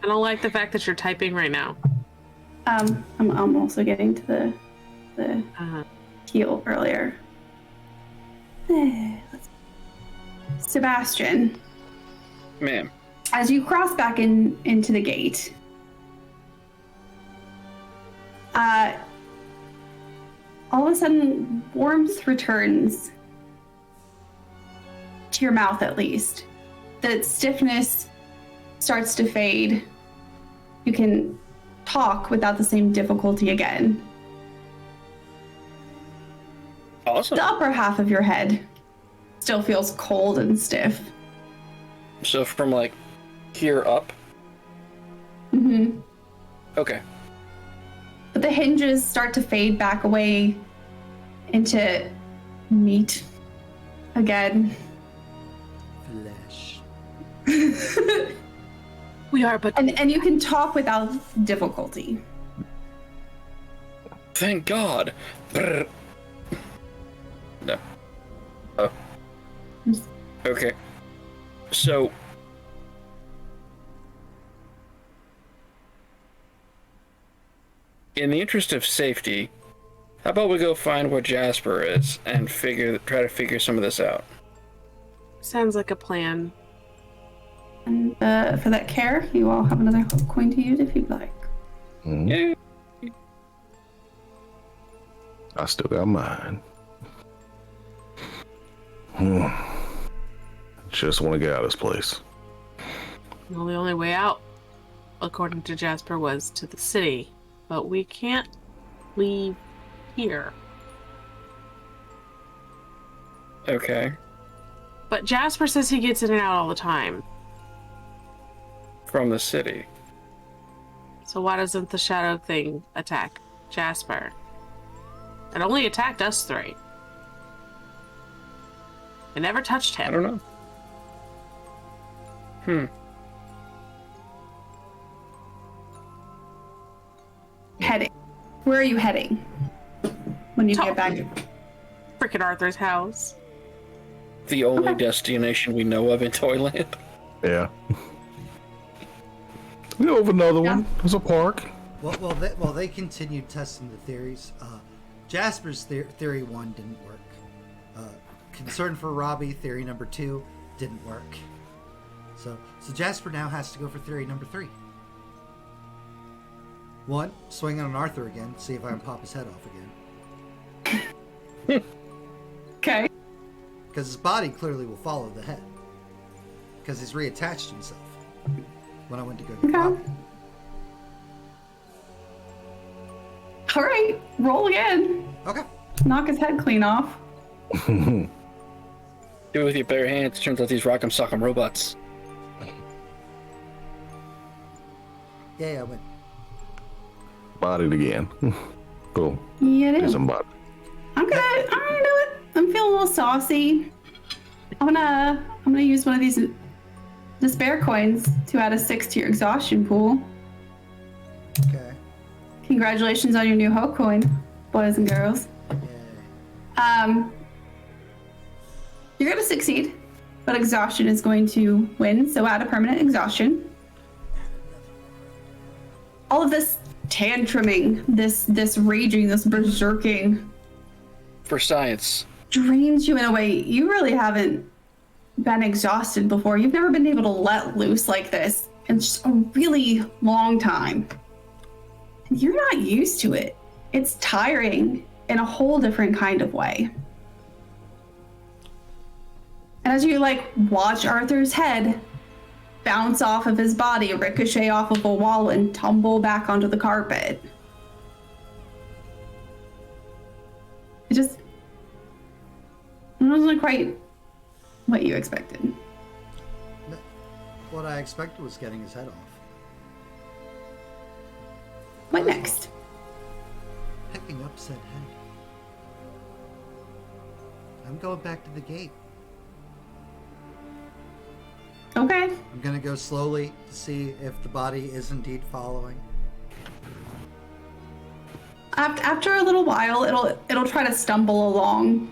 S4: I don't like the fact that you're typing right now.
S3: I'm also getting to the heal earlier. Sebastian,
S1: Ma'am.
S3: as you cross back into the gate, all of a sudden warmth returns to your mouth, at least. The stiffness starts to fade. You can talk without the same difficulty again.
S1: Awesome.
S3: The upper half of your head still feels cold and stiff.
S1: So from like here up?
S3: Mm-hmm.
S1: Okay.
S3: But the hinges start to fade back away into meat again.
S5: Flesh.
S4: We are, but
S3: And you can talk without difficulty.
S1: Thank God. Brr. No. Oh. Okay. So. In the interest of safety, how about we go find where Jasper is and try to figure some of this out?
S4: sounds like a plan.
S3: And for that care, you all have another coin to use if you'd like.
S1: Yeah.
S2: I still got mine. Just want to get out of this place.
S4: Well, the only way out, according to Jasper, was to the city. But we can't leave here.
S1: Okay.
S4: But Jasper says he gets in and out all the time.
S1: From the city.
S4: So why doesn't the shadow thing attack Jasper? It only attacked us three. It never touched him.
S1: I don't know.
S3: Heading. Where are you heading? When you get back?
S4: Frickin' Arthur's house.
S1: The only destination we know of in Toyland.
S2: Yeah. We know of another one. There's a park.
S5: Well, they continued testing the theories. Jasper's theory 1 didn't work. Concern for Robbie, theory number 2, didn't work. So Jasper now has to go for theory number 3. 1, swing on Arthur again, see if I can pop his head off again.
S3: Okay.
S5: Because his body clearly will follow the head. Because he's reattached himself when I went to go get Robbie.
S3: All right, roll again.
S5: Okay.
S3: Knock his head clean off.
S1: Do it with your bare hands. Turns out these rock'em sock'em robots.
S5: Yeah, I went.
S2: Bodied again. Cool.
S3: Yeah, it
S2: Do
S3: is.
S2: some body.
S3: I'm gonna do it. I'm feeling a little saucy. I'm gonna use one of these despair coins to add a 6 to your exhaustion pool.
S5: Okay.
S3: Congratulations on your new hope coin, boys and girls.
S5: Yay.
S3: You're gonna succeed, but exhaustion is going to win, so add a permanent exhaustion. All of this tantruming, this raging, this berserking
S1: For science.
S3: drains you in a way you really haven't been exhausted before. You've never been able to let loose like this in just a really long time. And you're not used to it. It's tiring in a whole different kind of way. And as you watch Arthur's head bounce off of his body, ricochet off of a wall, and tumble back onto the carpet, it wasn't quite what you expected.
S5: What I expected was getting his head off.
S3: What next?
S5: Picking up said head. I'm going back to the gate.
S3: Okay.
S5: I'm gonna go slowly to see if the body is indeed following.
S3: After a little while, it'll try to stumble along,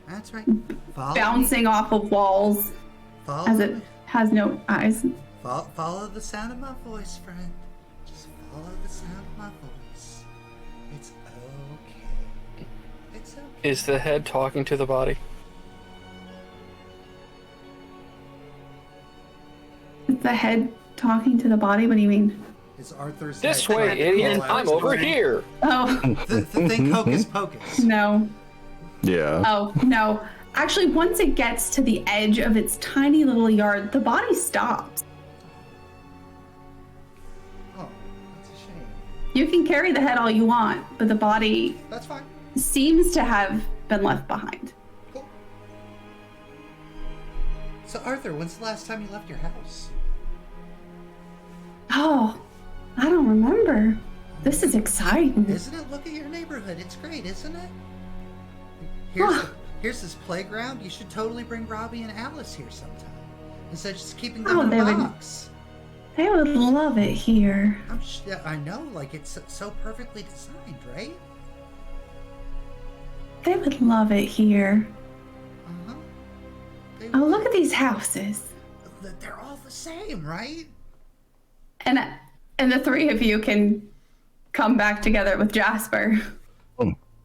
S5: That's right. Follow
S3: bouncing off of walls
S5: me. Follow
S3: as it
S5: me.
S3: has no eyes.
S5: Follow the sound of my voice, friend. Just follow the sound of my voice. It's okay. It's okay.
S1: Is the head talking to the body?
S3: Is the head talking to the body? What do you mean?
S5: It's Arthur's
S1: This
S5: head.
S1: way, idiot! I'm over here!
S3: Oh,
S5: Think hocus pocus.
S3: no.
S2: Yeah.
S3: Oh, no. Actually, once it gets to the edge of its tiny little yard, the body stops.
S5: Oh, that's a shame.
S3: You can carry the head all you want, but the body
S5: That's fine.
S3: seems to have been left behind.
S5: Cool. So Arthur, when's the last time you left your house?
S3: Oh, I don't remember. This is exciting.
S5: Isn't it? Look at your neighborhood. It's great, isn't it?
S3: Huh.
S5: Here's this playground. You should totally bring Robbie and Alice here sometime. Instead of just keeping them
S3: Oh,
S5: in
S3: they
S5: a
S3: would-
S5: box.
S3: They would love it here.
S5: I know, like it's so perfectly designed, right?
S3: They would love it here.
S5: Uh-huh. They
S3: Oh,
S5: would.
S3: look at these houses.
S5: They're all the same, right?
S3: And the three of you can come back together with Jasper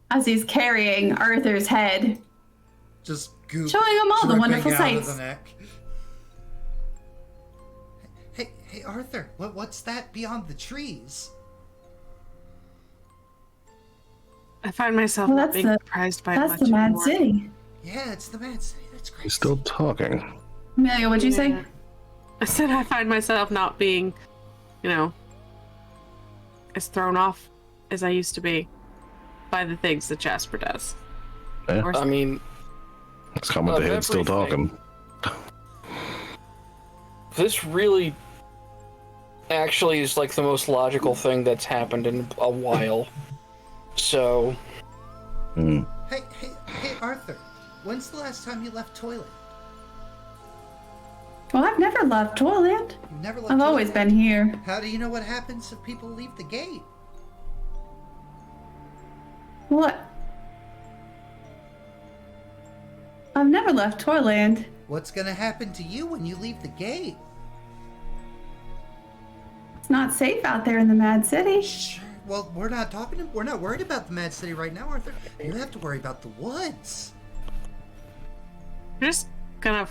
S3: as he's carrying Arthur's head,
S5: Just goop.
S3: showing him all the
S5: dripping
S3: wonderful
S5: out of
S3: sights.
S5: the neck. Hey, Arthur, what's that beyond the trees?
S4: I find myself
S3: Well,
S4: not
S3: that's
S4: being
S3: the-
S4: surprised by
S3: That's
S4: much
S3: the Mad
S4: anymore.
S3: City.
S5: Yeah, it's the Mad City. That's great.
S2: He's still talking.
S3: Amelia, what'd you say?
S4: Yeah. I said I find myself not being, as thrown off as I used to be by the things that Jasper does.
S2: Yeah.
S4: Or
S1: I mean,
S2: It's coming with the head still
S1: everything.
S2: talking.
S1: this really actually is like the most logical thing that's happened in a while. So,
S5: Hey, Arthur. When's the last time you left Toyland?
S3: Well, I've never left Toyland.
S5: You've never left
S3: I've always
S5: Toyland?
S3: been here.
S5: How do you know what happens if people leave the gate?
S3: What? I've never left Toyland.
S5: What's gonna happen to you when you leave the gate?
S3: It's not safe out there in the Mad City.
S5: Sure. Well, we're not worried about the Mad City right now, Arthur. You have to worry about the woods.
S4: We're just gonna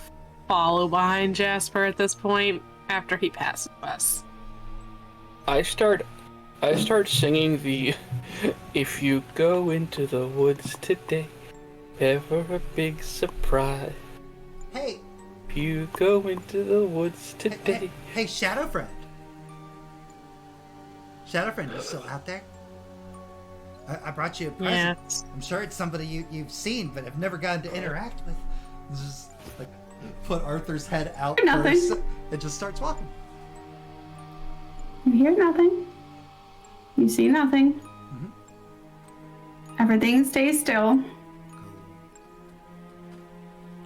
S4: follow behind Jasper at this point after he passes us.
S1: I start singing the "If you go into the woods today, ever a big surprise.
S5: Hey,
S1: If you go into the woods today."
S5: hey, Shadow Friend. Shadow Friend, you still out there? I brought you a present.
S4: Yeah.
S5: I'm sure it's somebody you've seen, but have never gotten to interact with. Just like put Arthur's head out
S3: Nothing.
S5: first. It just starts walking.
S3: You hear nothing. You see nothing. Everything stays still.
S5: I'm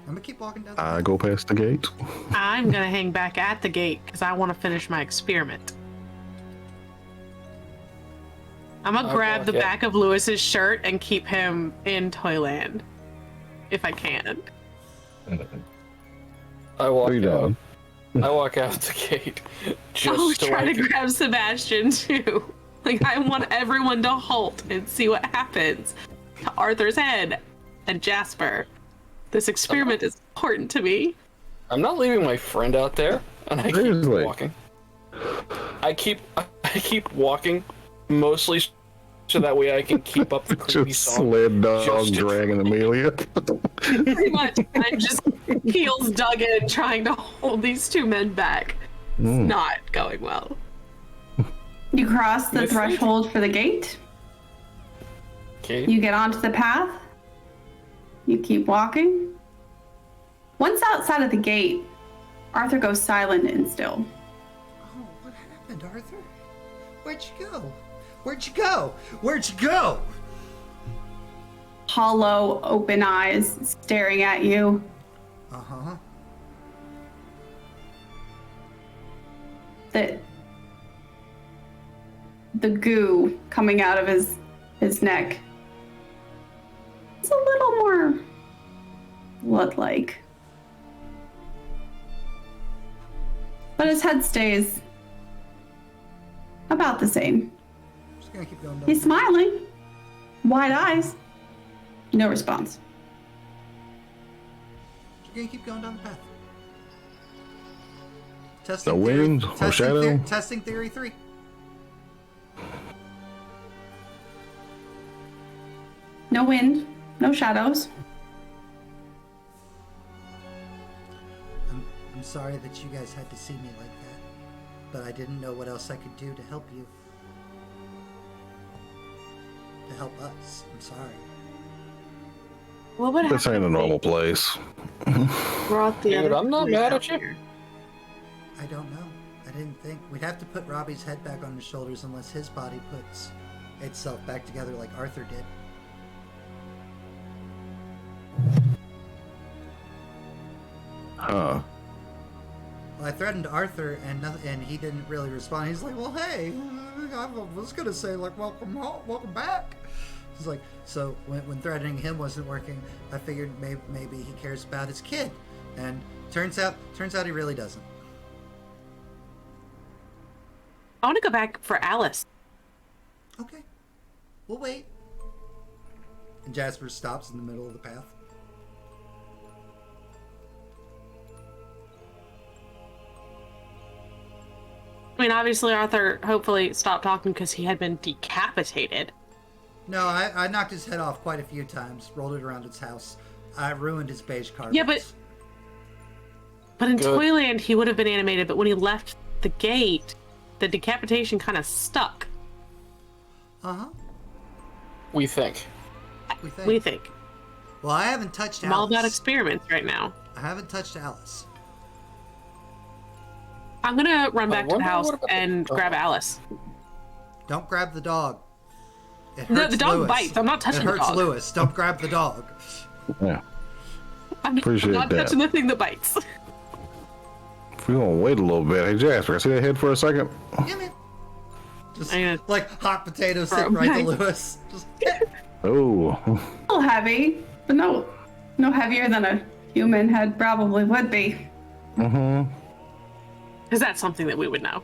S5: gonna keep walking down the
S2: I
S5: path.
S2: go past the gate.
S4: I'm gonna hang back at the gate because I want to finish my experiment. I'm gonna
S1: I'll
S4: grab the
S1: walk it.
S4: back of Lewis's shirt and keep him in Toyland, if I can.
S1: I walk
S2: What are you
S1: out.
S2: doing?
S1: I walk out the gate just
S4: I was
S1: so
S4: trying
S1: I
S4: to
S1: can.
S4: grab Sebastian too. Like I want everyone to halt and see what happens to Arthur's head and Jasper. This experiment is important to me.
S1: I'm not leaving my friend out there, and I keep
S2: Seriously.
S1: walking. I keep walking, mostly so that way I can keep up the creepy
S2: Just
S1: song.
S2: sled dog
S1: Just to-
S2: dragging Amelia.
S4: Pretty much, I'm just heels dug in, trying to hold these two men back. It's not going well.
S3: You cross the
S1: My friend-
S3: threshold for the gate.
S1: Okay.
S3: You get onto the path. You keep walking. Once outside of the gate, Arthur goes silent and still.
S5: Oh, what happened, Arthur? Where'd you go? Where'd you go? Where'd you go?
S3: Hollow, open eyes staring at you.
S5: Uh-huh.
S3: The goo coming out of his neck. It's a little more blood-like. But his head stays about the same.
S5: Just gonna keep going down.
S3: He's smiling. Wide eyes. No response.
S5: Just gonna keep going down the path.
S2: No
S5: Testing
S2: wind
S5: theory,
S2: or shadow?
S5: Testing theory 3.
S3: No wind. No shadows.
S5: I'm sorry that you guys had to see me like that, but I didn't know what else I could do to help you. To help us. I'm sorry.
S4: What would
S2: This
S4: happen
S2: ain't a
S4: if they
S2: normal place.
S4: brought the
S1: Dude,
S4: other
S1: I'm not
S4: police
S1: mad
S4: out
S1: at you.
S4: here?
S5: I don't know. I didn't think. We'd have to put Robbie's head back on his shoulders unless his body puts itself back together like Arthur did.
S2: Huh.
S5: Well, I threatened Arthur, and he didn't really respond. He's like, "Well, hey, I was gonna say like, welcome home, welcome back." He's like, so when threatening him wasn't working, I figured maybe he cares about his kid, and turns out he really doesn't.
S4: I want to go back for Alice.
S5: Okay, we'll wait. And Jasper stops in the middle of the path.
S4: I mean, obviously Arthur hopefully stopped talking because he had been decapitated.
S5: No, I knocked his head off quite a few times, rolled it around his house. I ruined his beige carpets.
S4: Yeah, but in
S1: Good.
S4: Toyland he would have been animated, but when he left the gate, the decapitation kind of stuck.
S5: Uh-huh.
S1: We think.
S4: We think.
S5: Well, I haven't touched
S4: I'm all about
S5: Alice.
S4: experiments right now.
S5: I haven't touched Alice.
S4: I'm gonna run back to the
S1: wonder
S4: house
S1: what about
S4: and
S1: the
S4: grab
S1: dog.
S4: Alice.
S5: Don't grab the dog. It
S4: No,
S5: hurts
S4: the dog
S5: Lewis.
S4: bites. I'm not touching
S5: It
S4: the
S5: hurts
S4: dog.
S5: Lewis. Don't grab the dog.
S2: Yeah.
S4: I'm
S2: Appreciate
S4: not
S2: that.
S4: touching the thing that bites.
S2: If we gonna wait a little bit, hey Jasper, see that head for a second?
S5: Yeah, man. Just
S4: I'm gonna
S5: like hot potatoes
S4: throw
S5: sitting right to
S4: him
S5: Lewis. Just
S2: Oh,
S3: A little heavy, but no heavier than a human head probably would be.
S4: Because that's something that we would know.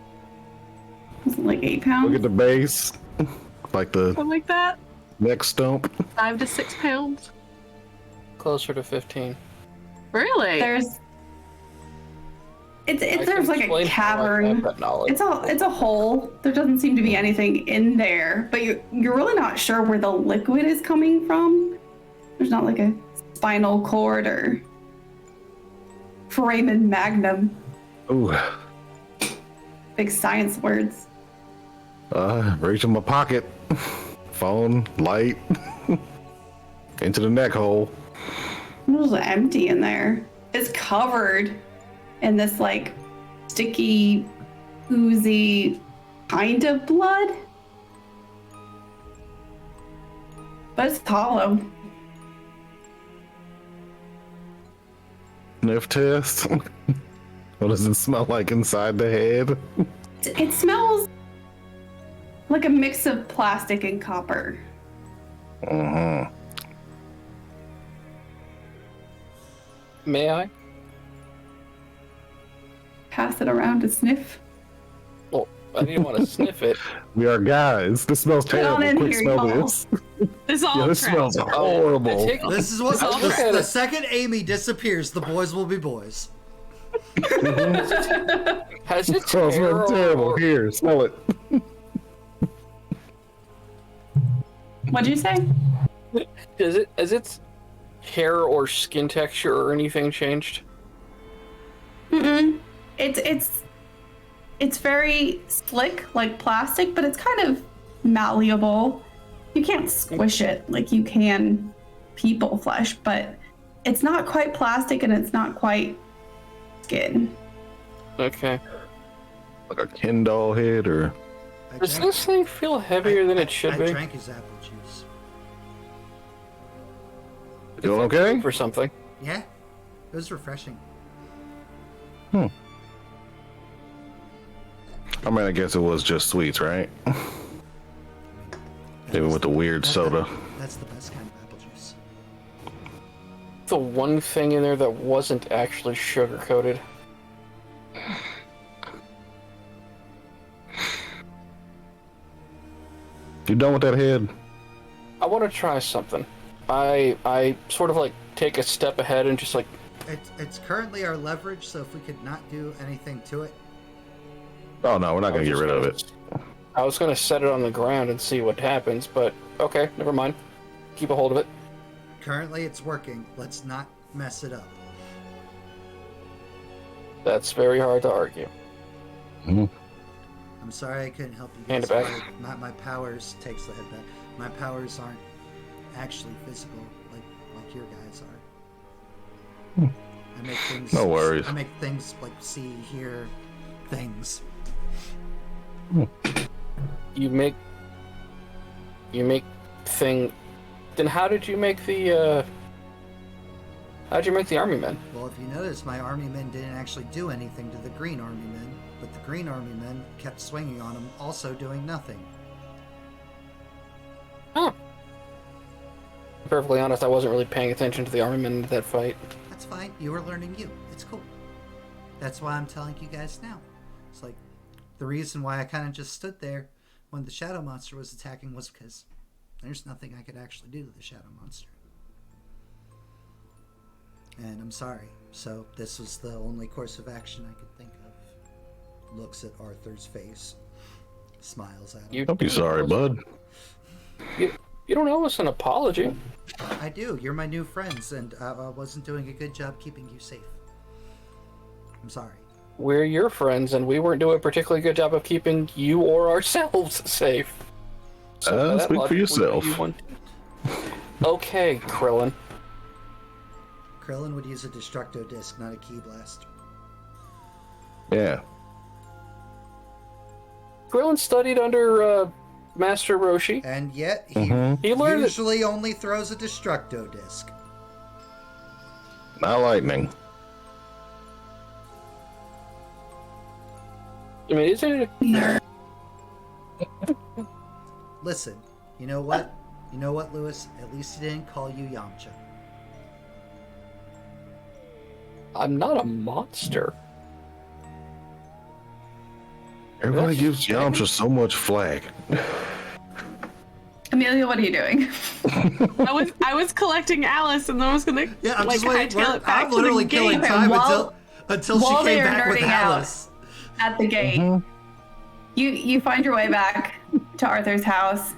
S3: Was it like 8
S2: look
S3: pounds?
S2: at the base, like the
S4: Something like that.
S2: neck stump.
S4: 5 to 6 pounds.
S1: Closer to 15.
S4: Really?
S3: There's
S1: I
S3: there's
S1: can
S3: like a
S1: explain how I have
S3: cavern.
S1: that knowledge.
S3: It's a hole. There doesn't seem to be anything in there, but you're really not sure where the liquid is coming from. There's not like a spinal cord or foramen magnum.
S2: Ooh,
S3: Big science words.
S2: reach in my pocket, phone, light, into the neck hole.
S3: It was empty in there. It's covered in this like sticky, oozy kind of blood. But it's hollow.
S2: Sniff test. What does it smell like inside the head?
S3: It smells like a mix of plastic and copper.
S1: May I?
S3: Pass it around to sniff.
S1: Well, I didn't want to sniff it.
S2: We are guys. This smells
S3: Get on
S2: terrible.
S3: in
S2: Quick
S3: here,
S2: smell
S3: y'all.
S2: this.
S4: This all
S2: Yeah, this
S4: tracks.
S2: smells horrible.
S1: Take-
S5: This is what
S1: I'll look at
S5: the
S1: it.
S5: second Amy disappears, the boys will be boys.
S1: Has it
S2: Oh, it smells terrible. Here, smell it.
S3: What'd you say?
S1: Has its hair or skin texture or anything changed?
S3: Mm-mm. It's very slick, like plastic, but it's kind of malleable. You can't squish it like you can people flesh, but it's not quite plastic and it's not quite skin.
S1: Okay.
S2: Like a Ken doll head, or
S5: I
S1: Does
S5: drank-
S1: this thing feel heavier than it should
S5: I
S1: be?
S5: drank his apple juice.
S2: feeling okay?
S1: For something.
S5: Yeah, it was refreshing.
S2: I mean, I guess it was just sweets, right? Even with the weird soda.
S5: That's the best kind of apple juice.
S1: The one thing in there that wasn't actually sugar coated.
S2: You done with that head?
S1: I want to try something. I sort of like take a step ahead and just like
S5: It's currently our leverage, so if we could not do anything to it,
S2: Oh no, we're not gonna get rid of it.
S1: I was gonna set it on the ground and see what happens, but okay, never mind. Keep a hold of it.
S5: currently it's working. Let's not mess it up.
S1: That's very hard to argue.
S5: I'm sorry I couldn't help you
S1: Hand
S5: guys.
S1: it back.
S5: My powers takes the head back. My powers aren't actually physical like your guys are. I make things.
S2: No worries.
S5: I make things like see, hear, things.
S1: You make thing. Then how did you make the how'd you make the army men?
S5: Well, if you notice, my army men didn't actually do anything to the green army men, but the green army men kept swinging on them, also doing nothing.
S1: Oh. Perfectly honest, I wasn't really paying attention to the army men in that fight.
S5: That's fine. You were learning you. It's cool. That's why I'm telling you guys now. It's like the reason why I kind of just stood there when the shadow monster was attacking was because there's nothing I could actually do to the shadow monster. And I'm sorry. So this was the only course of action I could think of. Looks at Arthur's face. Smiles at him.
S2: Don't be sorry, bud.
S1: You don't owe us an apology.
S5: I do. You're my new friends, and I wasn't doing a good job keeping you safe. I'm sorry.
S1: We're your friends, and we weren't doing a particularly good job of keeping you or ourselves safe. So by that
S2: Speak for
S1: logic, we owe
S2: yourself.
S1: you one too. Okay, Krillin.
S5: Krillin would use a Destructo Disc, not a Key Blast.
S2: Yeah.
S1: Krillin studied under Master Roshi.
S5: And yet, he
S1: He learned it.
S5: usually only throws a Destructo Disc.
S2: Not lightning.
S1: I mean, isn't it?
S5: Listen, you know what? You know what, Lewis? At least he didn't call you Yamcha.
S1: I'm not a monster.
S2: Everybody gives Yamcha so much flack.
S3: Amelia, what are you doing?
S4: I was collecting Alice, and then I was gonna
S5: Yeah, I'm
S4: like
S5: just waiting.
S4: hightail it back
S5: I'm
S4: to
S5: literally
S4: the
S5: killing
S4: gate.
S5: time
S3: While-
S5: until she
S3: while they
S5: came
S3: are
S5: back with
S3: nerding out.
S5: Alice.
S3: At the gate. You find your way back to Arthur's house.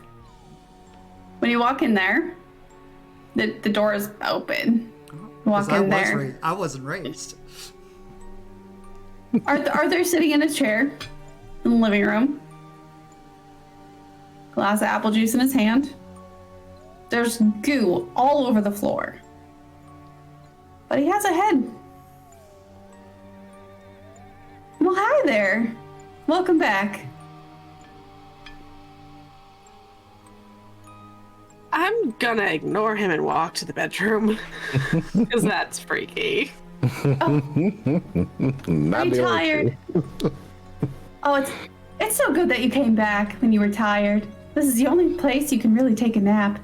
S3: When you walk in there, the door is open. You walk
S5: 'Cause
S3: in there.
S5: I wasn't raised.
S3: Arthur's sitting in his chair in the living room. Glass of apple juice in his hand. There's goo all over the floor. But he has a head. Well, hi there. Welcome back.
S4: I'm gonna ignore him and walk to the bedroom because that's freaky.
S2: Not
S3: Are you
S2: the only
S3: tired? Oh, it's so good that you came back when you were tired. This is the only place you can really take a nap.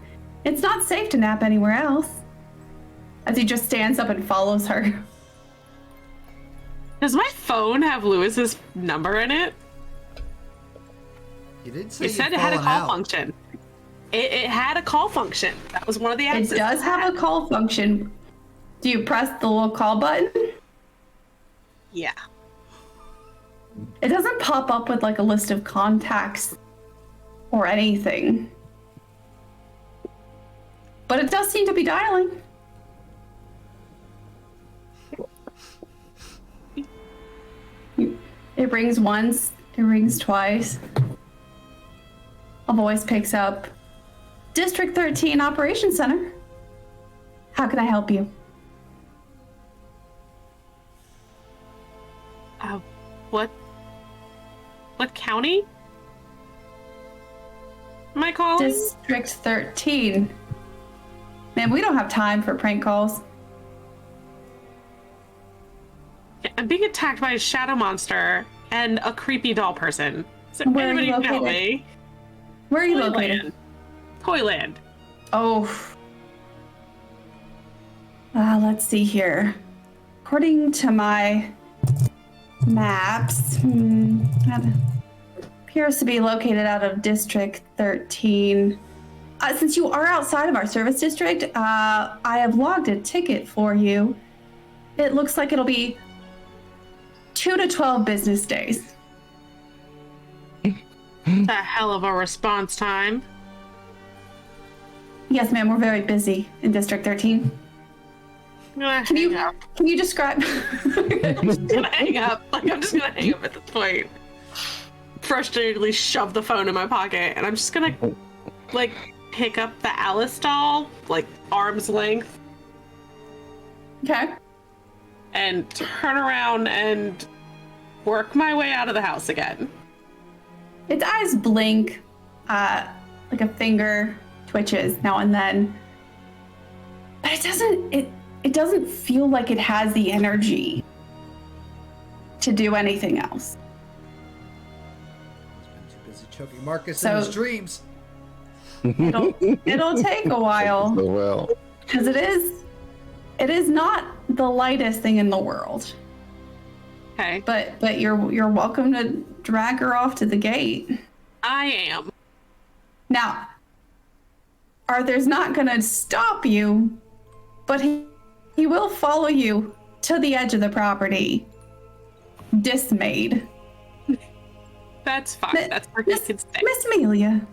S3: It's not safe to nap anywhere else. As he just stands up and follows her.
S4: Does my phone have Lewis's number in it?
S5: You did say
S4: It
S5: you'd
S4: said it had a
S5: fallen
S4: call
S5: out.
S4: function. It had a call function. That was one of the
S3: It
S4: apps.
S3: does have a call function. Do you press the little call button?
S4: Yeah.
S3: It doesn't pop up with like a list of contacts or anything. But it does seem to be dialing. It rings once, it rings twice. A voice picks up. District 13 Operations Center. How can I help you?
S4: What county? Am I calling?
S3: District 13. Man, we don't have time for prank calls.
S4: I'm being attacked by a shadow monster and a creepy doll person. Is there
S3: Where are
S4: anybody
S3: you
S4: who can help
S3: located?
S4: me?
S3: Where are you located?
S4: Toyland. Toyland.
S3: Oh. Let's see here. According to my maps, that appears to be located out of District 13. Since you are outside of our service district, I have logged a ticket for you. It looks like it'll be 2 to 12 business days.
S4: A hell of a response time.
S3: Yes, ma'am, we're very busy in District 13.
S4: I'm gonna
S3: Can
S4: hang
S3: you
S4: up.
S3: can you describe?
S4: I'm just gonna hang up. Like, I'm just gonna hang up at this point. Frustratedly shove the phone in my pocket, and I'm just gonna, like, pick up the Alice doll, like, arm's length,
S3: Okay.
S4: and turn around and work my way out of the house again.
S3: Its eyes blink, like a finger twitches now and then. But it doesn't feel like it has the energy to do anything else.
S5: Too busy choking Marcus
S3: So-
S5: in his dreams.
S3: It'll take a while
S2: So well.
S3: because it is not the lightest thing in the world.
S4: Okay.
S3: But you're welcome to drag her off to the gate.
S4: I am.
S3: Now, Arthur's not gonna stop you, but he will follow you to the edge of the property, dismayed.
S4: That's fine.
S3: Mi-
S4: That's where he
S3: Miss,
S4: can stay.
S3: Miss Amelia,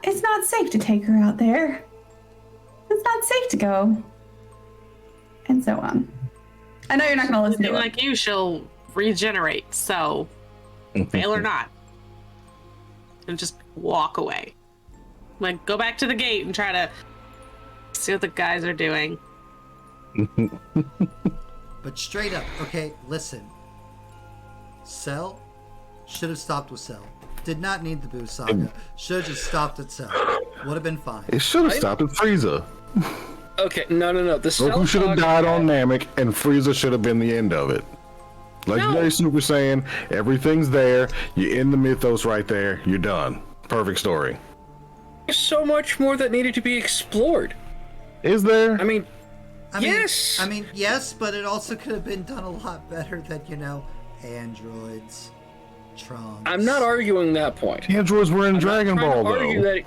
S3: it's not safe to take her out there. It's not safe to go. And so on. I know you're not gonna listen to
S4: Being
S3: it.
S4: like you, she'll regenerate, so fail or not. And just walk away. Like, go back to the gate and try to see what the guys are doing.
S5: But straight up, okay, listen. Cell should have stopped with Cell. Did not need the Boo Saga. Should have just stopped at Cell. Would have been fine.
S2: It should have stopped at Frieza.
S1: Okay, no. The
S2: Goku should have died on Namek, and Frieza should have been the end of it. Legendary Super Saiyan, everything's there. You end the mythos right there. You're done. Perfect story.
S1: There's so much more that needed to be explored.
S2: Is there?
S1: I mean,
S5: Yes,
S1: yes,
S5: but it also could have been done a lot better than, androids, Trunks.
S1: I'm not arguing that point.
S2: Androids were in Dragon Ball, though.
S1: Argue that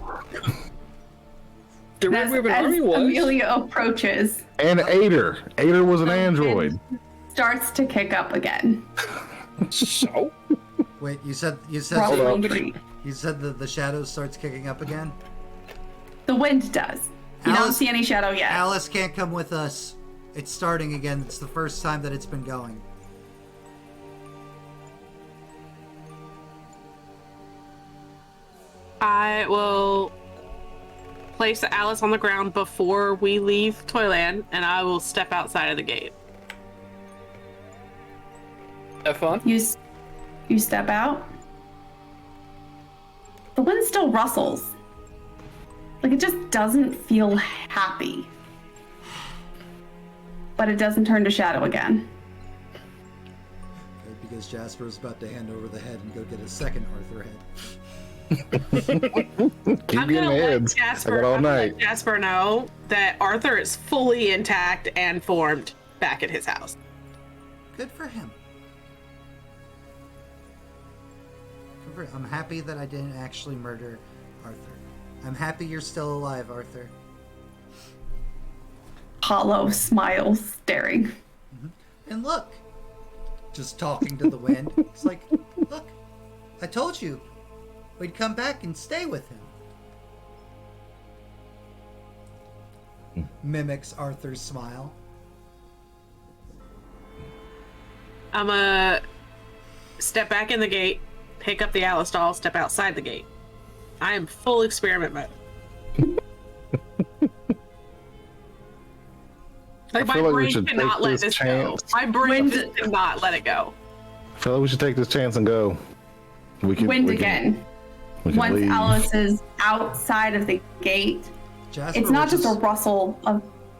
S1: the Red
S3: As,
S1: Ribbon
S3: as
S1: Army was.
S3: Amelia approaches,
S2: And Ader. Ader was an android.
S3: starts to kick up again.
S1: So?
S5: Wait, you said
S3: Rustling feet.
S5: you said the shadow starts kicking up again?
S3: The wind does. You don't
S5: Alice-
S3: see any shadow yet.
S5: Alice can't come with us. It's starting again. It's the first time that it's been going.
S4: I will place Alice on the ground before we leave Toyland, and I will step outside of the gate.
S1: Have fun.
S3: You step out. The wind still rustles. Like, it just doesn't feel happy. But it doesn't turn to shadow again.
S5: Okay, because Jasper is about to hand over the head and go get a second Arthur head.
S2: Keep
S4: I'm
S2: getting
S4: gonna let
S2: heads. I
S4: Jasper,
S2: got all
S4: I'm gonna
S2: night.
S4: let Jasper know that Arthur is fully intact and formed back at his house.
S5: Good for him. I'm happy that I didn't actually murder Arthur. I'm happy you're still alive, Arthur.
S3: Hollow smiles, staring.
S5: And look, just talking to the wind. It's like, look, I told you we'd come back and stay with him. Mimics Arthur's smile.
S4: I'm gonna step back in the gate, pick up the Alice doll, step outside the gate. I am full experiment mode. Like, my
S2: feel like we
S4: brain
S2: should
S4: cannot
S2: take
S4: let
S2: this
S4: this
S2: chance.
S4: go. My brain just cannot let it go.
S2: I feel like we should take this chance and go.
S3: Wind again.
S2: We can
S3: Once
S2: leave.
S3: Alice is outside of the gate,
S5: Jasper
S3: it's not
S5: will
S3: just a rustle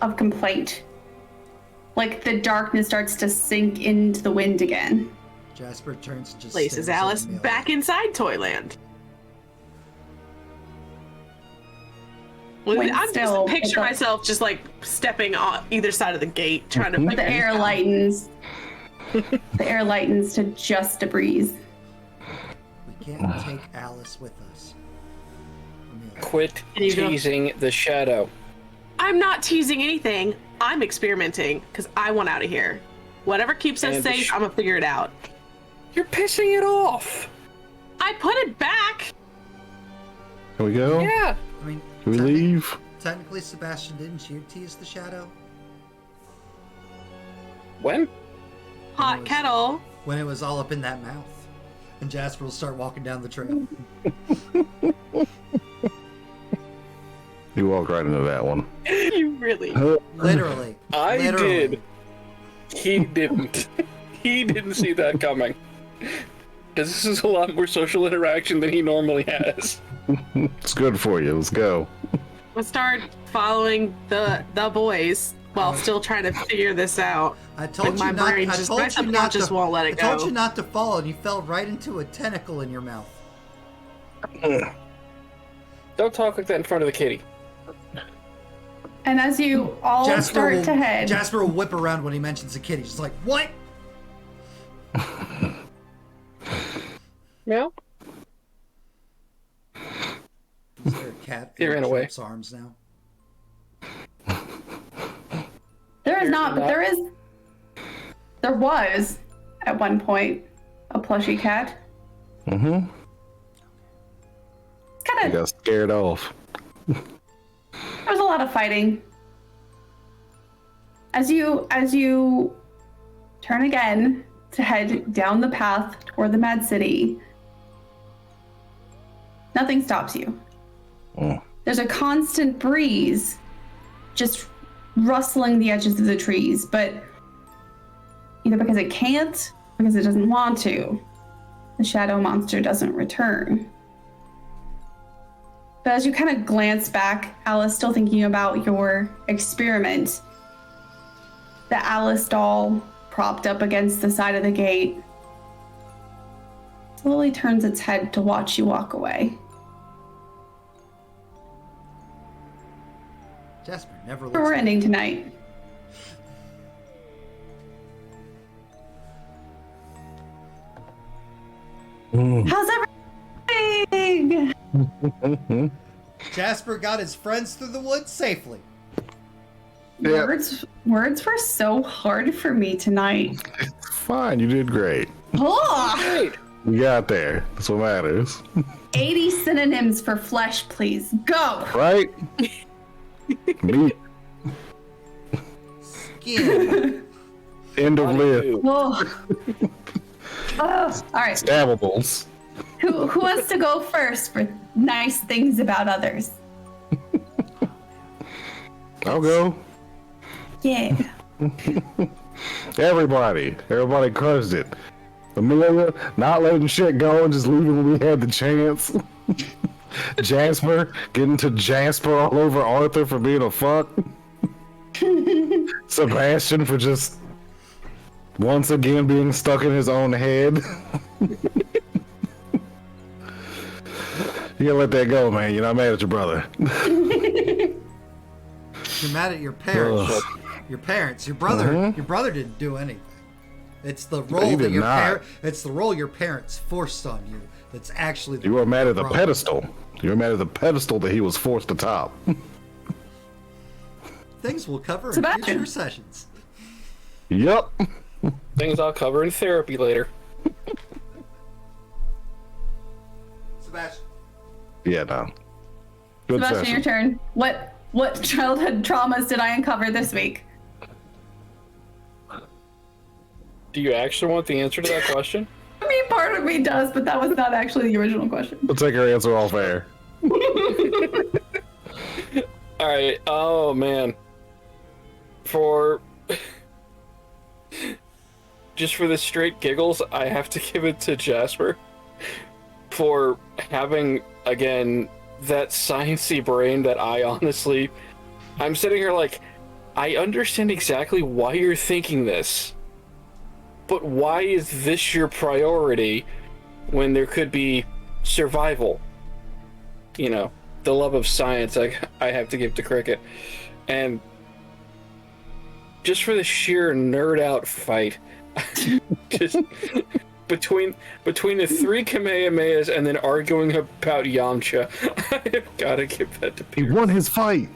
S3: of complaint. Like, the darkness starts to sink into the wind again.
S5: Jasper turns and just
S4: Places
S5: stares at
S4: Alice
S5: Amelia.
S4: back inside Toyland. Well,
S3: Wind
S4: I'm
S3: still,
S4: just picture
S3: but the-
S4: myself just like stepping on either side of the gate, trying to
S3: But
S4: figure
S3: the
S4: it
S3: air
S4: out.
S3: lightens. The air lightens to just a breeze.
S5: We can't take Alice with us. Amelia.
S1: Quit
S4: There you go.
S1: teasing the shadow.
S4: I'm not teasing anything. I'm experimenting because I want out of here. Whatever keeps us
S1: And the
S4: safe, I'm gonna figure it out.
S1: You're pissing it off.
S4: I put it back.
S2: Can we go?
S1: Yeah.
S5: I mean,
S2: Can we leave?
S5: technically, Sebastian, didn't you tease the shadow?
S1: When?
S4: Hot
S5: was-
S4: kettle.
S5: When it was all up in that mouth. And Jasper will start walking down the trail.
S2: You walked right into that one.
S4: You really.
S5: Literally.
S1: I
S5: Literally.
S1: did. He didn't. He didn't see that coming. Because this is a lot more social interaction than he normally has.
S2: It's good for you. Let's go.
S4: Let's start following the boys while still trying to figure this out.
S5: I told
S4: my
S5: you not.
S4: brain
S5: I
S4: just-
S5: told
S4: my
S5: you not
S4: subconscious
S5: to.
S4: won't let it
S5: I told
S4: go.
S5: you not to fall, and you fell right into a tentacle in your mouth.
S1: Don't talk like that in front of the kitty.
S3: And as you all start to head,
S5: Jasper will whip around when he mentions a kitty. Just like, what?
S1: Meow.
S5: Is there a cat
S1: He
S5: in
S1: ran away.
S5: Trip's arms now?
S3: there is not, but there was at one point a plushy cat.
S2: Mm-hmm.
S3: It's kind
S2: I
S3: of,
S2: got scared off.
S3: there was a lot of fighting. As you turn again to head down the path toward the Mad City, nothing stops you.
S2: Mm.
S3: there's a constant breeze just rustling the edges of the trees, but either because it can't, or because it doesn't want to, the shadow monster doesn't return. But as you kind of glance back, Alice, still thinking about your experiment, the Alice doll propped up against the side of the gate slowly turns its head to watch you walk away.
S5: Jasper never looks.
S3: We're ending tonight. How's everything?
S5: Jasper got his friends through the woods safely.
S2: Yeah.
S3: Words were so hard for me tonight.
S2: Fine, you did great.
S3: Oh,
S2: You got there. That's what matters.
S3: 80 synonyms for flesh, please. Go.
S2: Right? Meat.
S5: Skin.
S2: End of list.
S3: Oh. All right.
S2: Stabbables.
S3: Who wants to go first for nice things about others?
S2: I'll go.
S3: Yeah.
S2: Everybody crushed it. Amelia, not letting shit go and just leaving when we had the chance. Jasper, getting to Jasper all over Arthur for being a fuck. Sebastian for just once again being stuck in his own head. You gotta let that go, man. You're not mad at your brother.
S5: You're mad at your parents.
S2: Ugh.
S5: Your parents. Your brother.
S2: Mhm.
S5: Your brother didn't do anything. It's the
S2: He
S5: role that
S2: did
S5: your
S2: not.
S5: It's the role your parents forced on you. That's actually.
S2: You were mad at the
S5: problem.
S2: pedestal. You were mad at the pedestal that he was forced to top.
S5: Things we'll cover in
S3: Sebastian.
S5: future sessions.
S2: Yup.
S1: Things I'll cover in therapy later.
S5: Sebastian.
S2: Yeah, no. Good
S3: Sebastian,
S2: session.
S3: your turn. What childhood traumas did I uncover this week?
S1: Do you actually want the answer to that question?
S3: I mean, part of me does, but that was not actually the original question.
S2: We'll take her answer off air.
S1: All right. Oh man. For just for the straight giggles, I have to give it to Jasper for having again that sciencey brain that I honestly, I'm sitting here like, I understand exactly why you're thinking this, but why is this your priority when there could be survival? You know, the love of science I have to give to Cricket. And just for the sheer nerd out fight, just between the three Kamehamehas and then arguing about Yamcha, I've gotta give that to
S2: He
S1: Peter.
S2: won his fight.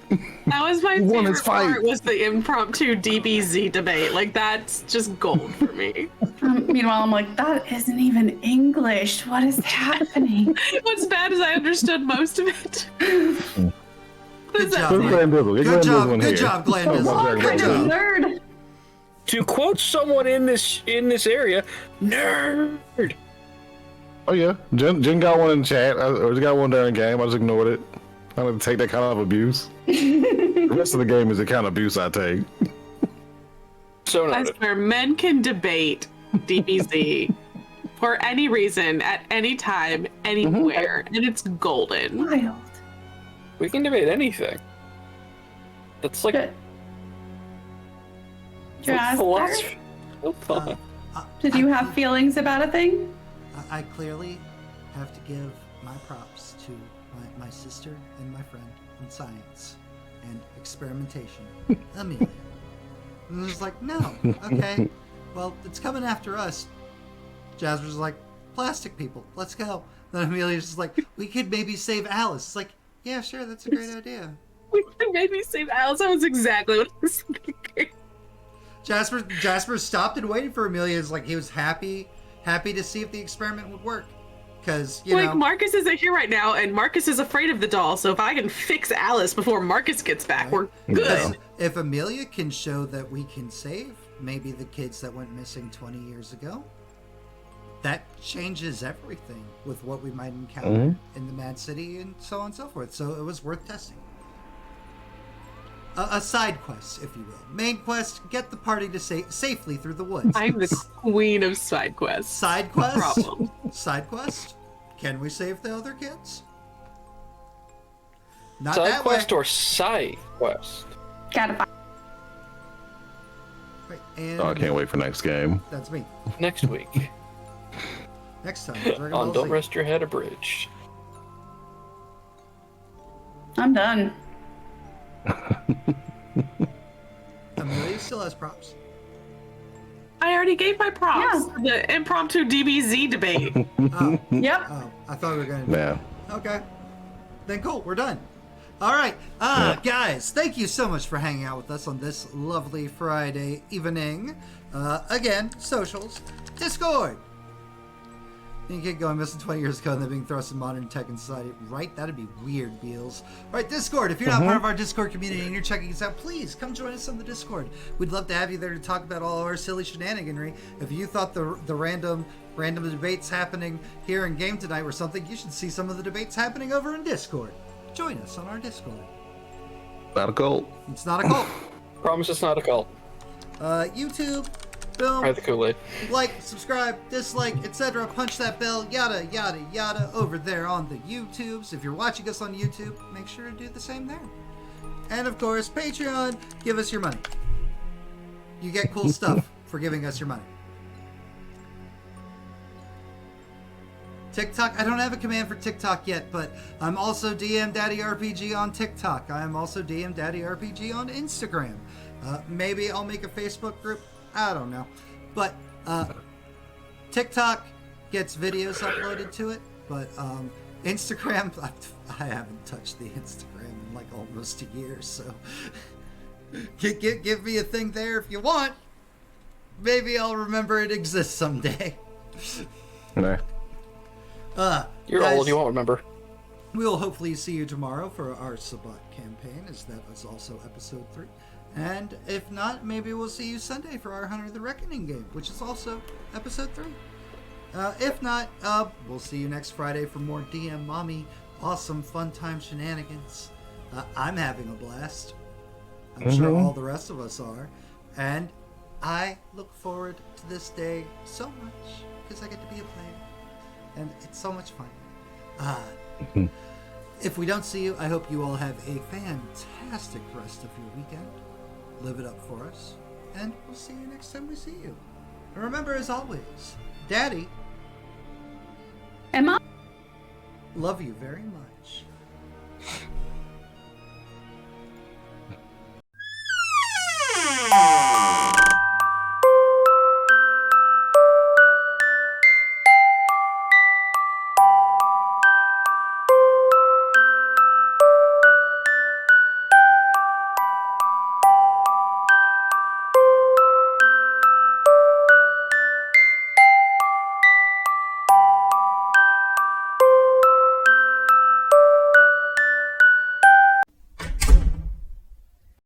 S4: That was my
S2: won his
S4: favorite
S2: fight.
S4: part, was the impromptu DBZ debate. Like, that's just gold for me.
S3: Meanwhile, I'm like, that isn't even English. What is happening?
S4: What's bad is I understood most of it.
S5: Good job.
S2: Good
S5: Glenn.
S2: Glendizzle. Get
S5: Good job.
S2: Glendizzle in
S5: Good
S2: here.
S5: job, Glenn.
S2: Oh,
S5: Dizzle.
S2: my
S5: Good
S2: God,
S5: job.
S3: Nerd.
S1: To quote someone in this area, nerd.
S2: Oh yeah, Jen got one in chat. Or got one during game. I just ignored it. I don't take that kind of abuse. The rest of the game is the kind of abuse I take.
S1: So
S4: I
S1: noted.
S4: swear, men can debate DBZ for any reason, at any time, anywhere, and it's golden.
S3: Wild.
S1: We can debate anything. That's like
S3: Good. Jasper,
S1: philosophy. So fun.
S3: did you have feelings about a thing?
S5: I clearly have to give my props to my sister and my friend in science and experimentation, Amelia. And it was like, no, okay, well, it's coming after us. Jasper's like, plastic people, let's go. Then Amelia's just like, we could maybe save Alice. It's like, yeah, sure, that's a great idea.
S4: We made me save Alice. That was exactly what I was thinking.
S5: Jasper stopped and waited for Amelia. It's like he was happy to see if the experiment would work. Because, you know.
S4: Marcus isn't here right now, and Marcus is afraid of the doll, so if I can fix Alice before Marcus gets back, we're good.
S5: Because if Amelia can show that we can save maybe the kids that went missing 20 years ago, that changes everything with what we might encounter in the Mad City and so on and so forth. So it was worth testing. A side quest, if you will. Main quest, get the party to safely through the woods.
S4: I'm the queen of side quests.
S5: Side quest?
S4: Problem.
S5: Side quest? Can we save the other kids? Not
S1: Side
S5: that
S1: quest
S5: way.
S1: or side quest?
S3: Gotta find.
S5: Right, and
S2: Oh, I can't wait for next game.
S5: that's me.
S1: Next week
S5: Next time, Dragon
S1: on
S5: Ball
S1: Don't
S5: Z.
S1: Rest Your Head Abridged.
S3: I'm done.
S5: Amelia still has props.
S4: I already gave my props
S3: Yeah.
S4: for the impromptu DBZ debate.
S5: Oh,
S3: Yep.
S5: I thought we were gonna.
S2: Yeah.
S5: Okay. Then cool, we're done. All right, guys, thank you so much for hanging out with us on this lovely Friday evening. Again, socials, Discord. You get going missing 20 years ago and then being thrust in modern tech and society. Right? That'd be weird, Beals. All right, Discord. If you're not part of our Discord community and you're checking us out, please come join us on the Discord. We'd love to have you there to talk about all of our silly shenaniganry. If you thought the random debates happening here in game tonight were something, you should see some of the debates happening over in Discord. Join us on our Discord.
S2: Not a cult.
S5: It's not a cult.
S1: Promise it's not a cult.
S5: YouTube, boom.
S1: Try the Kool-Aid.
S5: Like, subscribe, dislike, etc. Punch that bell, yada, yada, yada, over there on the YouTubes. If you're watching us on YouTube, make sure to do the same there. And of course, Patreon, give us your money. You get cool stuff for giving us your money. TikTok, I don't have a command for TikTok yet, but I'm also DM Daddy RPG on TikTok. I am also DM Daddy RPG on Instagram. Maybe I'll make a Facebook group. I don't know. But TikTok gets videos uploaded to it, but Instagram, I haven't touched the Instagram in like almost a year, so give me a thing there if you want. Maybe I'll remember it exists someday.
S2: Nah.
S1: You're
S5: guys,
S1: old, you won't remember.
S5: We will hopefully see you tomorrow for our Sabbat campaign, as that was also episode 3. And if not, maybe we'll see you Sunday for our Hunter the Reckoning game, which is also episode 3. If not, we'll see you next Friday for more DM Mommy awesome fun time shenanigans. I'm having a blast. I'm sure all the rest of us are. And I look forward to this day so much because I get to be a player. And it's so much fun. If we don't see you, I hope you all have a fantastic rest of your weekend. Live it up for us. And we'll see you next time we see you. And remember, as always, Daddy,
S3: Emma?
S5: love you very much.